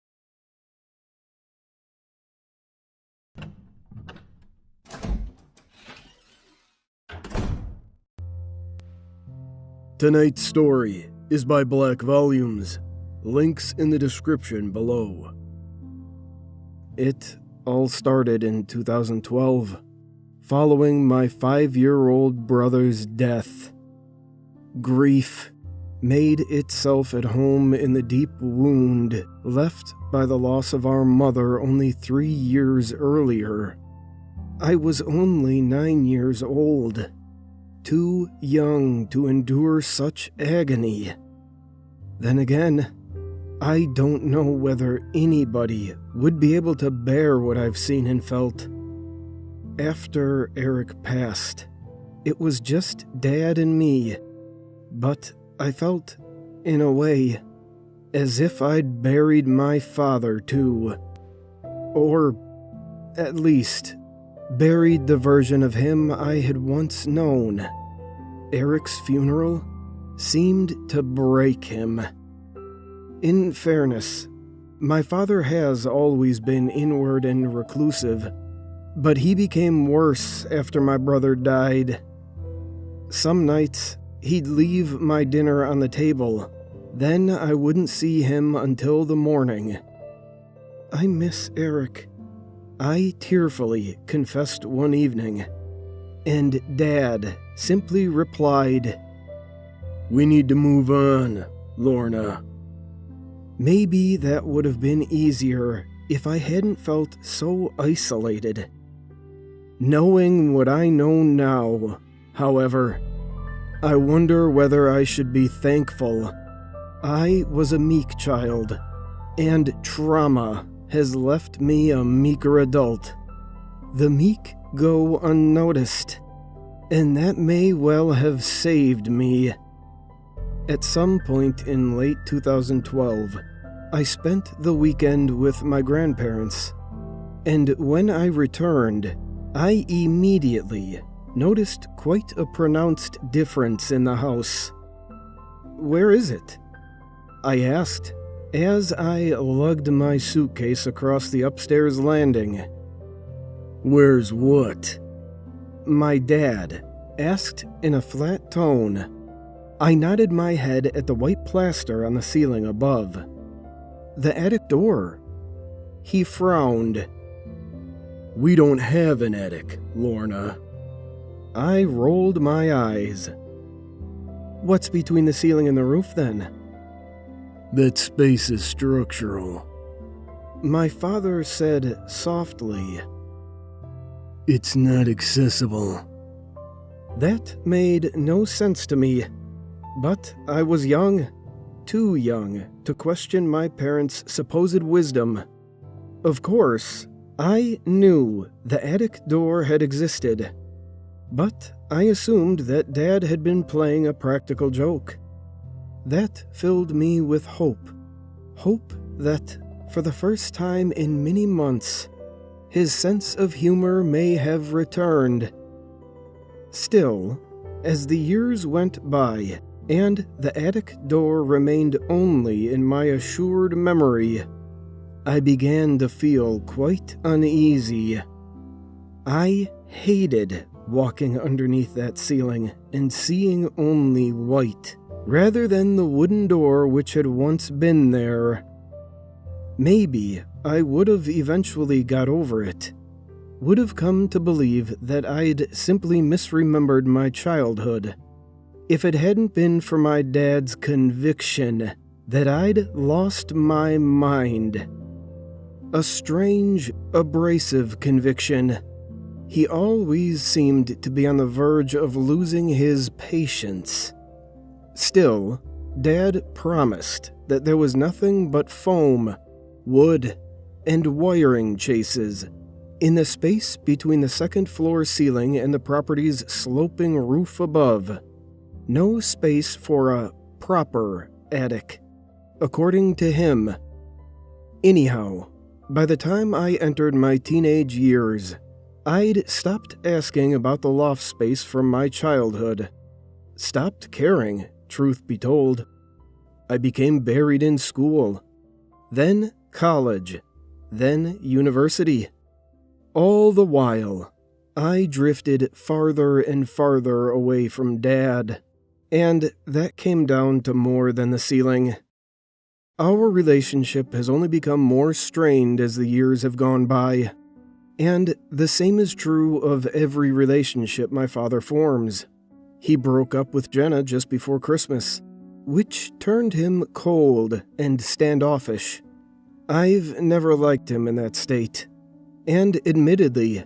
Tonight's story is by Black Volumes. Links in the description below. It all started in 2012, following my 5-year-old brother's death. Grief made itself at home in the deep wound left by the loss of our mother only 3 years earlier. I was only 9 years old, too young to endure such agony. Then again, I don't know whether anybody would be able to bear what I've seen and felt. After Eric passed, it was just Dad and me, but I felt, in a way, as if I'd buried my father too. Or, at least, buried the version of him I had once known. Eric's funeral seemed to break him. In fairness, my father has always been inward and reclusive, but he became worse after my brother died. Some nights, he'd leave my dinner on the table, then I wouldn't see him until the morning. I miss Eric, I tearfully confessed one evening, and Dad simply replied, "We need to move on, Lorna." Maybe that would have been easier if I hadn't felt so isolated. Knowing what I know now, however, I wonder whether I should be thankful. I was a meek child, and trauma has left me a meeker adult. The meek go unnoticed, and that may well have saved me. At some point in late 2012, I spent the weekend with my grandparents, and when I returned, I immediately noticed quite a pronounced difference in the house. "Where is it?" I asked as I lugged my suitcase across the upstairs landing. "Where's what?" my dad asked in a flat tone. I nodded my head at the white plaster on the ceiling above. "The attic door." He frowned. "We don't have an attic, Lorna." I rolled my eyes. "What's between the ceiling and the roof, then?" "That space is structural," my father said softly. "It's not accessible." That made no sense to me, but I was young, too young to question my parents' supposed wisdom. Of course, I knew the attic door had existed, but I assumed that Dad had been playing a practical joke. That filled me with hope. Hope that, for the first time in many months, his sense of humor may have returned. Still, as the years went by, and the attic door remained only in my assured memory, I began to feel quite uneasy. I hated walking underneath that ceiling and seeing only white, rather than the wooden door which had once been there. Maybe I would have eventually got over it, would have come to believe that I'd simply misremembered my childhood, if it hadn't been for my dad's conviction that I'd lost my mind. A strange, abrasive conviction. He always seemed to be on the verge of losing his patience. Still, Dad promised that there was nothing but foam, wood, and wiring chases in the space between the second-floor ceiling and the property's sloping roof above. No space for a proper attic, according to him. Anyhow, by the time I entered my teenage years, I'd stopped asking about the loft space from my childhood. Stopped caring, truth be told. I became buried in school, then college, then university. All the while, I drifted farther and farther away from Dad, and that came down to more than the ceiling. Our relationship has only become more strained as the years have gone by, and the same is true of every relationship my father forms. He broke up with Jenna just before Christmas, which turned him cold and standoffish. I've never liked him in that state, and admittedly,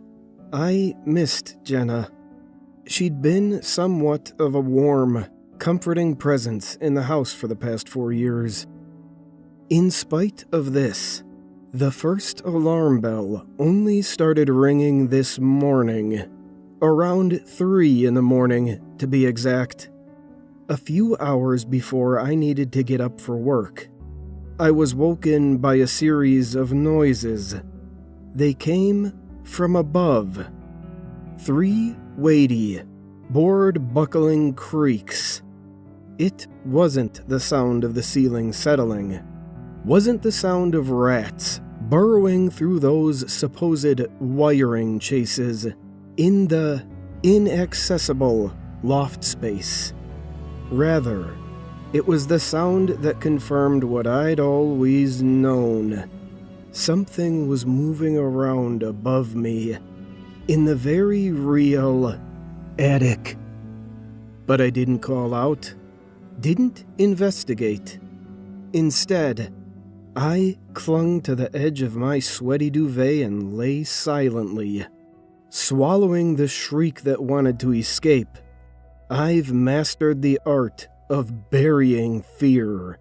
I missed Jenna. She'd been somewhat of a warm, comforting presence in the house for the past 4 years. In spite of this, the first alarm bell only started ringing this morning, around 3 in the morning to be exact, a few hours before I needed to get up for work. I was woken by a series of noises. They came from above. 3 weighty, board-buckling creaks. It wasn't the sound of the ceiling settling, wasn't the sound of rats burrowing through those supposed wiring chases in the inaccessible loft space. Rather, it was the sound that confirmed what I'd always known. Something was moving around above me, in the very real attic. But I didn't call out, didn't investigate. Instead, I clung to the edge of my sweaty duvet and lay silently, swallowing the shriek that wanted to escape. I've mastered the art of burying fear.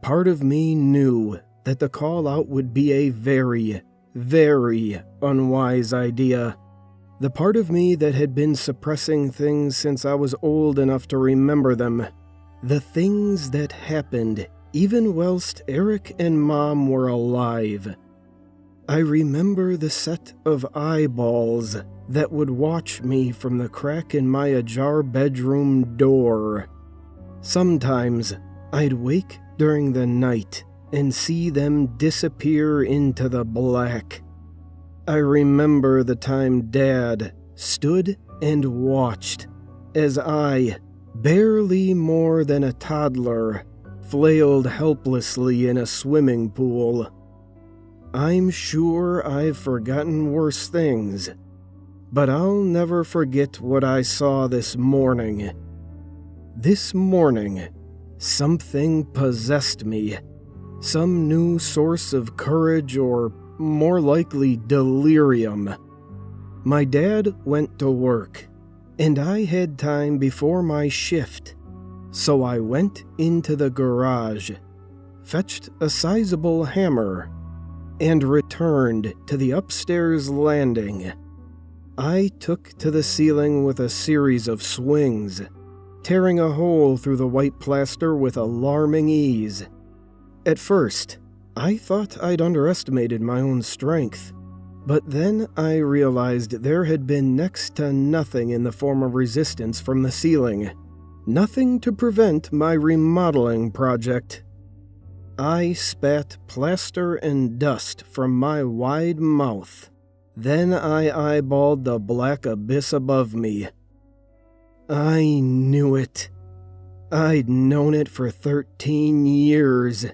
Part of me knew that the call out would be a very, very unwise idea. The part of me that had been suppressing things since I was old enough to remember them. The things that happened even whilst Eric and Mom were alive. I remember the set of eyeballs that would watch me from the crack in my ajar bedroom door. Sometimes I'd wake during the night and see them disappear into the black. I remember the time Dad stood and watched as I, barely more than a toddler, flailed helplessly in a swimming pool. I'm sure I've forgotten worse things, but I'll never forget what I saw this morning. This morning, something possessed me. Some new source of courage, or more likely delirium. My dad went to work, and I had time before my shift, so I went into the garage, fetched a sizable hammer, and returned to the upstairs landing. I took to the ceiling with a series of swings, tearing a hole through the white plaster with alarming ease. At first, I thought I'd underestimated my own strength, but then I realized there had been next to nothing in the form of resistance from the ceiling. Nothing to prevent my remodeling project. I spat plaster and dust from my wide mouth, Then I eyeballed the black abyss above me. I knew it. I'd known it for 13 years.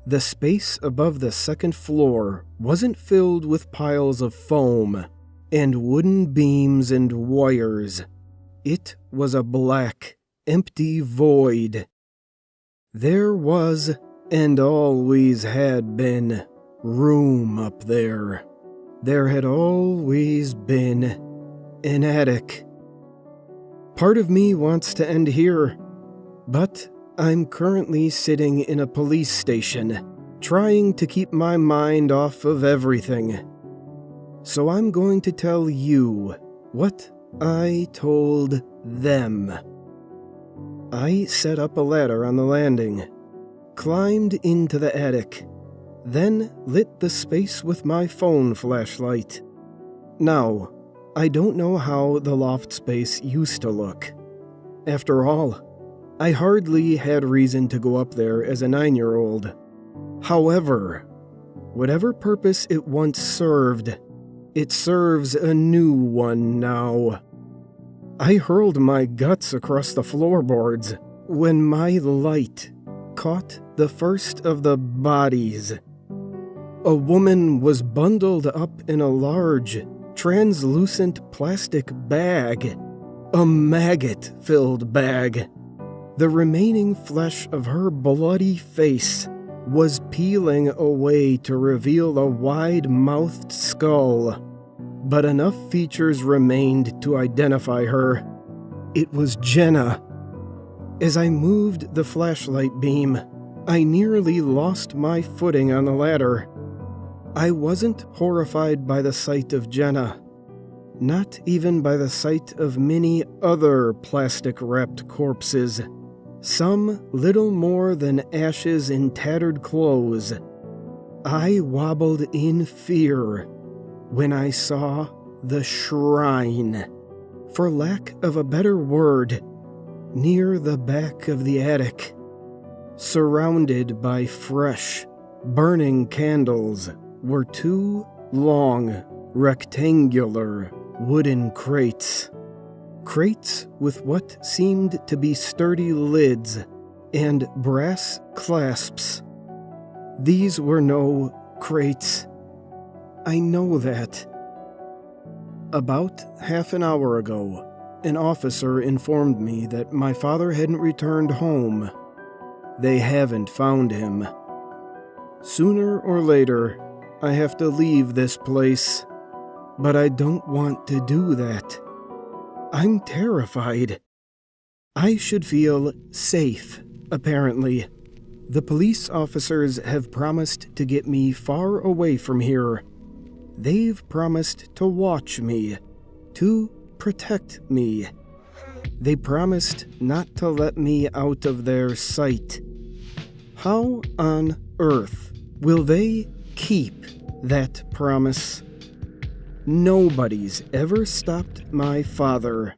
The space above the second floor wasn't filled with piles of foam and wooden beams and wires. It was a black, empty void. There was, and always had been, room up there. There had always been an attic. Part of me wants to end here, but I'm currently sitting in a police station, trying to keep my mind off of everything. So I'm going to tell you what I told them. I set up a ladder on the landing, climbed into the attic, then lit the space with my phone flashlight. Now, I don't know how the loft space used to look. After all, I hardly had reason to go up there as a 9-year-old. However, whatever purpose it once served, it serves a new one now. I hurled my guts across the floorboards when my light caught the first of the bodies. A woman was bundled up in a large, translucent plastic bag, a maggot-filled bag. The remaining flesh of her bloody face was peeling away to reveal a wide-mouthed skull, but enough features remained to identify her. It was Jenna. As I moved the flashlight beam, I nearly lost my footing on the ladder. I wasn't horrified by the sight of Jenna, not even by the sight of many other plastic-wrapped corpses, some little more than ashes in tattered clothes. I wobbled in fear when I saw the shrine, for lack of a better word, near the back of the attic, surrounded by fresh, burning candles, were 2 long, rectangular wooden crates. Crates with what seemed to be sturdy lids and brass clasps. These were no crates. I know that. About half an hour ago, an officer informed me that my father hadn't returned home. They haven't found him. Sooner or later, I have to leave this place, but I don't want to do that. I'm terrified. I should feel safe, apparently. The police officers have promised to get me far away from here. They've promised to watch me, to protect me. They promised not to let me out of their sight. How on earth will they keep that promise? Nobody's ever stopped my father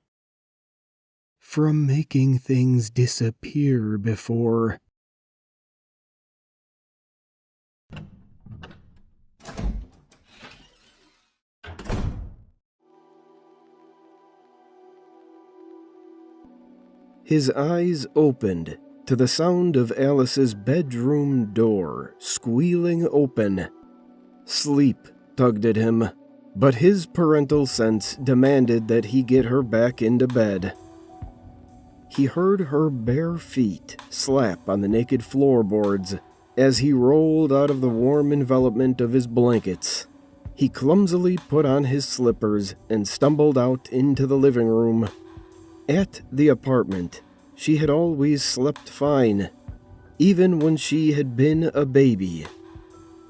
from making things disappear before. His eyes opened to the sound of Alice's bedroom door squealing open. Sleep tugged at him, but his parental sense demanded that he get her back into bed. He heard her bare feet slap on the naked floorboards as he rolled out of the warm envelopment of his blankets. He clumsily put on his slippers and stumbled out into the living room. At the apartment, she had always slept fine, even when she had been a baby.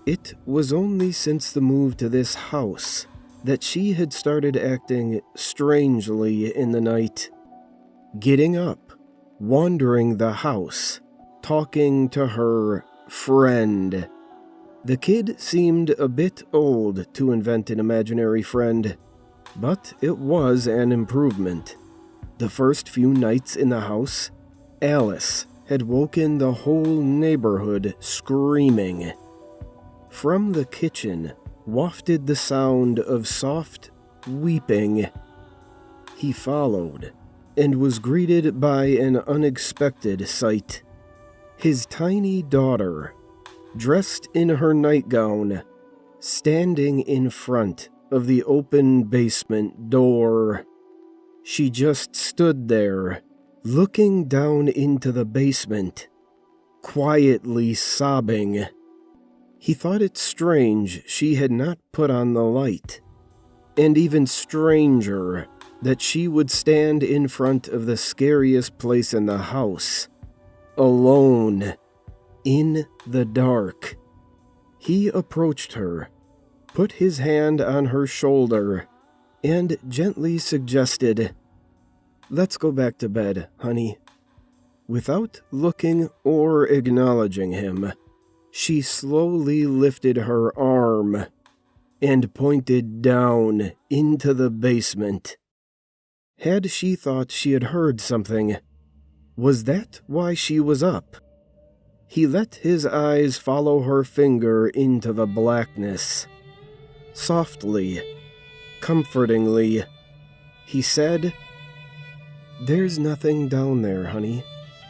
It was only since the move to this house that she had started acting strangely in the night. Getting up, wandering the house, talking to her friend. The kid seemed a bit old to invent an imaginary friend, but it was an improvement. The first few nights in the house, Alice had woken the whole neighborhood screaming. From the kitchen, wafted the sound of soft weeping. He followed, and was greeted by an unexpected sight. His tiny daughter, dressed in her nightgown, standing in front of the open basement door. She just stood there, looking down into the basement, quietly sobbing. He thought it strange she had not put on the light, and even stranger that she would stand in front of the scariest place in the house, alone, in the dark. He approached her, put his hand on her shoulder, and gently suggested, "Let's go back to bed, honey." Without looking or acknowledging him, she slowly lifted her arm and pointed down into the basement. Had she thought she had heard something? Was that why she was up? He let his eyes follow her finger into the blackness. Softly, comfortingly, he said, "There's nothing down there, honey.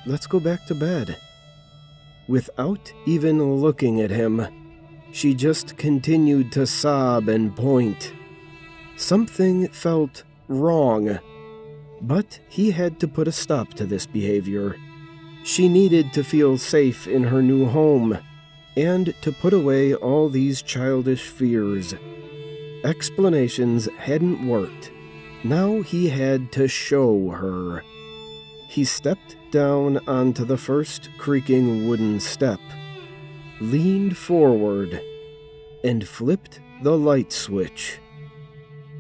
Let's go back to bed." Without even looking at him, she just continued to sob and point. Something felt wrong, but he had to put a stop to this behavior. She needed to feel safe in her new home, and to put away all these childish fears. Explanations hadn't worked. Now he had to show her. He stepped down onto the first creaking wooden step, leaned forward, and flipped the light switch.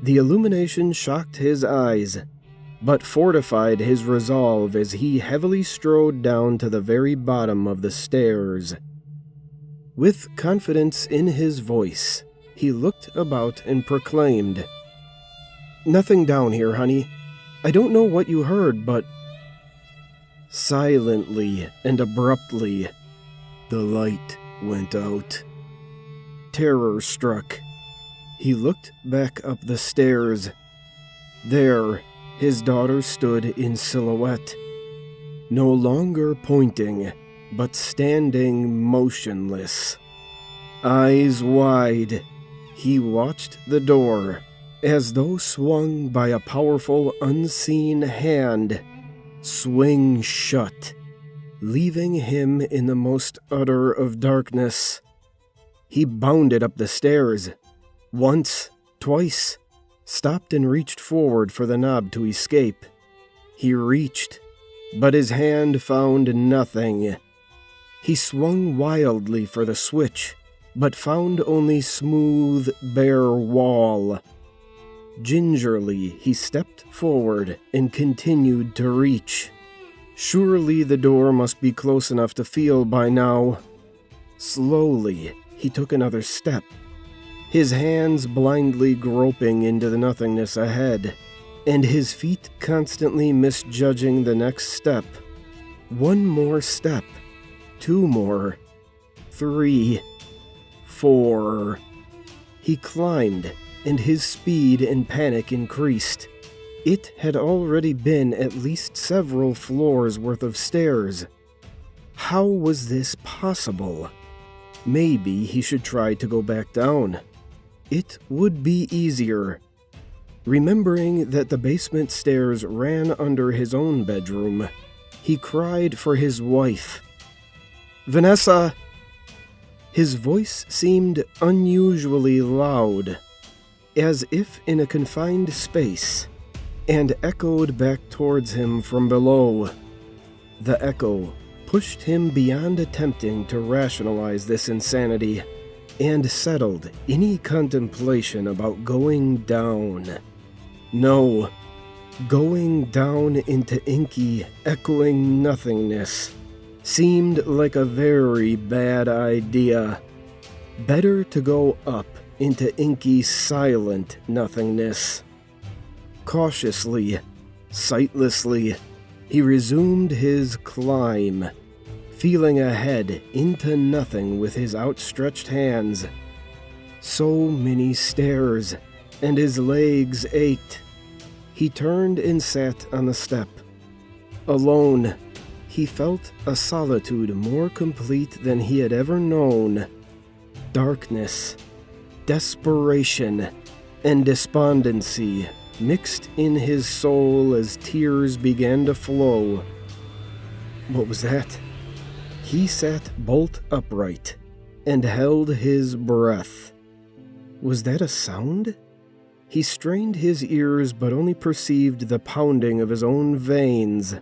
The illumination shocked his eyes, but fortified his resolve as he heavily strode down to the very bottom of the stairs. With confidence in his voice, he looked about and proclaimed, "Nothing down here, honey. I don't know what you heard, but..." Silently and abruptly, the light went out. Terror struck. He looked back up the stairs. There, his daughter stood in silhouette, no longer pointing, but standing motionless. Eyes wide, he watched the door, as though swung by a powerful unseen hand, swing shut, leaving him in the most utter of darkness. He bounded up the stairs, once, twice, stopped and reached forward for the knob to escape. He reached, but his hand found nothing. He swung wildly for the switch, but found only smooth, bare wall. Gingerly, he stepped forward and continued to reach. Surely the door must be close enough to feel by now. Slowly, he took another step, his hands blindly groping into the nothingness ahead, and his feet constantly misjudging the next step. One more step, 2 more, 3, 4. He climbed, and his speed and panic increased. It had already been at least several floors worth of stairs. How was this possible? Maybe he should try to go back down. It would be easier. Remembering that the basement stairs ran under his own bedroom, he cried for his wife. "Vanessa!" His voice seemed unusually loud, as if in a confined space, and echoed back towards him from below. The echo pushed him beyond attempting to rationalize this insanity, and settled any contemplation about going down. No, going down into inky, echoing nothingness seemed like a very bad idea. Better to go up into inky, silent nothingness. Cautiously, sightlessly, he resumed his climb, feeling ahead into nothing with his outstretched hands. So many stairs, and his legs ached. He turned and sat on the step. Alone, he felt a solitude more complete than he had ever known. Darkness, desperation, and despondency mixed in his soul as tears began to flow. What was that? He sat bolt upright and held his breath. Was that a sound? He strained his ears but only perceived the pounding of his own veins.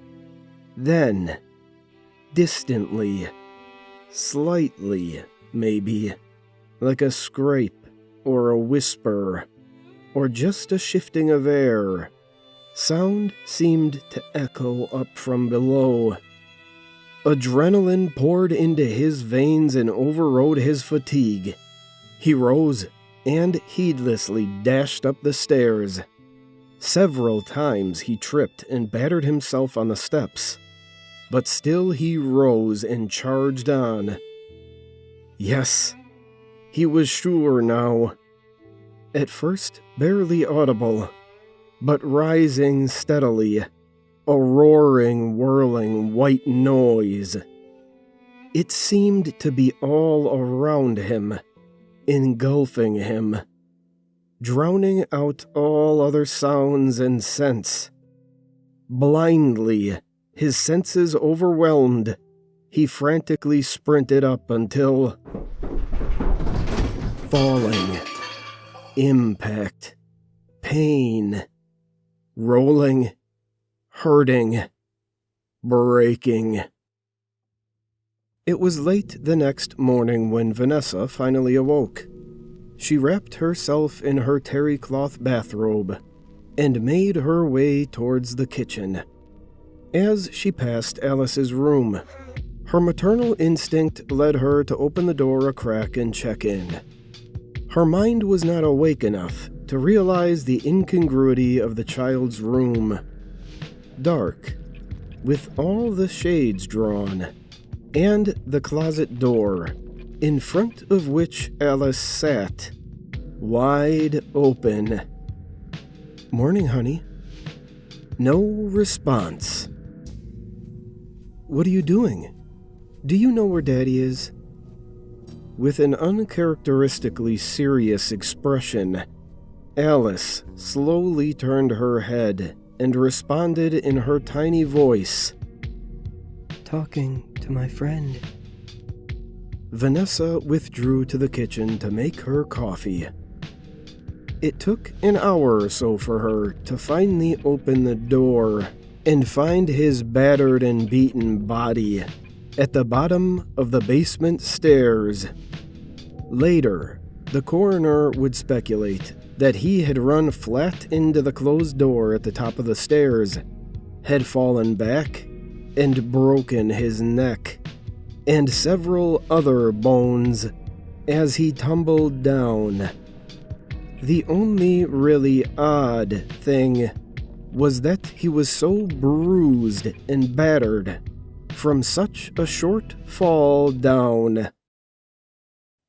Then, distantly, slightly, maybe, like a scrape or a whisper, or just a shifting of air, sound seemed to echo up from below. Adrenaline poured into his veins and overrode his fatigue. He rose and heedlessly dashed up the stairs. Several times he tripped and battered himself on the steps, but still he rose and charged on. Yes, he was sure now. At first barely audible, but rising steadily, a roaring, whirling white noise. It seemed to be all around him, engulfing him, drowning out all other sounds and scents. Blindly, his senses overwhelmed, he frantically sprinted up until... falling. Impact. Pain. Rolling. Hurting. Breaking. It was late the next morning when Vanessa finally awoke. She wrapped herself in her terry cloth bathrobe and made her way towards the kitchen. As she passed Alice's room, her maternal instinct led her to open the door a crack and check in. Her mind was not awake enough to realize the incongruity of the child's room. Dark, with all the shades drawn, and the closet door, in front of which Alice sat, wide open. "Morning, honey." No response. "What are you doing? Do you know where Daddy is?" With an uncharacteristically serious expression, Alice slowly turned her head and responded in her tiny voice, "Talking to my friend." Vanessa withdrew to the kitchen to make her coffee. It took an hour or so for her to finally open the door and find his battered and beaten body at the bottom of the basement stairs. Later, the coroner would speculate that he had run flat into the closed door at the top of the stairs, had fallen back, and broken his neck, and several other bones as he tumbled down. The only really odd thing was that he was so bruised and battered from such a short fall down.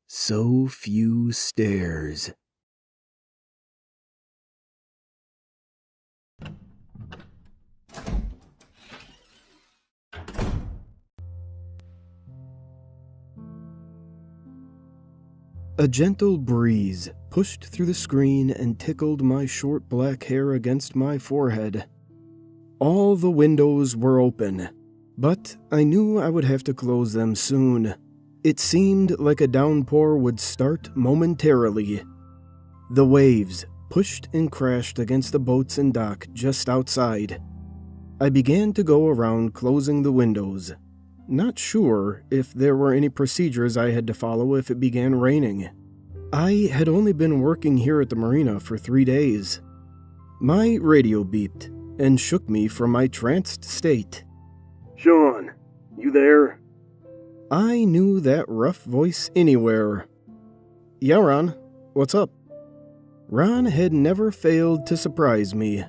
So few stairs. A gentle breeze pushed through the screen and tickled my short black hair against my forehead. All the windows were open, but I knew I would have to close them soon. It seemed like a downpour would start momentarily. The waves pushed and crashed against the boats and dock just outside. I began to go around closing the windows, not sure if there were any procedures I had to follow if it began raining. I had only been working here at the marina for 3 days. My radio beeped and shook me from my tranced state. "Sean, you there?" I knew that rough voice anywhere. "Yeah, Ron, what's up?" Ron had never failed to surprise me.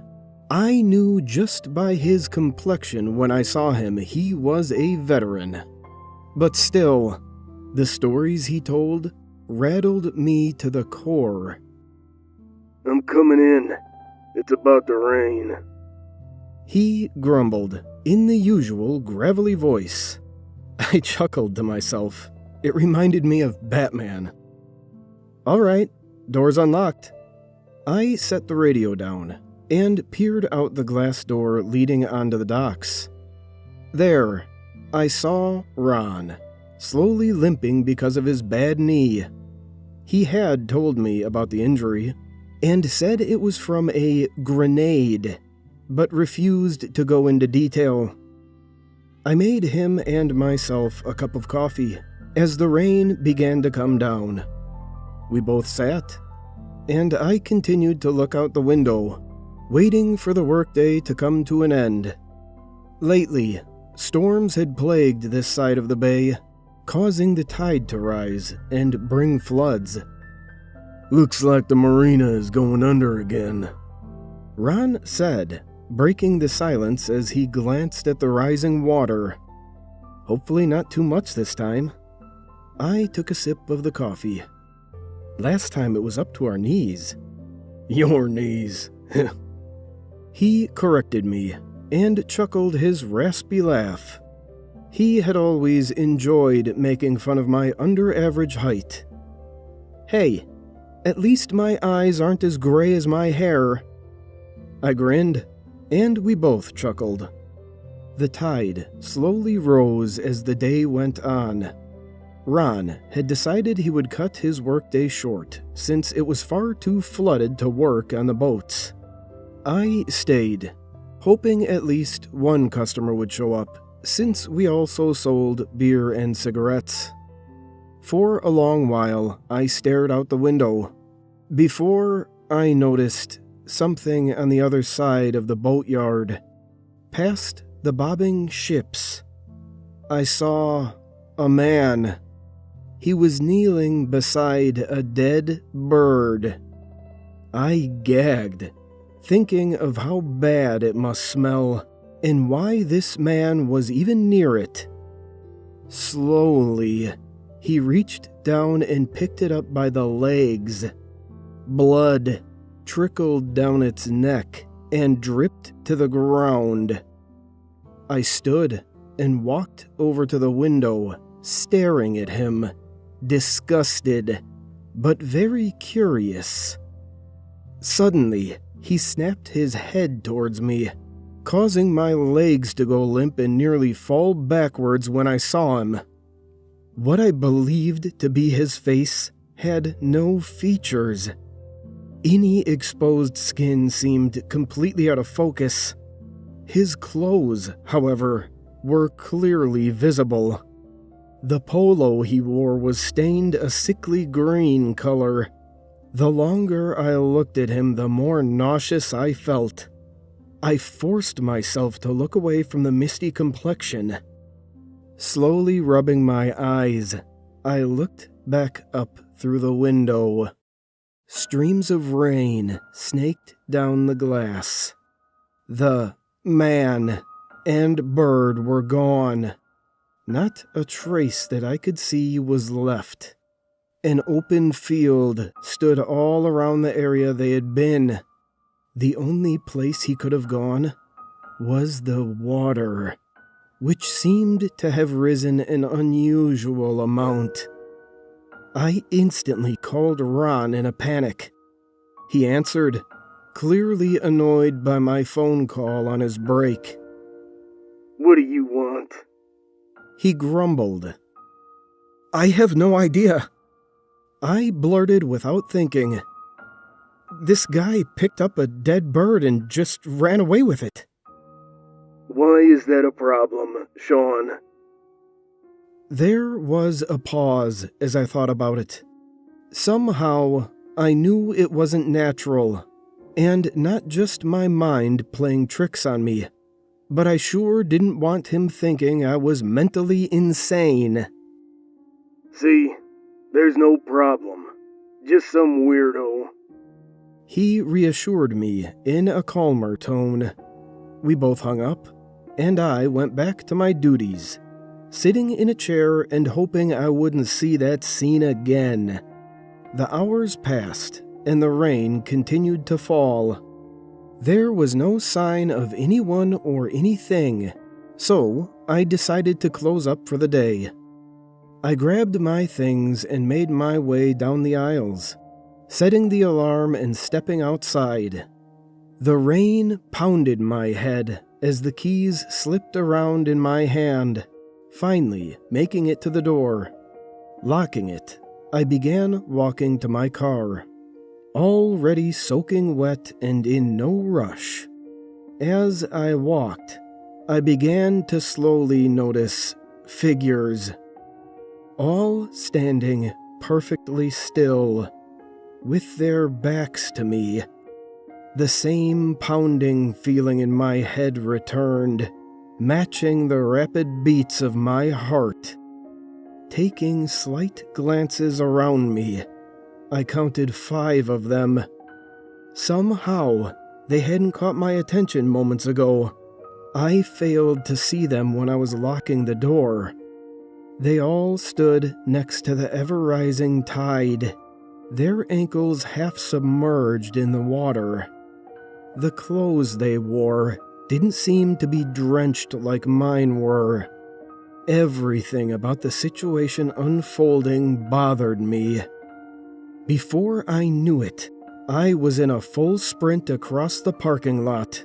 I knew just by his complexion when I saw him he was a veteran. But still, the stories he told rattled me to the core. I'm coming in. It's about to rain. He grumbled, in the usual gravelly voice. I chuckled to myself. It reminded me of Batman. All right, door's unlocked. I set the radio down and peered out the glass door leading onto the docks. There, I saw Ron, slowly limping because of his bad knee. He had told me about the injury and said it was from a grenade, but refused to go into detail. I made him and myself a cup of coffee as the rain began to come down. We both sat, and I continued to look out the window, waiting for the workday to come to an end. Lately, storms had plagued this side of the bay, causing the tide to rise and bring floods. Looks like the marina is going under again, Ron said, breaking the silence as he glanced at the rising water. Hopefully not too much this time. I took a sip of the coffee. Last time it was up to our knees. Your knees. He corrected me and chuckled his raspy laugh. He had always enjoyed making fun of my under-average height. Hey, at least my eyes aren't as gray as my hair. I grinned, and we both chuckled. The tide slowly rose as the day went on. Ron had decided he would cut his workday short since it was far too flooded to work on the boats. I stayed, hoping at least one customer would show up, since we also sold beer and cigarettes. For a long while, I stared out the window, before I noticed something on the other side of the boatyard. Past the bobbing ships, I saw a man. He was kneeling beside a dead bird. I gagged, thinking of how bad it must smell and why this man was even near it. Slowly, he reached down and picked it up by the legs. Blood trickled down its neck and dripped to the ground. I stood and walked over to the window, staring at him, disgusted, but very curious. Suddenly, he snapped his head towards me, causing my legs to go limp and nearly fall backwards when I saw him. What I believed to be his face had no features. Any exposed skin seemed completely out of focus. His clothes, however, were clearly visible. The polo he wore was stained a sickly green color. The longer I looked at him, the more nauseous I felt. I forced myself to look away from the misty complexion. Slowly rubbing my eyes, I looked back up through the window. Streams of rain snaked down the glass. The man and bird were gone. Not a trace that I could see was left. An open field stood all around the area they had been. The only place he could have gone was the water, which seemed to have risen an unusual amount. I instantly called Ron in a panic. He answered, clearly annoyed by my phone call on his break. What do you want? He grumbled. I have no idea. I blurted without thinking. This guy picked up a dead bird and just ran away with it. Why is that a problem, Sean? There was a pause as I thought about it. Somehow, I knew it wasn't natural, and not just my mind playing tricks on me, but I sure didn't want him thinking I was mentally insane. See, there's no problem. Just some weirdo. He reassured me in a calmer tone. We both hung up, and I went back to my duties, sitting in a chair and hoping I wouldn't see that scene again. The hours passed, and the rain continued to fall. There was no sign of anyone or anything, so I decided to close up for the day. I grabbed my things and made my way down the aisles, setting the alarm and stepping outside. The rain pounded my head as the keys slipped around in my hand, finally making it to the door. Locking it, I began walking to my car, already soaking wet and in no rush. As I walked, I began to slowly notice figures, all standing perfectly still, with their backs to me. The same pounding feeling in my head returned, matching the rapid beats of my heart. Taking slight glances around me, I counted 5 of them. Somehow, they hadn't caught my attention moments ago. I failed to see them when I was locking the door. They all stood next to the ever-rising tide, their ankles half submerged in the water. The clothes they wore didn't seem to be drenched like mine were. Everything about the situation unfolding bothered me. Before I knew it, I was in a full sprint across the parking lot.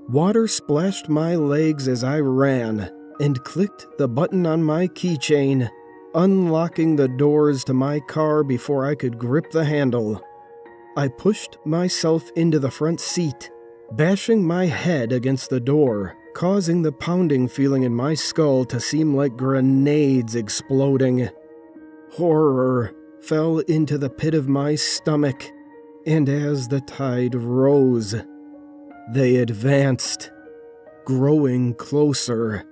Water splashed my legs as I ran and clicked the button on my keychain, unlocking the doors to my car before I could grip the handle. I pushed myself into the front seat, bashing my head against the door, causing the pounding feeling in my skull to seem like grenades exploding. Horror fell into the pit of my stomach, and as the tide rose, they advanced, growing closer,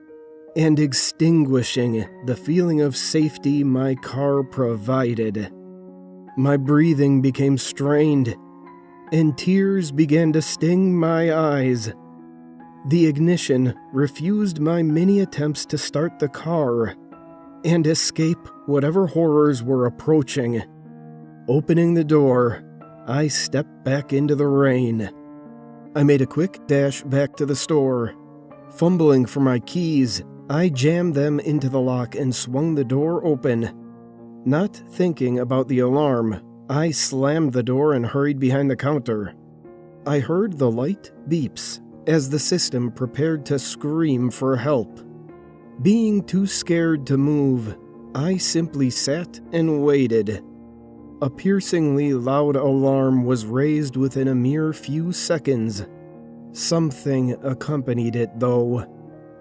and extinguishing the feeling of safety my car provided. My breathing became strained, and tears began to sting my eyes. The ignition refused my many attempts to start the car and escape whatever horrors were approaching. Opening the door, I stepped back into the rain. I made a quick dash back to the store. Fumbling for my keys, I jammed them into the lock and swung the door open. Not thinking about the alarm, I slammed the door and hurried behind the counter. I heard the light beeps as the system prepared to scream for help. Being too scared to move, I simply sat and waited. A piercingly loud alarm was raised within a mere few seconds. Something accompanied it, though.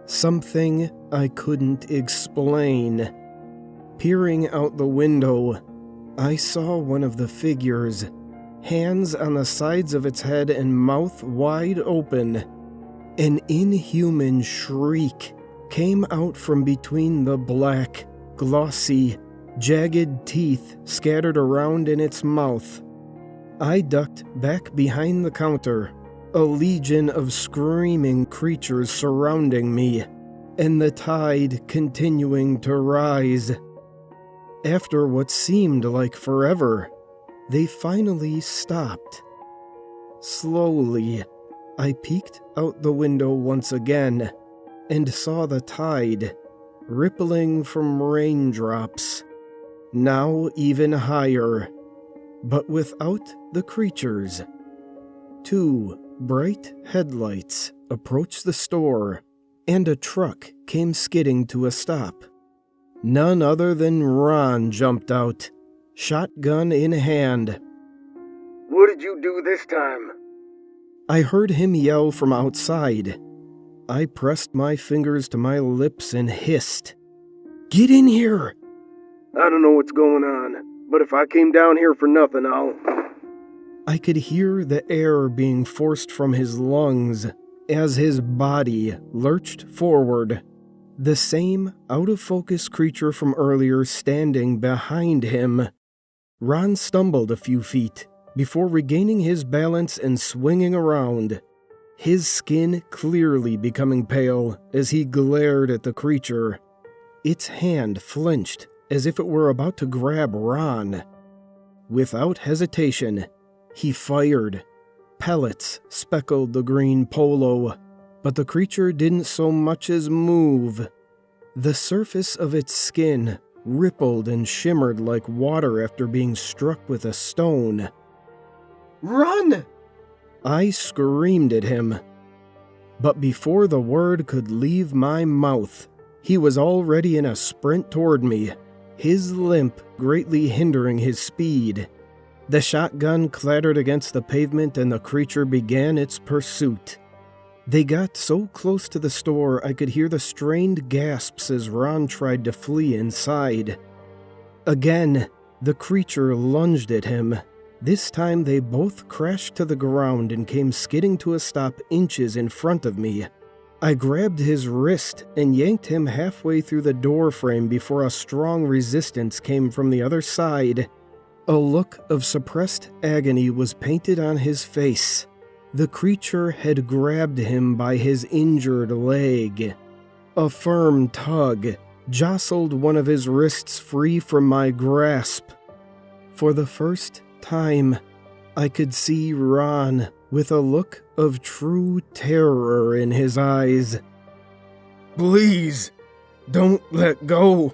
Something I couldn't explain. Peering out the window, I saw one of the figures, hands on the sides of its head and mouth wide open. An inhuman shriek came out from between the black, glossy, jagged teeth scattered around in its mouth. I ducked back behind the counter, a legion of screaming creatures surrounding me, and the tide continuing to rise. After what seemed like forever, they finally stopped. Slowly, I peeked out the window once again and saw the tide, rippling from raindrops, now even higher, but without the creatures. 2 bright headlights approached the store, and a truck came skidding to a stop. None other than Ron jumped out, shotgun in hand. What did you do this time? I heard him yell from outside. I pressed my fingers to my lips and hissed, "Get in here!" I don't know what's going on, but if I came down here for nothing, I could hear the air being forced from his lungs as his body lurched forward. The same out-of-focus creature from earlier standing behind him. Ron stumbled a few feet before regaining his balance and swinging around, his skin clearly becoming pale as he glared at the creature. Its hand flinched as if it were about to grab Ron. Without hesitation, he fired. Pellets speckled the green polo, but the creature didn't so much as move. The surface of its skin rippled and shimmered like water after being struck with a stone. "Run!" I screamed at him. But before the word could leave my mouth, he was already in a sprint toward me, his limp greatly hindering his speed. The shotgun clattered against the pavement and the creature began its pursuit. They got so close to the store I could hear the strained gasps as Ron tried to flee inside. Again, the creature lunged at him. This time they both crashed to the ground and came skidding to a stop inches in front of me. I grabbed his wrist and yanked him halfway through the door frame before a strong resistance came from the other side. A look of suppressed agony was painted on his face. The creature had grabbed him by his injured leg. A firm tug jostled one of his wrists free from my grasp. For the first time, I could see Ron with a look of true terror in his eyes. "Please, don't let go."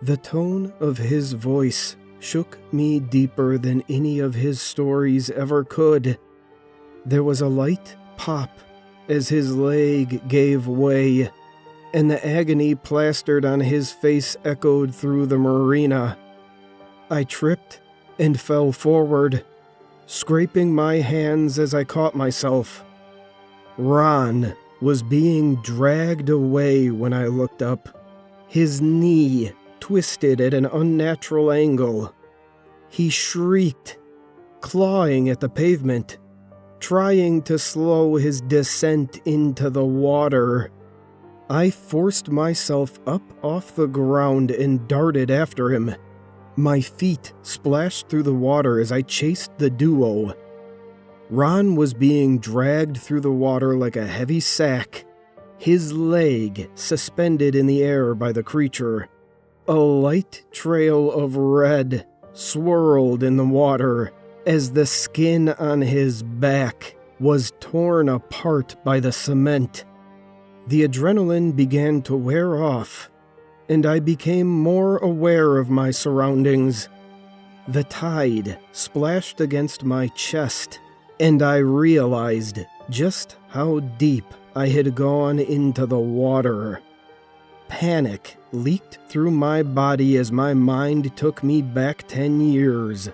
The tone of his voice shook me deeper than any of his stories ever could. There was a light pop as his leg gave way, and the agony plastered on his face echoed through the marina. I tripped and fell forward, scraping my hands as I caught myself. Ron was being dragged away when I looked up, his knee twisted at an unnatural angle. He shrieked, clawing at the pavement, trying to slow his descent into the water. I forced myself up off the ground and darted after him. My feet splashed through the water as I chased the duo. Ron was being dragged through the water like a heavy sack, his leg suspended in the air by the creature. A light trail of red swirled in the water as the skin on his back was torn apart by the cement. The adrenaline began to wear off, and I became more aware of my surroundings. The tide splashed against my chest, and I realized just how deep I had gone into the water. Panic leaked through my body as my mind took me back 10 years.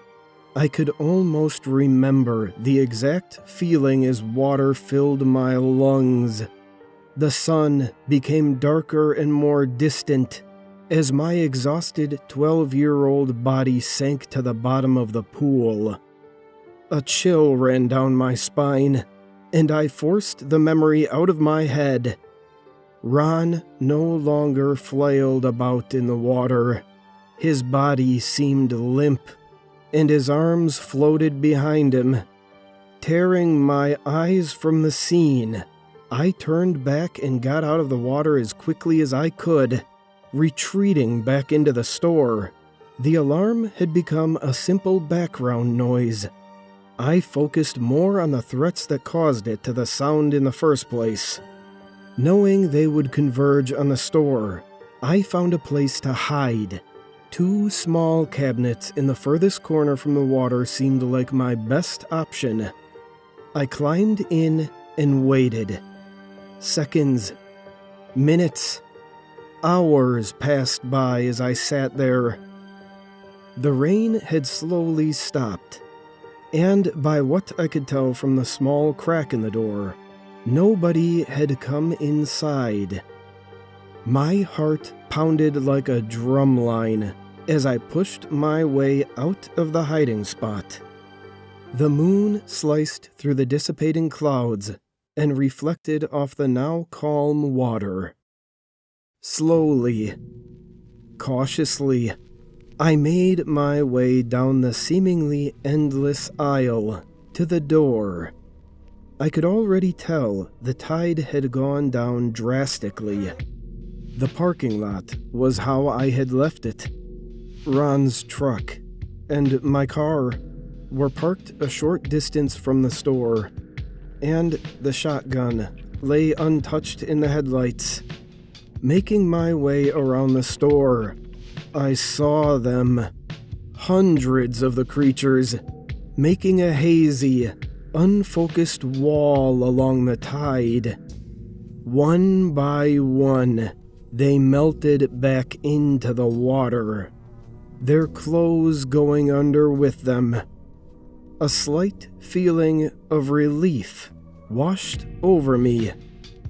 I could almost remember the exact feeling as water filled my lungs. The sun became darker and more distant as my exhausted 12-year-old body sank to the bottom of the pool. A chill ran down my spine, and I forced the memory out of my head. Ron no longer flailed about in the water. His body seemed limp, and his arms floated behind him. Tearing my eyes from the scene, I turned back and got out of the water as quickly as I could, retreating back into the store. The alarm had become a simple background noise. I focused more on the threats that caused it to the sound in the first place. Knowing they would converge on the store, I found a place to hide. 2 small cabinets in the furthest corner from the water seemed like my best option. I climbed in and waited. Seconds, minutes, hours passed by as I sat there. The rain had slowly stopped, and by what I could tell from the small crack in the door, nobody had come inside. My heart pounded like a drumline as I pushed my way out of the hiding spot. The moon sliced through the dissipating clouds and reflected off the now calm water. Slowly, cautiously, I made my way down the seemingly endless aisle to the door. I could already tell the tide had gone down drastically. The parking lot was how I had left it. Ron's truck, and my car were parked a short distance from the store, and the shotgun lay untouched in the headlights. Making my way around the store, I saw them. Hundreds of the creatures, making a hazy, unfocused wall along the tide. One by one, they melted back into the water, their clothes going under with them. A slight feeling of relief washed over me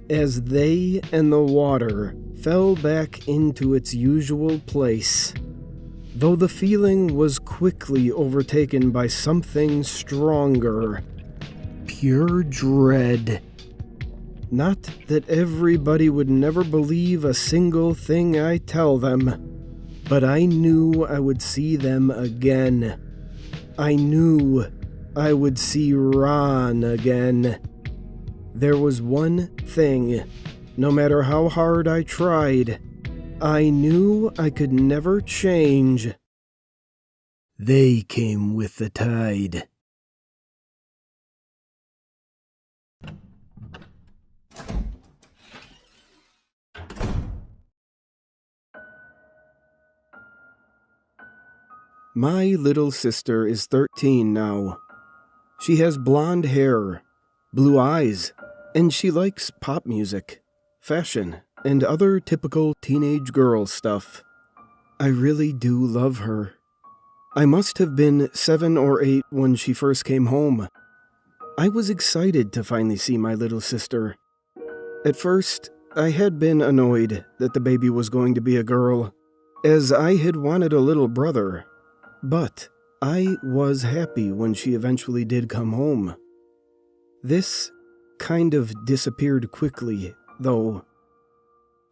as they and the water fell back into its usual place, though the feeling was quickly overtaken by something stronger. Pure dread. Not that everybody would never believe a single thing I tell them, but I knew I would see them again. I knew I would see Ron again. There was one thing, no matter how hard I tried, I knew I could never change. They came with the tide. My little sister is 13 now. She has blonde hair, blue eyes, and she likes pop music, fashion, and other typical teenage girl stuff. I really do love her. I must have been 7 or 8 when she first came home. I was excited to finally see my little sister. At first, I had been annoyed that the baby was going to be a girl, as I had wanted a little brother. But I was happy when she eventually did come home. This kind of disappeared quickly, though.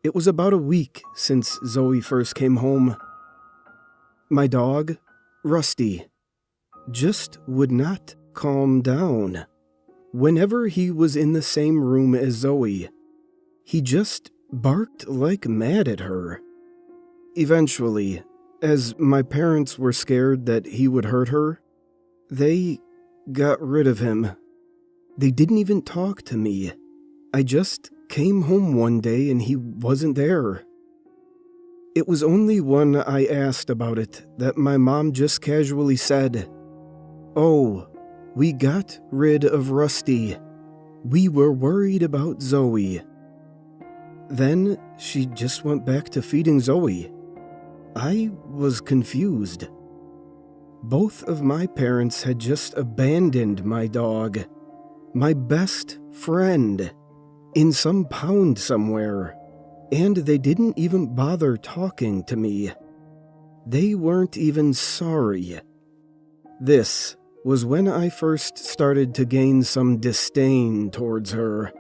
It was about a week since Zoe first came home. My dog, Rusty, just would not calm down. Whenever he was in the same room as Zoe, he just barked like mad at her. Eventually, as my parents were scared that he would hurt her, they got rid of him. They didn't even talk to me. I just came home one day and he wasn't there. It was only when I asked about it that my mom just casually said, "Oh, we got rid of Rusty. We were worried about Zoe." Then she just went back to feeding Zoe. I was confused. Both of my parents had just abandoned my dog, my best friend, in some pound somewhere, and they didn't even bother talking to me. They weren't even sorry. This was when I first started to gain some disdain towards her.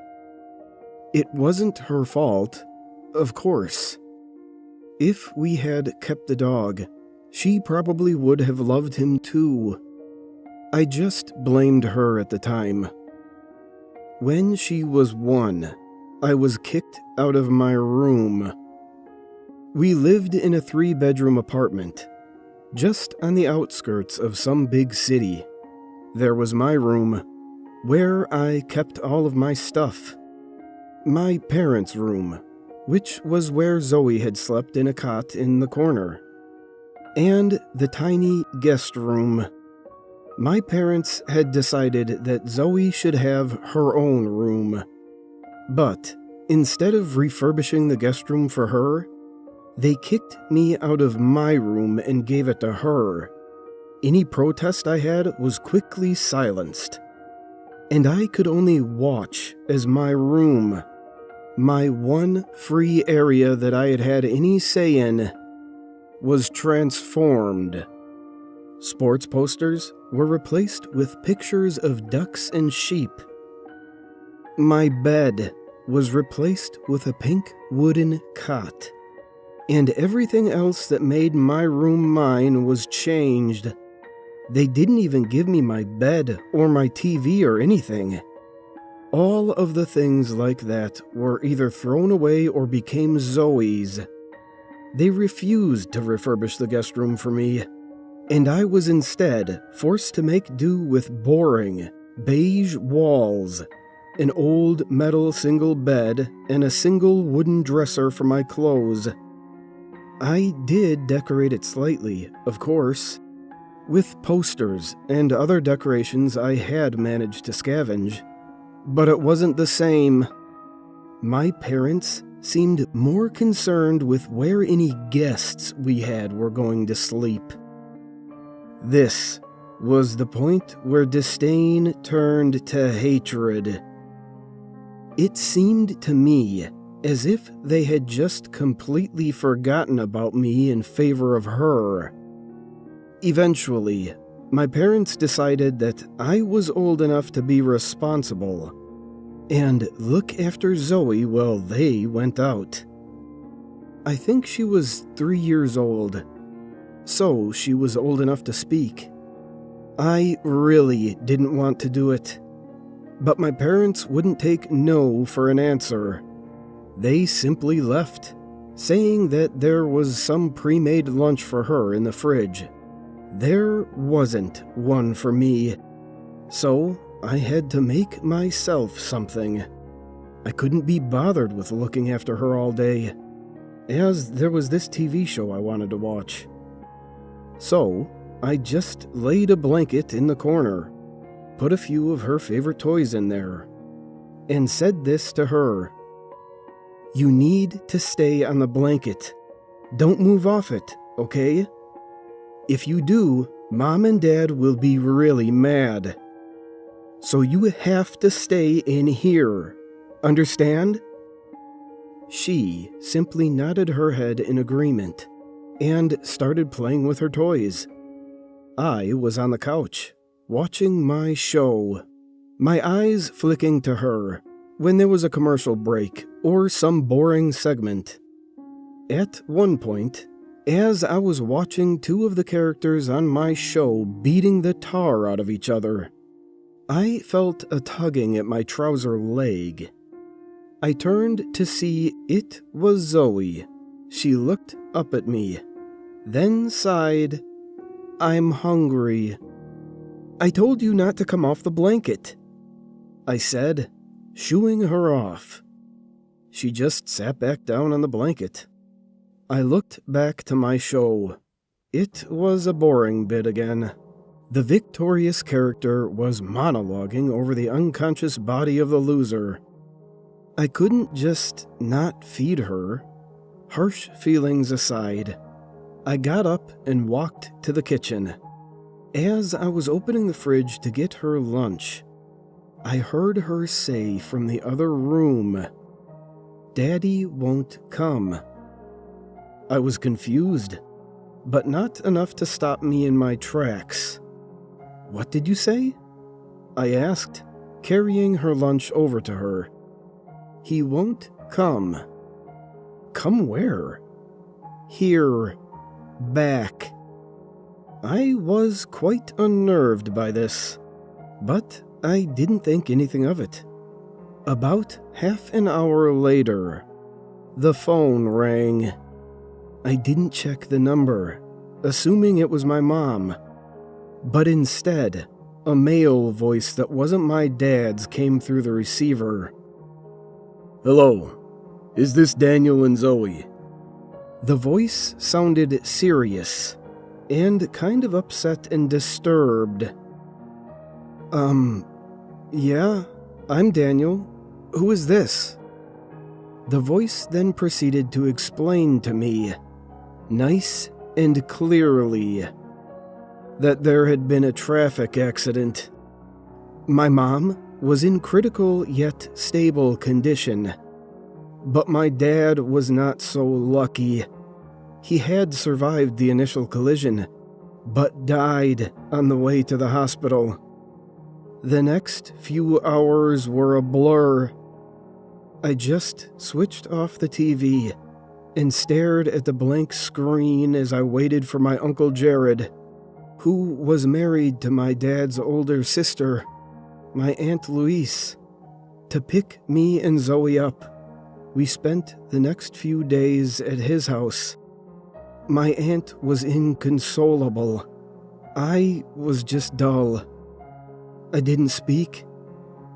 It wasn't her fault, of course. If we had kept the dog, she probably would have loved him too. I just blamed her at the time. When she was 1, I was kicked out of my room. We lived in a 3-bedroom apartment, just on the outskirts of some big city. There was my room, where I kept all of my stuff. My parents' room, which was where Zoe had slept in a cot in the corner. And the tiny guest room. My parents had decided that Zoe should have her own room. But instead of refurbishing the guest room for her, they kicked me out of my room and gave it to her. Any protest I had was quickly silenced. And I could only watch as my room, my one free area that I had had any say in, was transformed. Sports posters were replaced with pictures of ducks and sheep. My bed was replaced with a pink wooden cot. And everything else that made my room mine was changed. They didn't even give me my bed or my TV or anything. All of the things like that were either thrown away or became Zoe's. They refused to refurbish the guest room for me, and I was instead forced to make do with boring, beige walls, an old metal single bed, and a single wooden dresser for my clothes. I did decorate it slightly, of course, with posters and other decorations I had managed to scavenge, but it wasn't the same. My parents seemed more concerned with where any guests we had were going to sleep. This was the point where disdain turned to hatred. It seemed to me as if they had just completely forgotten about me in favor of her. Eventually, my parents decided that I was old enough to be responsible and look after Zoe while they went out. I think she was 3 years old, so she was old enough to speak. I really didn't want to do it, but my parents wouldn't take no for an answer. They simply left, saying that there was some pre-made lunch for her in the fridge. There wasn't one for me, so I had to make myself something. I couldn't be bothered with looking after her all day, as there was this TV show I wanted to watch. So I just laid a blanket in the corner, put a few of her favorite toys in there, and said this to her: "You need to stay on the blanket. Don't move off it, okay? If you do, Mom and Dad will be really mad. So you have to stay in here. Understand?" She simply nodded her head in agreement and started playing with her toys. I was on the couch, watching my show, my eyes flicking to her when there was a commercial break or some boring segment. At one point, as I was watching two of the characters on my show beating the tar out of each other, I felt a tugging at my trouser leg. I turned to see it was Zoe. She looked up at me, then sighed, "I'm hungry." "I told you not to come off the blanket," I said, shooing her off. She just sat back down on the blanket. I looked back to my show. It was a boring bit again. The victorious character was monologuing over the unconscious body of the loser. I couldn't just not feed her. Harsh feelings aside, I got up and walked to the kitchen. As I was opening the fridge to get her lunch, I heard her say from the other room, "Daddy won't come." I was confused, but not enough to stop me in my tracks. "What did you say?" I asked, carrying her lunch over to her. "He won't come." "Come where?" "Here. Back." I was quite unnerved by this, but I didn't think anything of it. About half an hour later, the phone rang. I didn't check the number, assuming it was my mom, but instead, a male voice that wasn't my dad's came through the receiver. "Hello, is this Daniel and Zoe?" The voice sounded serious and kind of upset and disturbed. Yeah, I'm Daniel. Who is this?" The voice then proceeded to explain to me, nice and clearly, that there had been a traffic accident. My mom was in critical yet stable condition, but my dad was not so lucky. He had survived the initial collision, but died on the way to the hospital. The next few hours were a blur. I just switched off the TV and stared at the blank screen as I waited for my Uncle Jared, who was married to my dad's older sister, my Aunt Louise, to pick me and Zoe up. We spent the next few days at his house. My aunt was inconsolable, I was just dull. I didn't speak.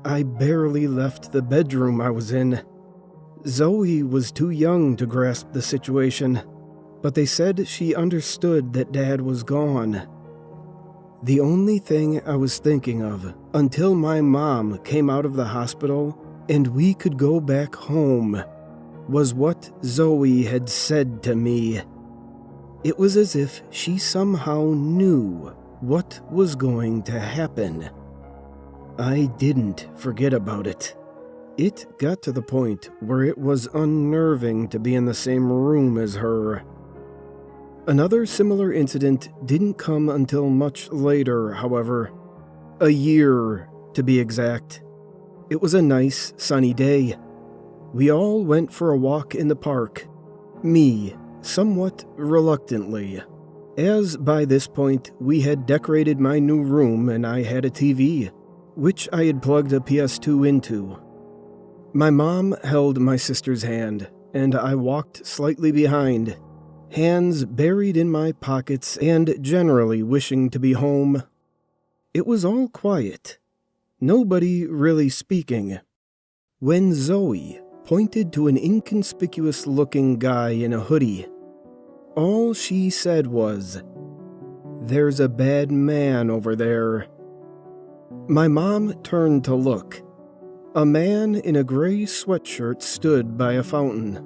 I barely left the bedroom I was in. Zoe was too young to grasp the situation, but they said she understood that Dad was gone. The only thing I was thinking of until my mom came out of the hospital and we could go back home was what Zoe had said to me. It was as if she somehow knew what was going to happen. I didn't forget about it. It got to the point where it was unnerving to be in the same room as her. Another similar incident didn't come until much later, however. A year, to be exact. It was a nice, sunny day. We all went for a walk in the park. Me, somewhat reluctantly, as by this point we had decorated my new room and I had a TV, which I had plugged a PS2 into. My mom held my sister's hand, and I walked slightly behind, hands buried in my pockets and generally wishing to be home. It was all quiet, nobody really speaking, when Zoe pointed to an inconspicuous-looking guy in a hoodie. All she said was, "There's a bad man over there." My mom turned to look. A man in a gray sweatshirt stood by a fountain.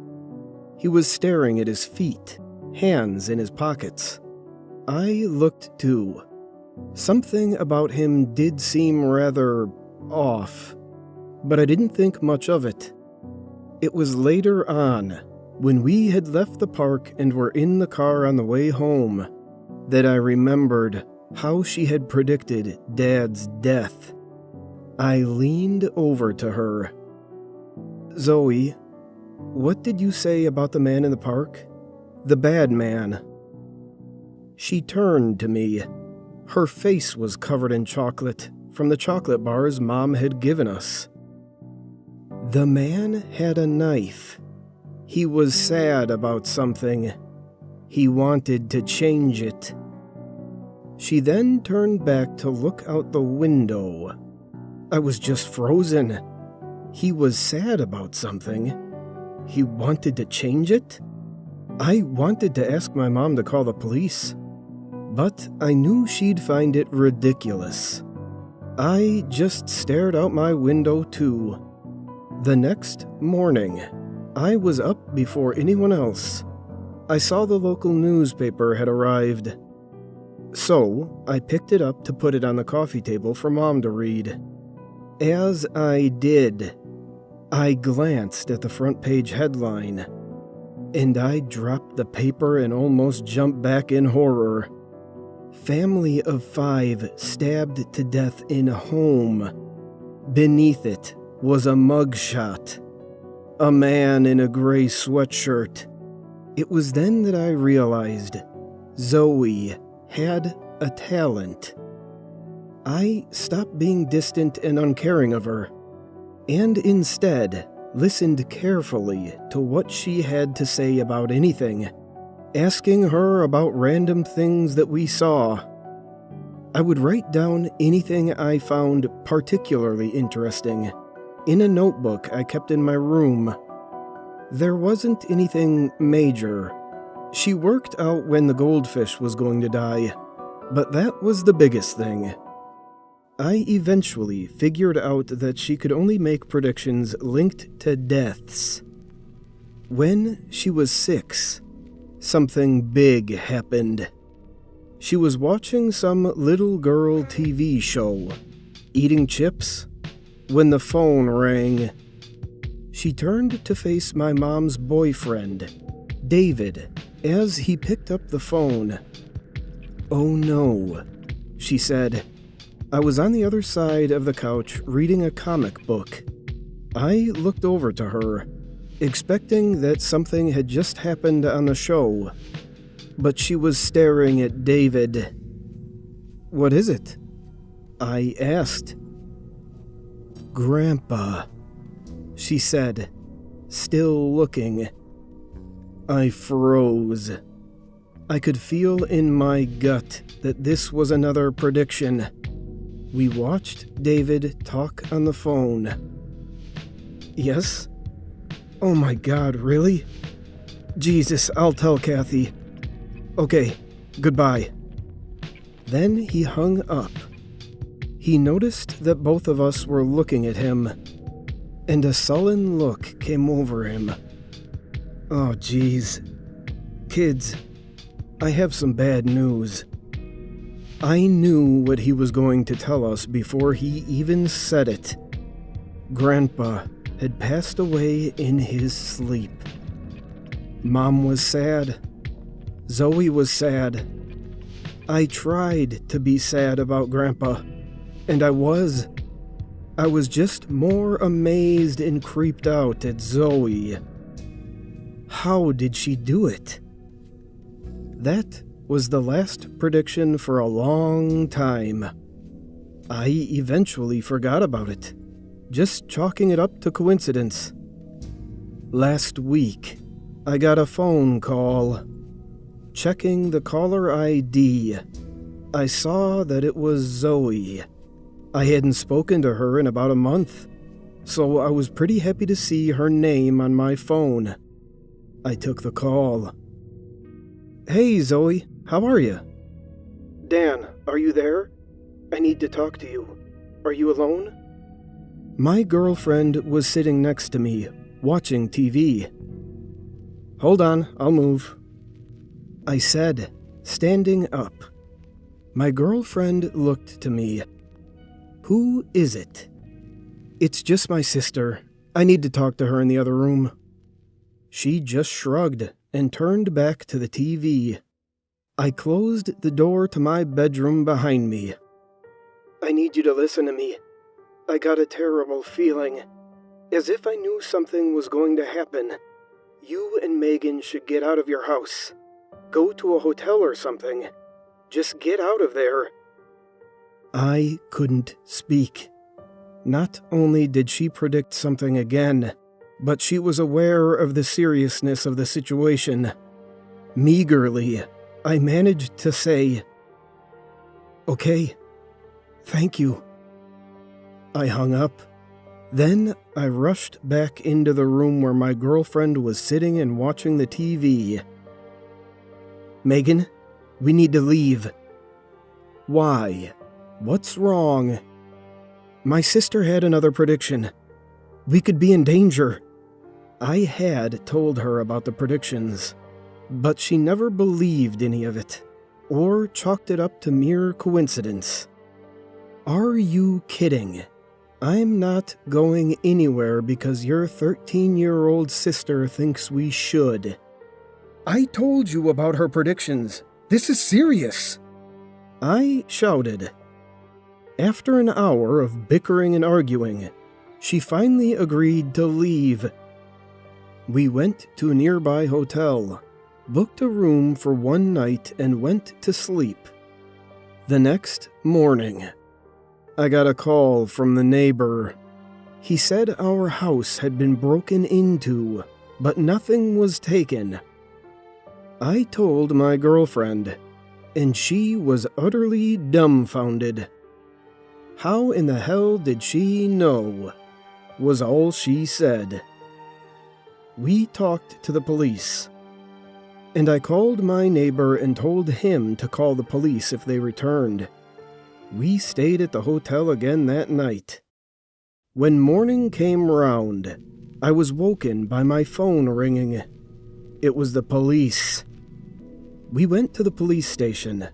He was staring at his feet, hands in his pockets. I looked too. Something about him did seem rather off, but I didn't think much of it. It was later on, when we had left the park and were in the car on the way home, that I remembered how she had predicted Dad's death. I leaned over to her. "Zoe, what did you say about the man in the park? The bad man?" She turned to me. Her face was covered in chocolate from the chocolate bars Mom had given us. "The man had a knife. He was sad about something. He wanted to change it." She then turned back to look out the window. I was just frozen. He was sad about something. He wanted to change it? I wanted to ask my mom to call the police, but I knew she'd find it ridiculous. I just stared out my window too. The next morning, I was up before anyone else. I saw the local newspaper had arrived. So, I picked it up to put it on the coffee table for Mom to read. As I did, I glanced at the front page headline, and I dropped the paper and almost jumped back in horror. "Family of 5 stabbed to death in home." Beneath it was a mugshot. A man in a gray sweatshirt. It was then that I realized Zoe had a talent. I stopped being distant and uncaring of her, and instead listened carefully to what she had to say about anything, asking her about random things that we saw. I would write down anything I found particularly interesting in a notebook I kept in my room. There wasn't anything major. She worked out when the goldfish was going to die, but that was the biggest thing. I eventually figured out that she could only make predictions linked to deaths. When she was 6, something big happened. She was watching some little girl TV show, eating chips, when the phone rang. She turned to face my mom's boyfriend, David, as he picked up the phone. "Oh no," she said. I was on the other side of the couch reading a comic book. I looked over to her, expecting that something had just happened on the show, but she was staring at David. "What is it?" I asked. "Grandpa," she said, still looking. I froze. I could feel in my gut that this was another prediction. We watched David talk on the phone. Yes? Oh my God, really? Jesus, I'll tell Kathy. Okay, goodbye. Then he hung up. He noticed that both of us were looking at him, and a sullen look came over him. Oh, geez. Kids, I have some bad news. I knew what he was going to tell us before he even said it. Grandpa had passed away in his sleep. Mom was sad. Zoe was sad. I tried to be sad about Grandpa, and I was. I was just more amazed and creeped out at Zoe. How did she do it? That was the last prediction for a long time. I eventually forgot about it, just chalking it up to coincidence. Last week, I got a phone call. Checking the caller ID, I saw that it was Zoe. I hadn't spoken to her in about a month, so I was pretty happy to see her name on my phone. I took the call. Hey, Zoe, how are you? Dan, are you there? I need to talk to you. Are you alone? My girlfriend was sitting next to me, watching TV. Hold on, I'll move. I said, standing up. My girlfriend looked to me. Who is it? It's just my sister. I need to talk to her in the other room. She just shrugged and turned back to the TV. I closed the door to my bedroom behind me. I need you to listen to me. I got a terrible feeling, as if I knew something was going to happen. You and Megan should get out of your house. Go to a hotel or something. Just get out of there. I couldn't speak. Not only did she predict something again, but she was aware of the seriousness of the situation. Meagerly, I managed to say, "Okay, thank you." I hung up. Then I rushed back into the room where my girlfriend was sitting and watching the TV. "Megan, we need to leave." "Why? What's wrong?" My sister had another prediction. We could be in danger. I had told her about the predictions, but she never believed any of it, or chalked it up to mere coincidence. Are you kidding? I'm not going anywhere because your 13-year-old sister thinks we should. I told you about her predictions. This is serious. I shouted. After an hour of bickering and arguing, she finally agreed to leave. We went to a nearby hotel, booked a room for one night, and went to sleep. The next morning, I got a call from the neighbor. He said our house had been broken into, but nothing was taken. I told my girlfriend, and she was utterly dumbfounded. How in the hell did she know? Was all she said. We talked to the police, and I called my neighbor and told him to call the police if they returned. We stayed at the hotel again that night. When morning came round, I was woken by my phone ringing. It was the police. We went to the police station,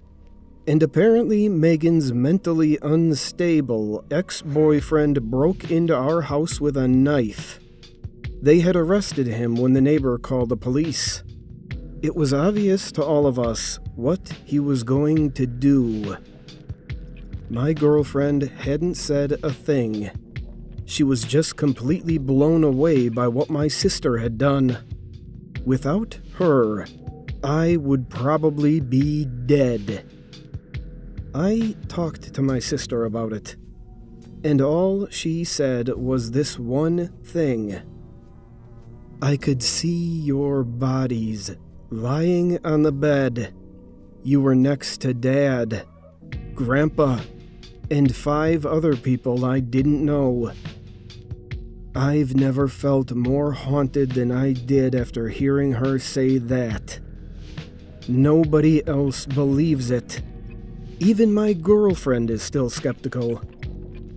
and apparently Megan's mentally unstable ex-boyfriend broke into our house with a knife. They had arrested him when the neighbor called the police. It was obvious to all of us what he was going to do. My girlfriend hadn't said a thing. She was just completely blown away by what my sister had done. Without her, I would probably be dead. I talked to my sister about it, and all she said was this one thing. I could see your bodies lying on the bed, you were next to Dad, Grandpa, and 5 other people I didn't know. I've never felt more haunted than I did after hearing her say that. Nobody else believes it. Even my girlfriend is still skeptical.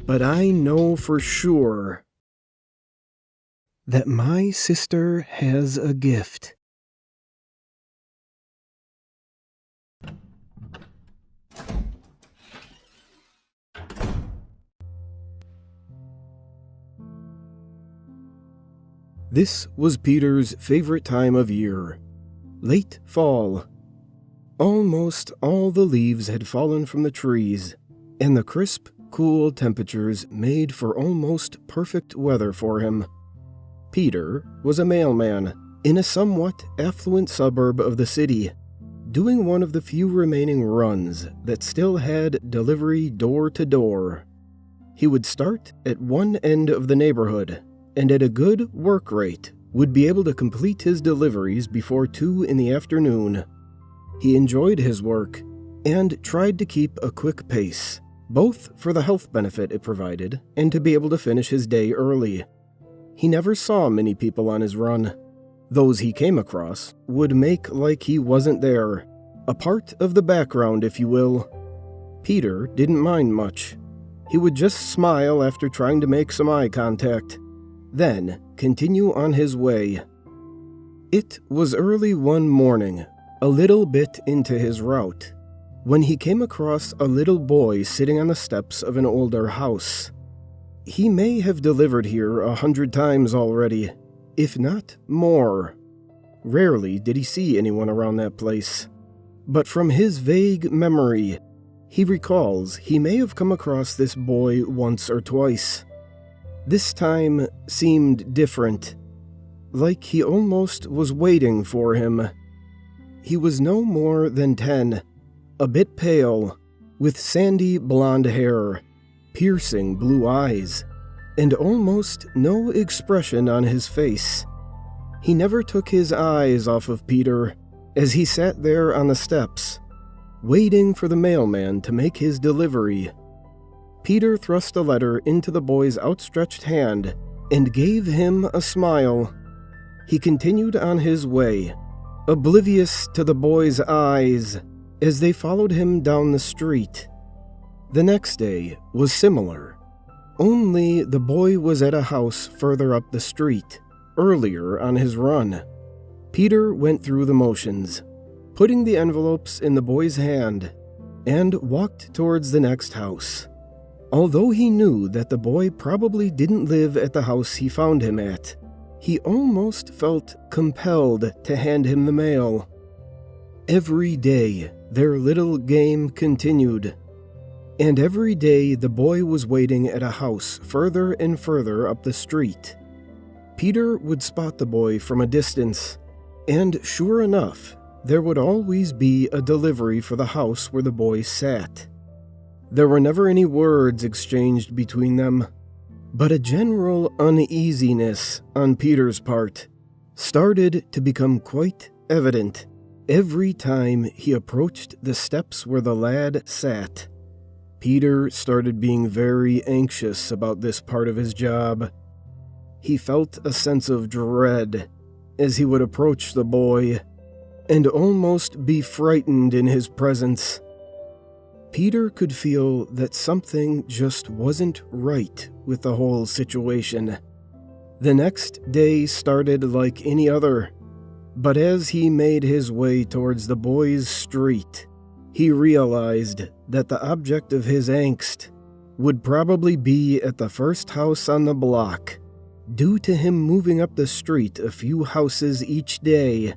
But I know for sure that my sister has a gift. This was Peter's favorite time of year, late fall. Almost all the leaves had fallen from the trees, and the crisp, cool temperatures made for almost perfect weather for him. Peter was a mailman in a somewhat affluent suburb of the city, doing one of the few remaining runs that still had delivery door to door. He would start at one end of the neighborhood, and at a good work rate would be able to complete his deliveries before 2 in the afternoon. He enjoyed his work and tried to keep a quick pace, both for the health benefit it provided and to be able to finish his day early. He never saw many people on his run. Those he came across would make like he wasn't there, a part of the background, if you will. Peter didn't mind much. He would just smile after trying to make some eye contact, then continue on his way. It was early one morning, a little bit into his route, when he came across a little boy sitting on the steps of an older house. He may have delivered here 100 times already, if not more. Rarely did he see anyone around that place, but from his vague memory, he recalls he may have come across this boy once or twice. This time seemed different, like he almost was waiting for him. He was no more than 10, a bit pale, with sandy blonde hair, piercing blue eyes, and almost no expression on his face. He never took his eyes off of Peter as he sat there on the steps, waiting for the mailman to make his delivery. Peter thrust a letter into the boy's outstretched hand and gave him a smile. He continued on his way, oblivious to the boy's eyes as they followed him down the street. The next day was similar, only the boy was at a house further up the street, earlier on his run. Peter went through the motions, putting the envelopes in the boy's hand, and walked towards the next house. Although he knew that the boy probably didn't live at the house he found him at, he almost felt compelled to hand him the mail. Every day, their little game continued, and every day the boy was waiting at a house further and further up the street. Peter would spot the boy from a distance, and sure enough, there would always be a delivery for the house where the boy sat. There were never any words exchanged between them, but a general uneasiness on Peter's part started to become quite evident every time he approached the steps where the lad sat. Peter started being very anxious about this part of his job. He felt a sense of dread as he would approach the boy and almost be frightened in his presence. Peter could feel that something just wasn't right with the whole situation. The next day started like any other, but as he made his way towards the boy's street, he realized that the object of his angst would probably be at the first house on the block, due to him moving up the street a few houses each day.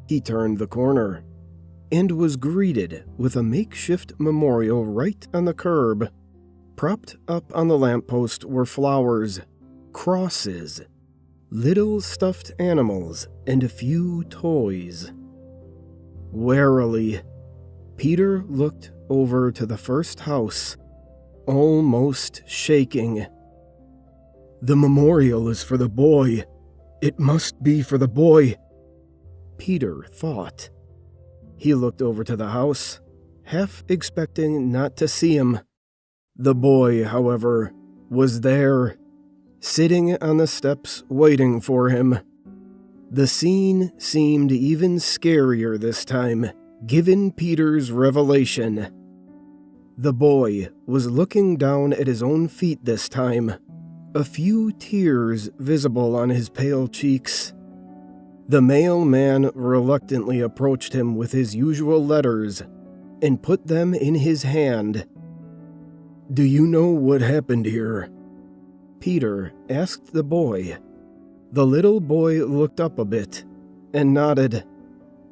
He turned the corner and was greeted with a makeshift memorial right on the curb. Propped up on the lamppost were flowers, crosses, little stuffed animals, and a few toys. Warily, Peter looked over to the first house, almost shaking. "The memorial is for the boy. It must be for the boy," Peter thought. He looked over to the house, half expecting not to see him. The boy, however, was there, sitting on the steps waiting for him. The scene seemed even scarier this time, given Peter's revelation. The boy was looking down at his own feet this time, a few tears visible on his pale cheeks. The mailman reluctantly approached him with his usual letters and put them in his hand. "Do you know what happened here?" Peter asked the boy. The little boy looked up a bit and nodded,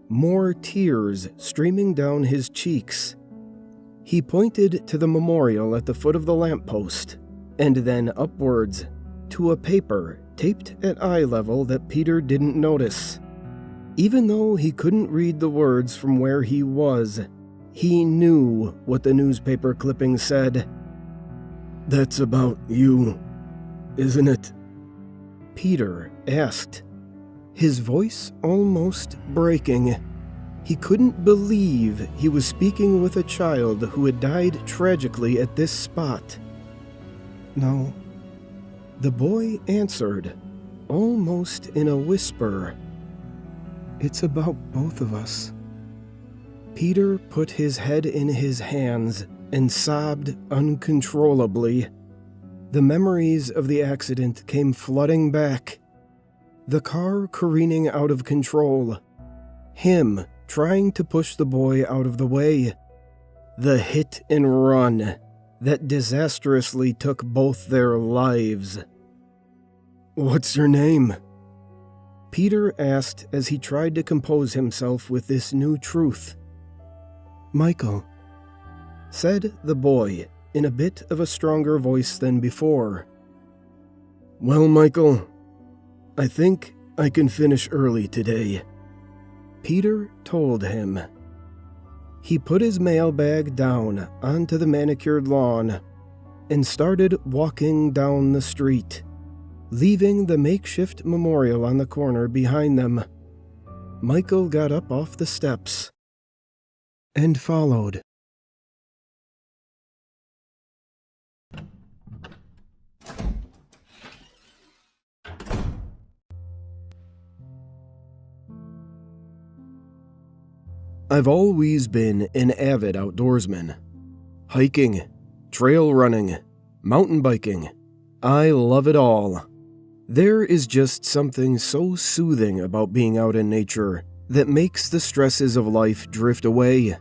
more tears streaming down his cheeks. He pointed to the memorial at the foot of the lamppost, and then upwards to a paper taped at eye level that Peter didn't notice. Even though he couldn't read the words from where he was, he knew what the newspaper clipping said. "That's about you, isn't it?" Peter asked, his voice almost breaking. He couldn't believe he was speaking with a child who had died tragically at this spot. "No," the boy answered, almost in a whisper. "It's about both of us." Peter put his head in his hands and sobbed uncontrollably. The memories of the accident came flooding back. The car careening out of control. Him trying to push the boy out of the way. The hit and run that disastrously took both their lives. "What's your name?" Peter asked as he tried to compose himself with this new truth. "Michael," said the boy in a bit of a stronger voice than before. "Well, Michael, I think I can finish early today," Peter told him. He put his mailbag down onto the manicured lawn and started walking down the street, leaving the makeshift memorial on the corner behind them. Michael got up off the steps and followed. I've always been an avid outdoorsman. Hiking, trail running, mountain biking. I love it all. There is just something so soothing about being out in nature that makes the stresses of life drift away.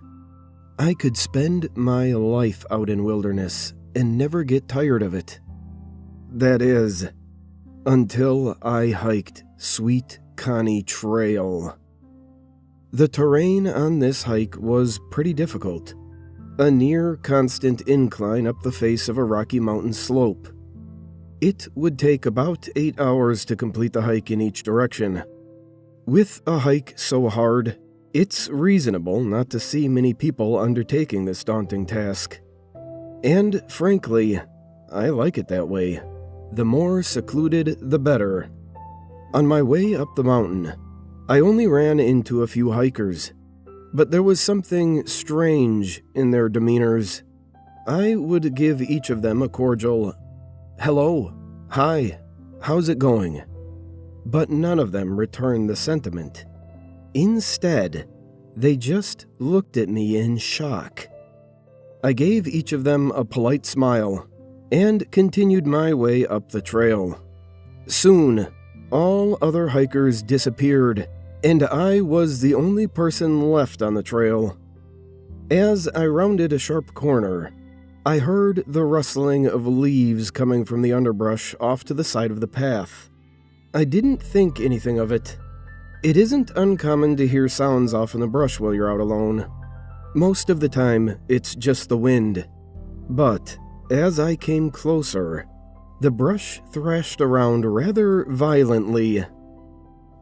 I could spend my life out in wilderness and never get tired of it. That is, until I hiked Sweet Connie Trail. The terrain on this hike was pretty difficult. A near constant incline up the face of a rocky mountain slope. It would take about 8 hours to complete the hike in each direction. With a hike so hard, it's reasonable not to see many people undertaking this daunting task. And frankly, I like it that way. The more secluded, the better. On my way up the mountain, I only ran into a few hikers, but there was something strange in their demeanors. I would give each of them a cordial, "Hello, hi, how's it going?" But none of them returned the sentiment. Instead, they just looked at me in shock. I gave each of them a polite smile and continued my way up the trail. Soon, all other hikers disappeared, and I was the only person left on the trail. As I rounded a sharp corner, I heard the rustling of leaves coming from the underbrush off to the side of the path. I didn't think anything of it. It isn't uncommon to hear sounds off in the brush while you're out alone. Most of the time, it's just the wind. But as I came closer, the brush thrashed around rather violently.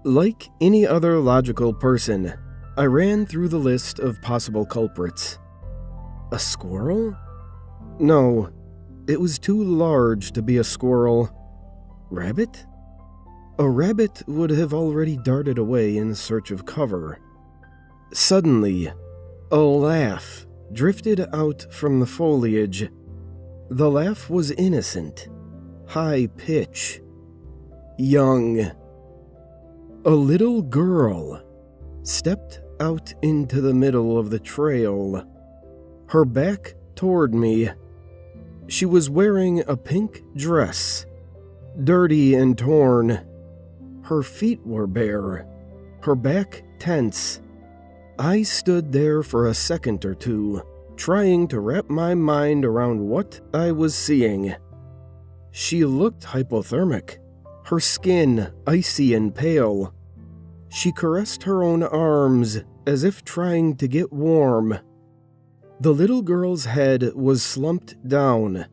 Like any other logical person, I ran through the list of possible culprits. A squirrel? No, it was too large to be a squirrel. Rabbit? A rabbit would have already darted away in search of cover. Suddenly, a laugh drifted out from the foliage. The laugh was innocent, high pitch, young. A little girl stepped out into the middle of the trail, her back toward me. She was wearing a pink dress, dirty and torn. Her feet were bare, her back tense. I stood there for a second or two, trying to wrap my mind around what I was seeing. She looked hypothermic, her skin icy and pale. She caressed her own arms as if trying to get warm. The little girl's head was slumped down,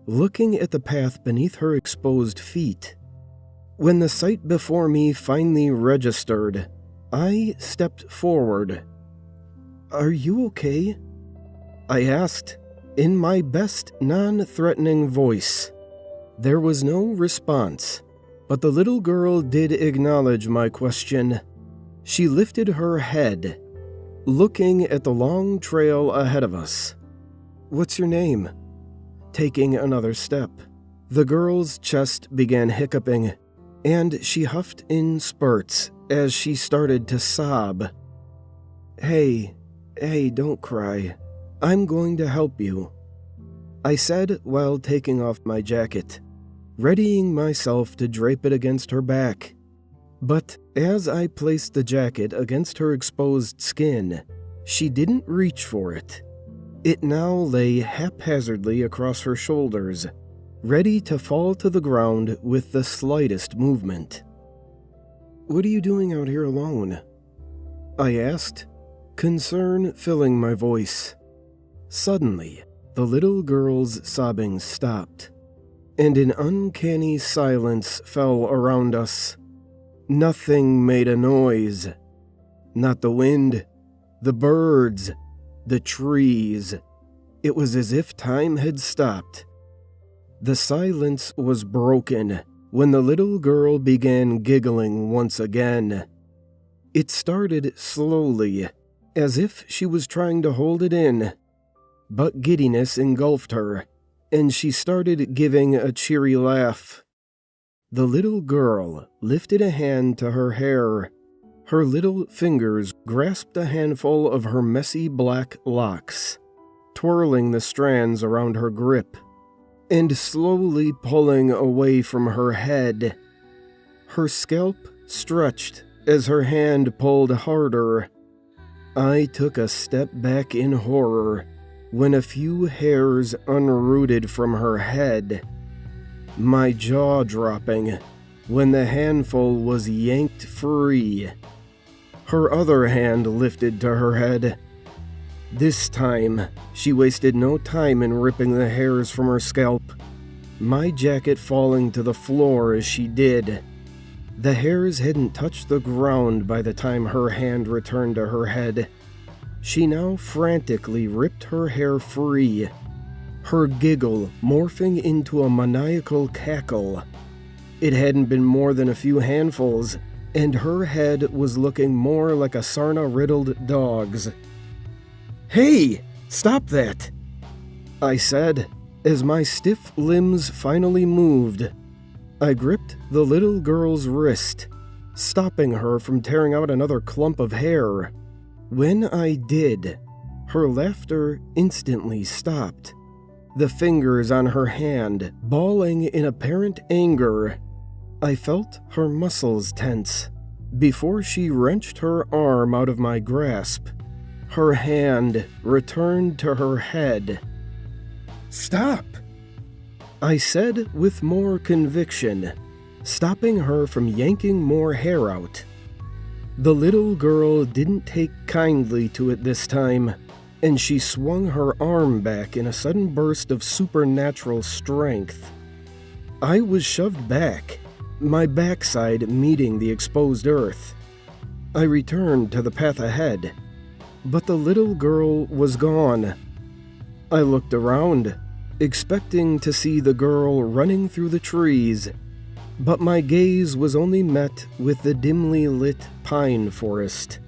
looking at the path beneath her exposed feet. When the sight before me finally registered, I stepped forward. "Are you okay?" I asked, in my best non-threatening voice. There was no response, but the little girl did acknowledge my question. She lifted her head, looking at the long trail ahead of us. "What's your name?" Taking another step, the girl's chest began hiccuping, and she huffed in spurts as she started to sob. Hey, don't cry. I'm going to help you," I said while taking off my jacket, readying myself to drape it against her back. But as I placed the jacket against her exposed skin, she didn't reach for it. It now lay haphazardly across her shoulders, ready to fall to the ground with the slightest movement. "What are you doing out here alone?" I asked, concern filling my voice. Suddenly, the little girl's sobbing stopped, and an uncanny silence fell around us. Nothing made a noise. Not the wind, the birds, the trees. It was as if time had stopped. The silence was broken when the little girl began giggling once again. It started slowly, as if she was trying to hold it in, but giddiness engulfed her, and she started giving a cheery laugh. The little girl lifted a hand to her hair. Her little fingers grasped a handful of her messy black locks, twirling the strands around her grip, and slowly pulling away from her head. Her scalp stretched as her hand pulled harder. I took a step back in horror when a few hairs unrooted from her head, my jaw dropping when the handful was yanked free. Her other hand lifted to her head. This time, she wasted no time in ripping the hairs from her scalp, my jacket falling to the floor as she did. The hairs hadn't touched the ground by the time her hand returned to her head. She now frantically ripped her hair free, her giggle morphing into a maniacal cackle. It hadn't been more than a few handfuls, and her head was looking more like a Sarna-riddled dog's. "Hey, stop that!" I said, as my stiff limbs finally moved. I gripped the little girl's wrist, stopping her from tearing out another clump of hair. When I did, her laughter instantly stopped, the fingers on her hand balling in apparent anger. I felt her muscles tense before she wrenched her arm out of my grasp. Her hand returned to her head. "Stop!" I said with more conviction, stopping her from yanking more hair out. The little girl didn't take kindly to it this time, and she swung her arm back in a sudden burst of supernatural strength. I was shoved back, my backside meeting the exposed earth. I returned to the path ahead, but the little girl was gone. I looked around, expecting to see the girl running through the trees, but my gaze was only met with the dimly lit pine forest.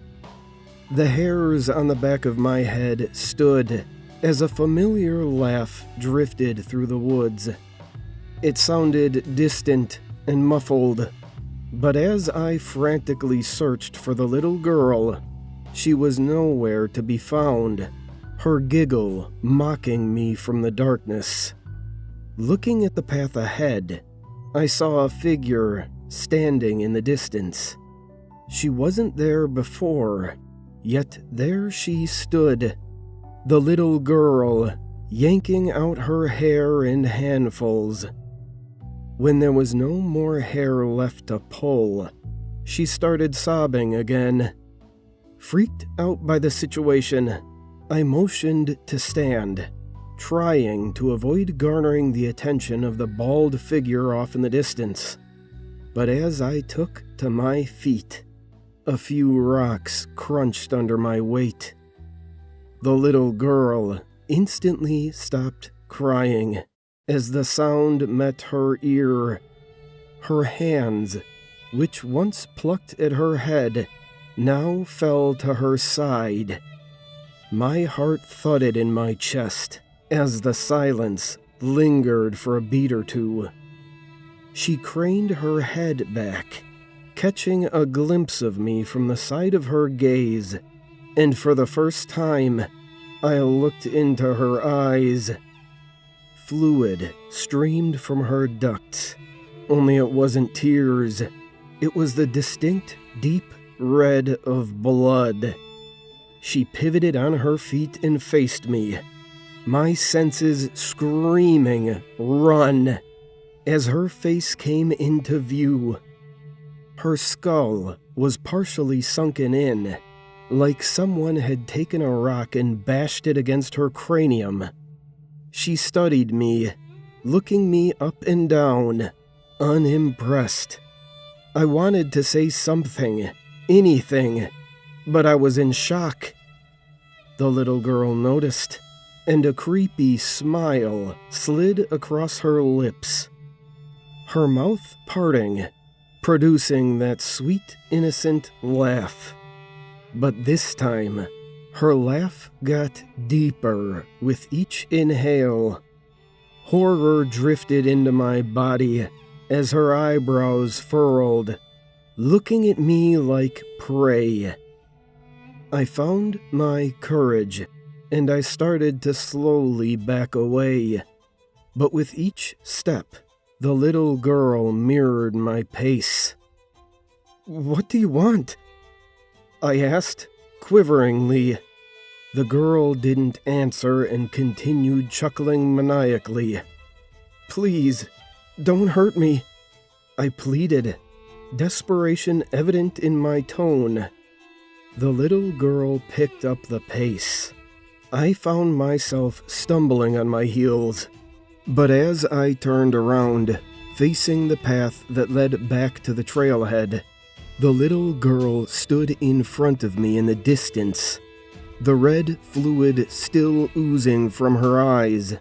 The hairs on the back of my head stood as a familiar laugh drifted through the woods. It sounded distant and muffled, but as I frantically searched for the little girl, she was nowhere to be found, her giggle mocking me from the darkness. Looking at the path ahead, I saw a figure standing in the distance. She wasn't there before, yet there she stood, the little girl, yanking out her hair in handfuls. When there was no more hair left to pull, she started sobbing again. Freaked out by the situation, I motioned to stand, trying to avoid garnering the attention of the bald figure off in the distance. But as I took to my feet, a few rocks crunched under my weight. The little girl instantly stopped crying as the sound met her ear. Her hands, which once plucked at her head, now fell to her side. My heart thudded in my chest as the silence lingered for a beat or two. She craned her head back, catching a glimpse of me from the side of her gaze, and for the first time, I looked into her eyes. Fluid streamed from her ducts, only it wasn't tears. It was the distinct, deep red of blood. She pivoted on her feet and faced me, my senses screaming, "Run!" as her face came into view. Her skull was partially sunken in, like someone had taken a rock and bashed it against her cranium. She studied me, looking me up and down, unimpressed. I wanted to say something, anything, but I was in shock. The little girl noticed, and a creepy smile slid across her lips, her mouth parting, producing that sweet, innocent laugh. But this time, her laugh got deeper with each inhale. Horror drifted into my body as her eyebrows furrowed, looking at me like prey. I found my courage, and I started to slowly back away. But with each step, the little girl mirrored my pace. "What do you want?" I asked, quiveringly. The girl didn't answer and continued chuckling maniacally. "Please, don't hurt me," I pleaded, desperation evident in my tone. The little girl picked up the pace. I found myself stumbling on my heels, but as I turned around, facing the path that led back to the trailhead, the little girl stood in front of me in the distance, the red fluid still oozing from her eyes.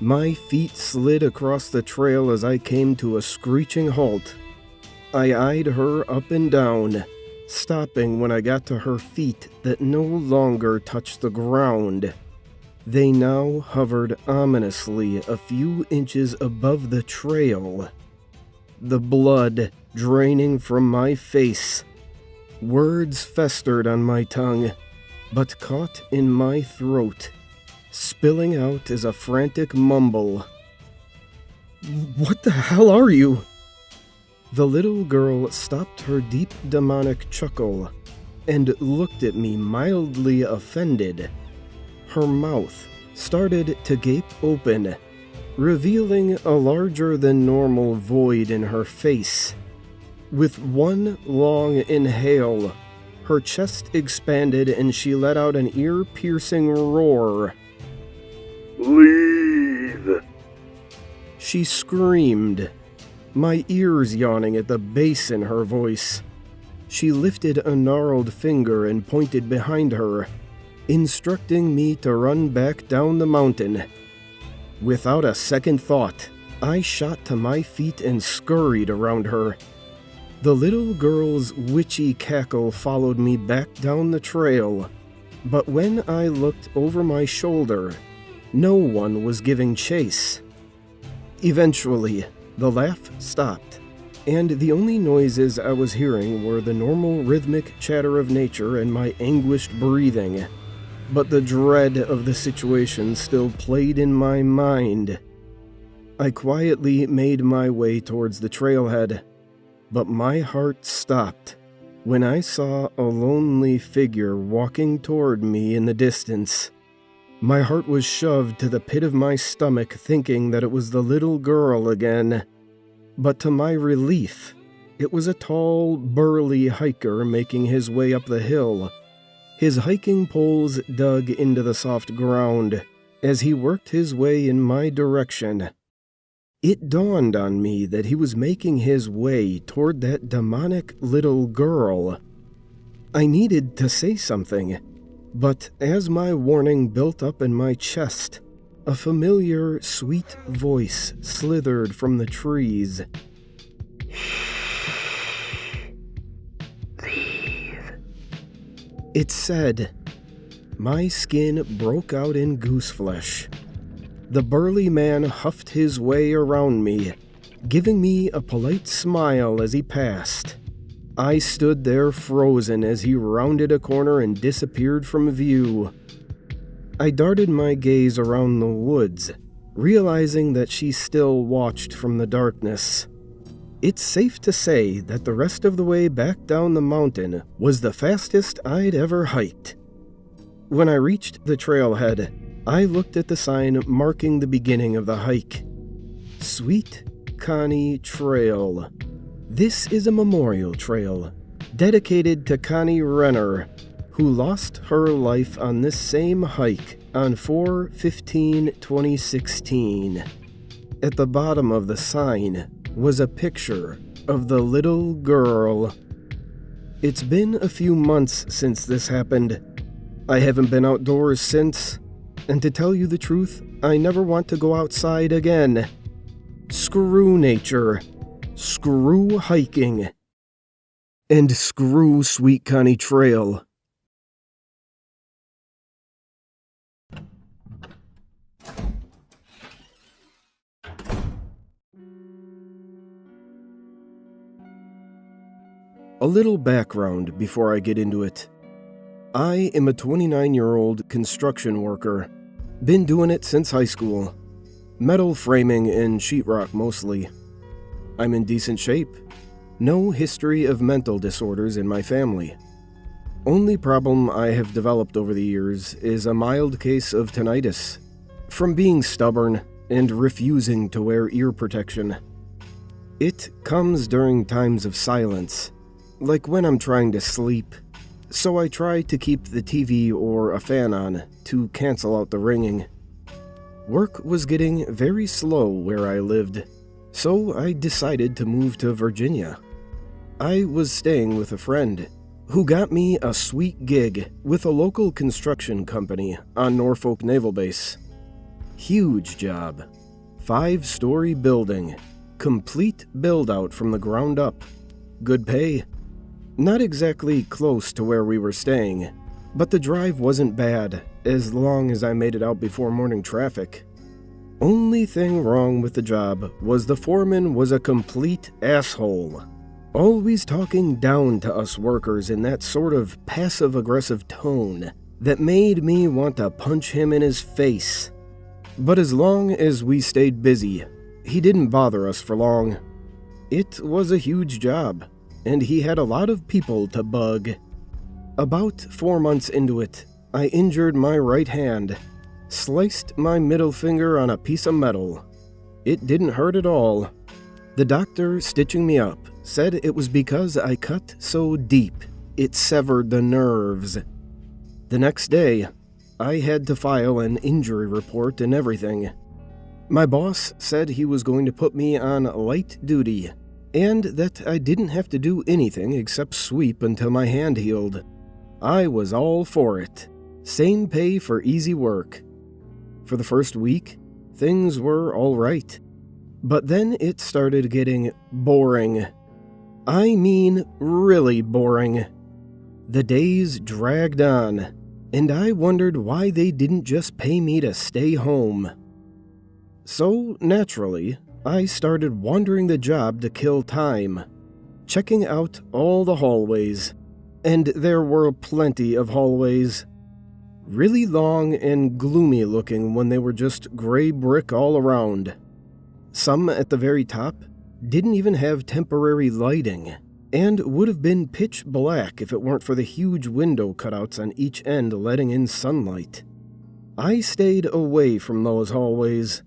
My feet slid across the trail as I came to a screeching halt. I eyed her up and down, stopping when I got to her feet that no longer touched the ground. They now hovered ominously a few inches above the trail. The blood draining from my face. Words festered on my tongue, but caught in my throat, spilling out as a frantic mumble. "What the hell are you?" The little girl stopped her deep demonic chuckle and looked at me mildly offended. Her mouth started to gape open, revealing a larger-than-normal void in her face. With one long inhale, her chest expanded and she let out an ear-piercing roar. "Leave!" She screamed, my ears yawning at the bass in her voice. She lifted a gnarled finger and pointed behind her, instructing me to run back down the mountain. Without a second thought, I shot to my feet and scurried around her. The little girl's witchy cackle followed me back down the trail, but when I looked over my shoulder, no one was giving chase. Eventually, the laugh stopped, and the only noises I was hearing were the normal rhythmic chatter of nature and my anguished breathing. But the dread of the situation still played in my mind. I quietly made my way towards the trailhead, but my heart stopped when I saw a lonely figure walking toward me in the distance. My heart was shoved to the pit of my stomach, thinking that it was the little girl again. But to my relief, it was a tall, burly hiker making his way up the hill. His hiking poles dug into the soft ground as he worked his way in my direction. It dawned on me that he was making his way toward that demonic little girl. I needed to say something, but as my warning built up in my chest, a familiar, sweet voice slithered from the trees. Leave. It said. My skin broke out in gooseflesh. The burly man huffed his way around me, giving me a polite smile as he passed. I stood there frozen as he rounded a corner and disappeared from view. I darted my gaze around the woods, realizing that she still watched from the darkness. It's safe to say that the rest of the way back down the mountain was the fastest I'd ever hiked. When I reached the trailhead, I looked at the sign marking the beginning of the hike. Sweet Connie Trail. This is a memorial trail dedicated to Connie Renner, who lost her life on this same hike on 4/15/2016. At the bottom of the sign was a picture of the little girl. It's been a few months since this happened. I haven't been outdoors since. And to tell you the truth, I never want to go outside again. Screw nature. Screw hiking. And screw Sweet Connie Trail. A little background before I get into it. I am a 29-year-old construction worker. Been doing it since high school. Metal framing and sheetrock mostly. I'm in decent shape. No history of mental disorders in my family. Only problem I have developed over the years is a mild case of tinnitus, from being stubborn and refusing to wear ear protection. It comes during times of silence, like when I'm trying to sleep. So I try to keep the TV or a fan on to cancel out the ringing. Work was getting very slow where I lived, so I decided to move to Virginia. I was staying with a friend who got me a sweet gig with a local construction company on Norfolk Naval Base. Huge job. 5-story building. Complete build-out from the ground up. Good pay. Not exactly close to where we were staying, but the drive wasn't bad, as long as I made it out before morning traffic. Only thing wrong with the job was the foreman was a complete asshole. Always talking down to us workers in that sort of passive-aggressive tone that made me want to punch him in his face. But as long as we stayed busy, he didn't bother us for long. It was a huge job, and he had a lot of people to bug. About 4 months into it, I injured my right hand, sliced my middle finger on a piece of metal. It didn't hurt at all. The doctor stitching me up said it was because I cut so deep, it severed the nerves. The next day, I had to file an injury report and everything. My boss said he was going to put me on light duty, and that I didn't have to do anything except sweep until my hand healed. I was all for it. Same pay for easy work. For the first week, things were all right. But then it started getting boring. I mean, really boring. The days dragged on, and I wondered why they didn't just pay me to stay home. So, naturally, I started wandering the job to kill time, checking out all the hallways, and there were plenty of hallways. Really long and gloomy looking when they were just gray brick all around. Some at the very top didn't even have temporary lighting, and would have been pitch black if it weren't for the huge window cutouts on each end letting in sunlight. I stayed away from those hallways.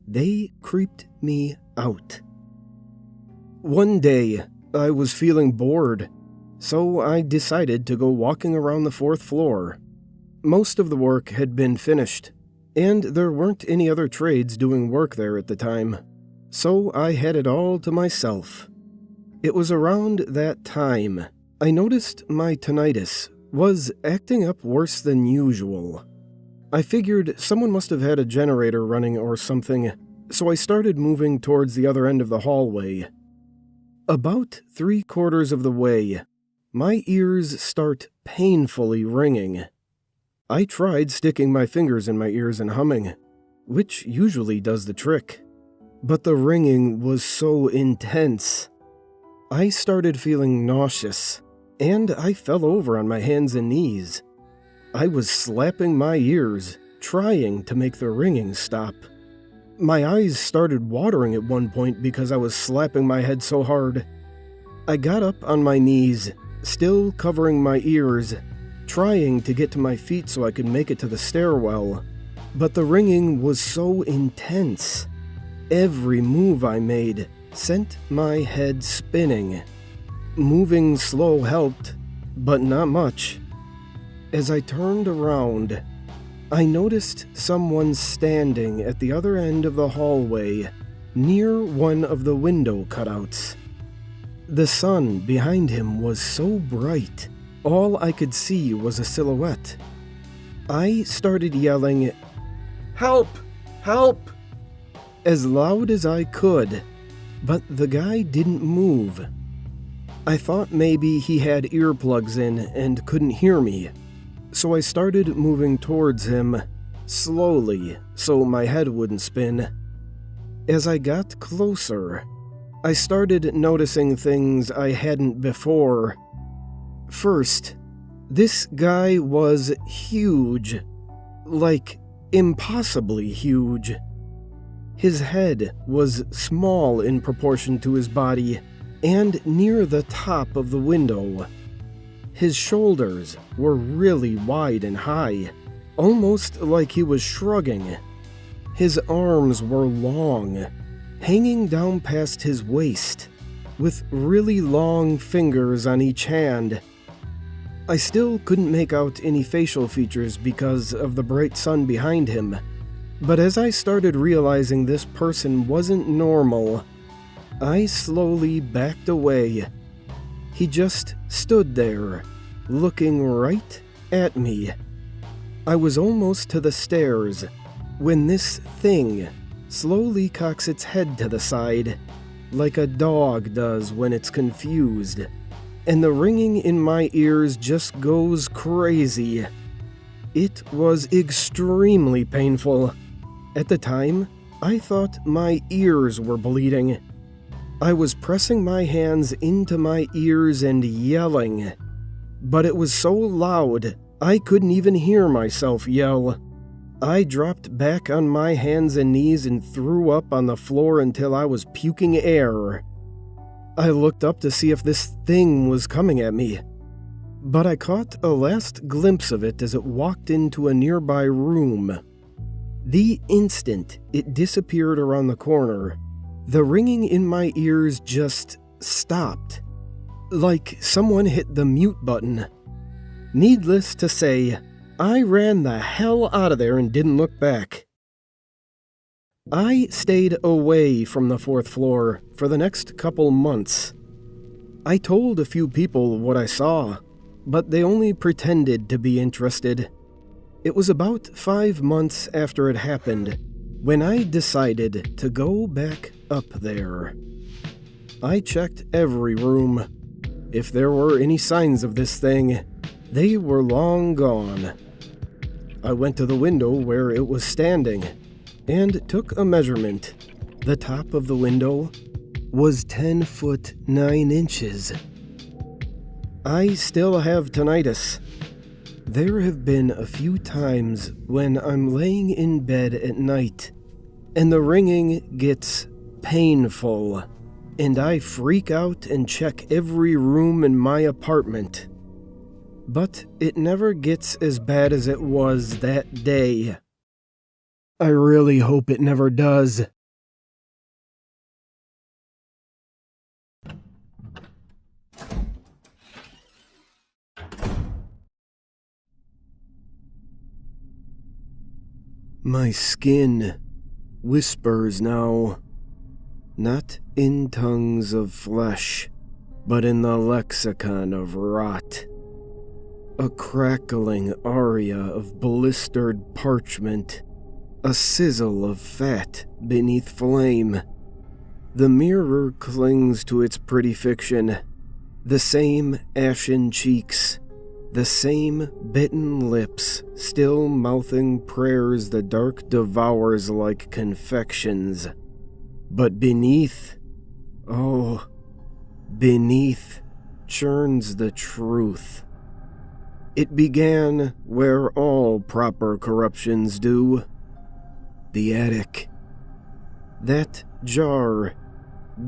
They creeped me out. One day, I was feeling bored, so I decided to go walking around the 4th floor. Most of the work had been finished, and there weren't any other trades doing work there at the time, so I had it all to myself. It was around that time I noticed my tinnitus was acting up worse than usual. I figured someone must have had a generator running or something, so I started moving towards the other end of the hallway. About 3/4 of the way, my ears start painfully ringing. I tried sticking my fingers in my ears and humming, which usually does the trick, but the ringing was so intense. I started feeling nauseous, and I fell over on my hands and knees. I was slapping my ears, trying to make the ringing stop. My eyes started watering at one point because I was slapping my head so hard. I got up on my knees, still covering my ears, trying to get to my feet so I could make it to the stairwell, but the ringing was so intense. Every move I made sent my head spinning. Moving slow helped, but not much. As I turned around, I noticed someone standing at the other end of the hallway, near one of the window cutouts. The sun behind him was so bright, all I could see was a silhouette. I started yelling, "Help! Help!" as loud as I could, but the guy didn't move. I thought maybe he had earplugs in and couldn't hear me, so I started moving towards him, slowly, so my head wouldn't spin. As I got closer, I started noticing things I hadn't before. First, this guy was huge, like impossibly huge. His head was small in proportion to his body and near the top of the window. His shoulders were really wide and high, almost like he was shrugging. His arms were long, hanging down past his waist, with really long fingers on each hand. I still couldn't make out any facial features because of the bright sun behind him, but as I started realizing this person wasn't normal, I slowly backed away. He just stood there, looking right at me. I was almost to the stairs when this thing slowly cocks its head to the side, like a dog does when it's confused, and the ringing in my ears just goes crazy. It was extremely painful. At the time, I thought my ears were bleeding. I was pressing my hands into my ears and yelling, but it was so loud I couldn't even hear myself yell. I dropped back on my hands and knees and threw up on the floor until I was puking air. I looked up to see if this thing was coming at me, but I caught a last glimpse of it as it walked into a nearby room. The instant it disappeared around the corner, the ringing in my ears just stopped, like someone hit the mute button. Needless to say, I ran the hell out of there and didn't look back. I stayed away from the 4th floor for the next couple months. I told a few people what I saw, but they only pretended to be interested. It was about 5 months after it happened when I decided to go back up there. I checked every room. If there were any signs of this thing, they were long gone. I went to the window where it was standing and took a measurement. The top of the window was 10 foot 9 inches. I still have tinnitus. There have been a few times when I'm laying in bed at night and the ringing gets painful, and I freak out and check every room in my apartment. But it never gets as bad as it was that day. I really hope it never does. My skin whispers now, not in tongues of flesh, but in the lexicon of rot. A crackling aria of blistered parchment, a sizzle of fat beneath flame. The mirror clings to its pretty fiction, the same ashen cheeks, the same bitten lips, still mouthing prayers the dark devours like confections. But beneath, oh, beneath, churns the truth. It began where all proper corruptions do. The attic. That jar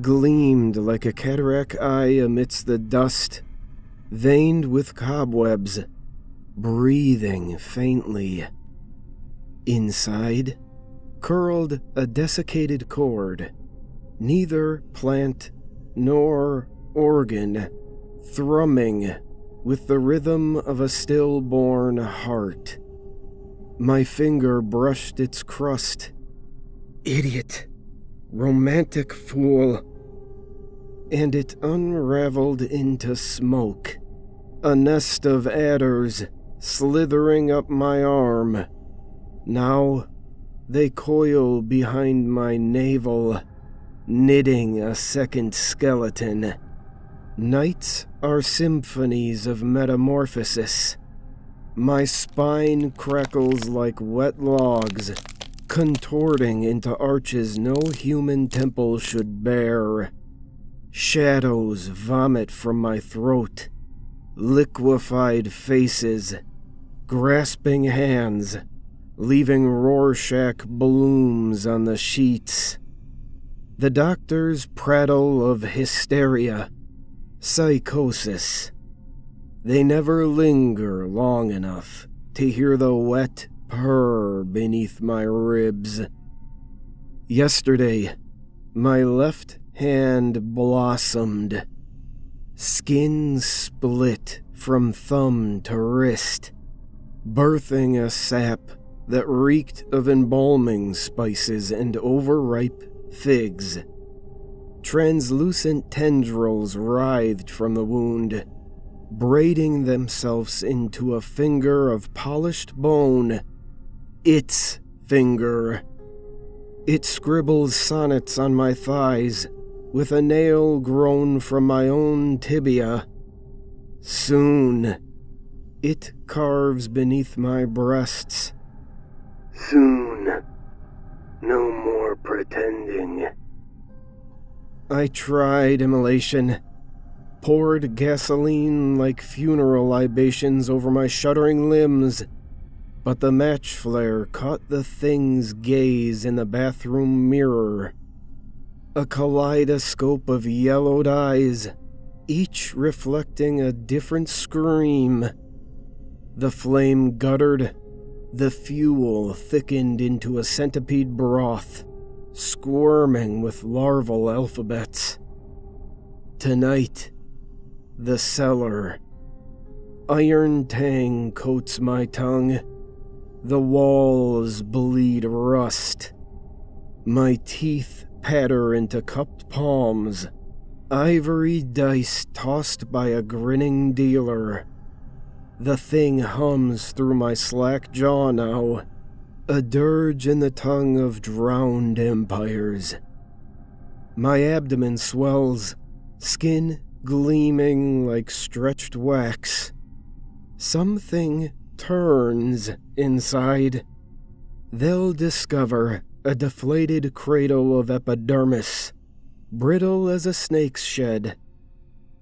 gleamed like a cataract eye amidst the dust, veined with cobwebs, breathing faintly. Inside, curled a desiccated cord, neither plant nor organ, thrumming with the rhythm of a stillborn heart. My finger brushed its crust. Idiot. Romantic fool. And it unraveled into smoke. A nest of adders slithering up my arm. Now they coil behind my navel, knitting a second skeleton. Nights are symphonies of metamorphosis. My spine crackles like wet logs, contorting into arches no human temple should bear. Shadows vomit from my throat, liquefied faces, grasping hands, leaving Rorschach blooms on the sheets. The doctors prattle of hysteria, psychosis. They never linger long enough to hear the wet purr beneath my ribs. Yesterday, my left hand blossomed. Skin split from thumb to wrist, birthing a sap that reeked of embalming spices and overripe figs. Translucent tendrils writhed from the wound, braiding themselves into a finger of polished bone. Its finger. It scribbles sonnets on my thighs, with a nail grown from my own tibia. Soon, it carves beneath my breasts. Soon. No more pretending. I tried immolation, poured gasoline like funeral libations over my shuddering limbs, but the match flare caught the thing's gaze in the bathroom mirror. A kaleidoscope of yellowed eyes, each reflecting a different scream. The flame guttered, the fuel thickened into a centipede broth, squirming with larval alphabets. Tonight, the cellar. Iron tang coats my tongue. The walls bleed rust. My teeth patter into cupped palms, ivory dice tossed by a grinning dealer. The thing hums through my slack jaw now, a dirge in the tongue of drowned empires. My abdomen swells, skin gleaming like stretched wax. Something turns inside. They'll discover a deflated cradle of epidermis, brittle as a snake's shed.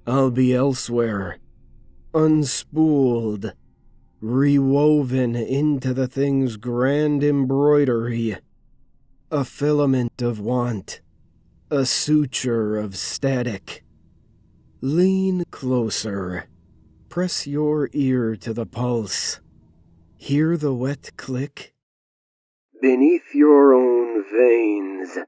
I'll be elsewhere, unspooled, rewoven into the thing's grand embroidery, a filament of want, a suture of static. Lean closer, press your ear to the pulse. Hear the wet click? Beneath your own veins,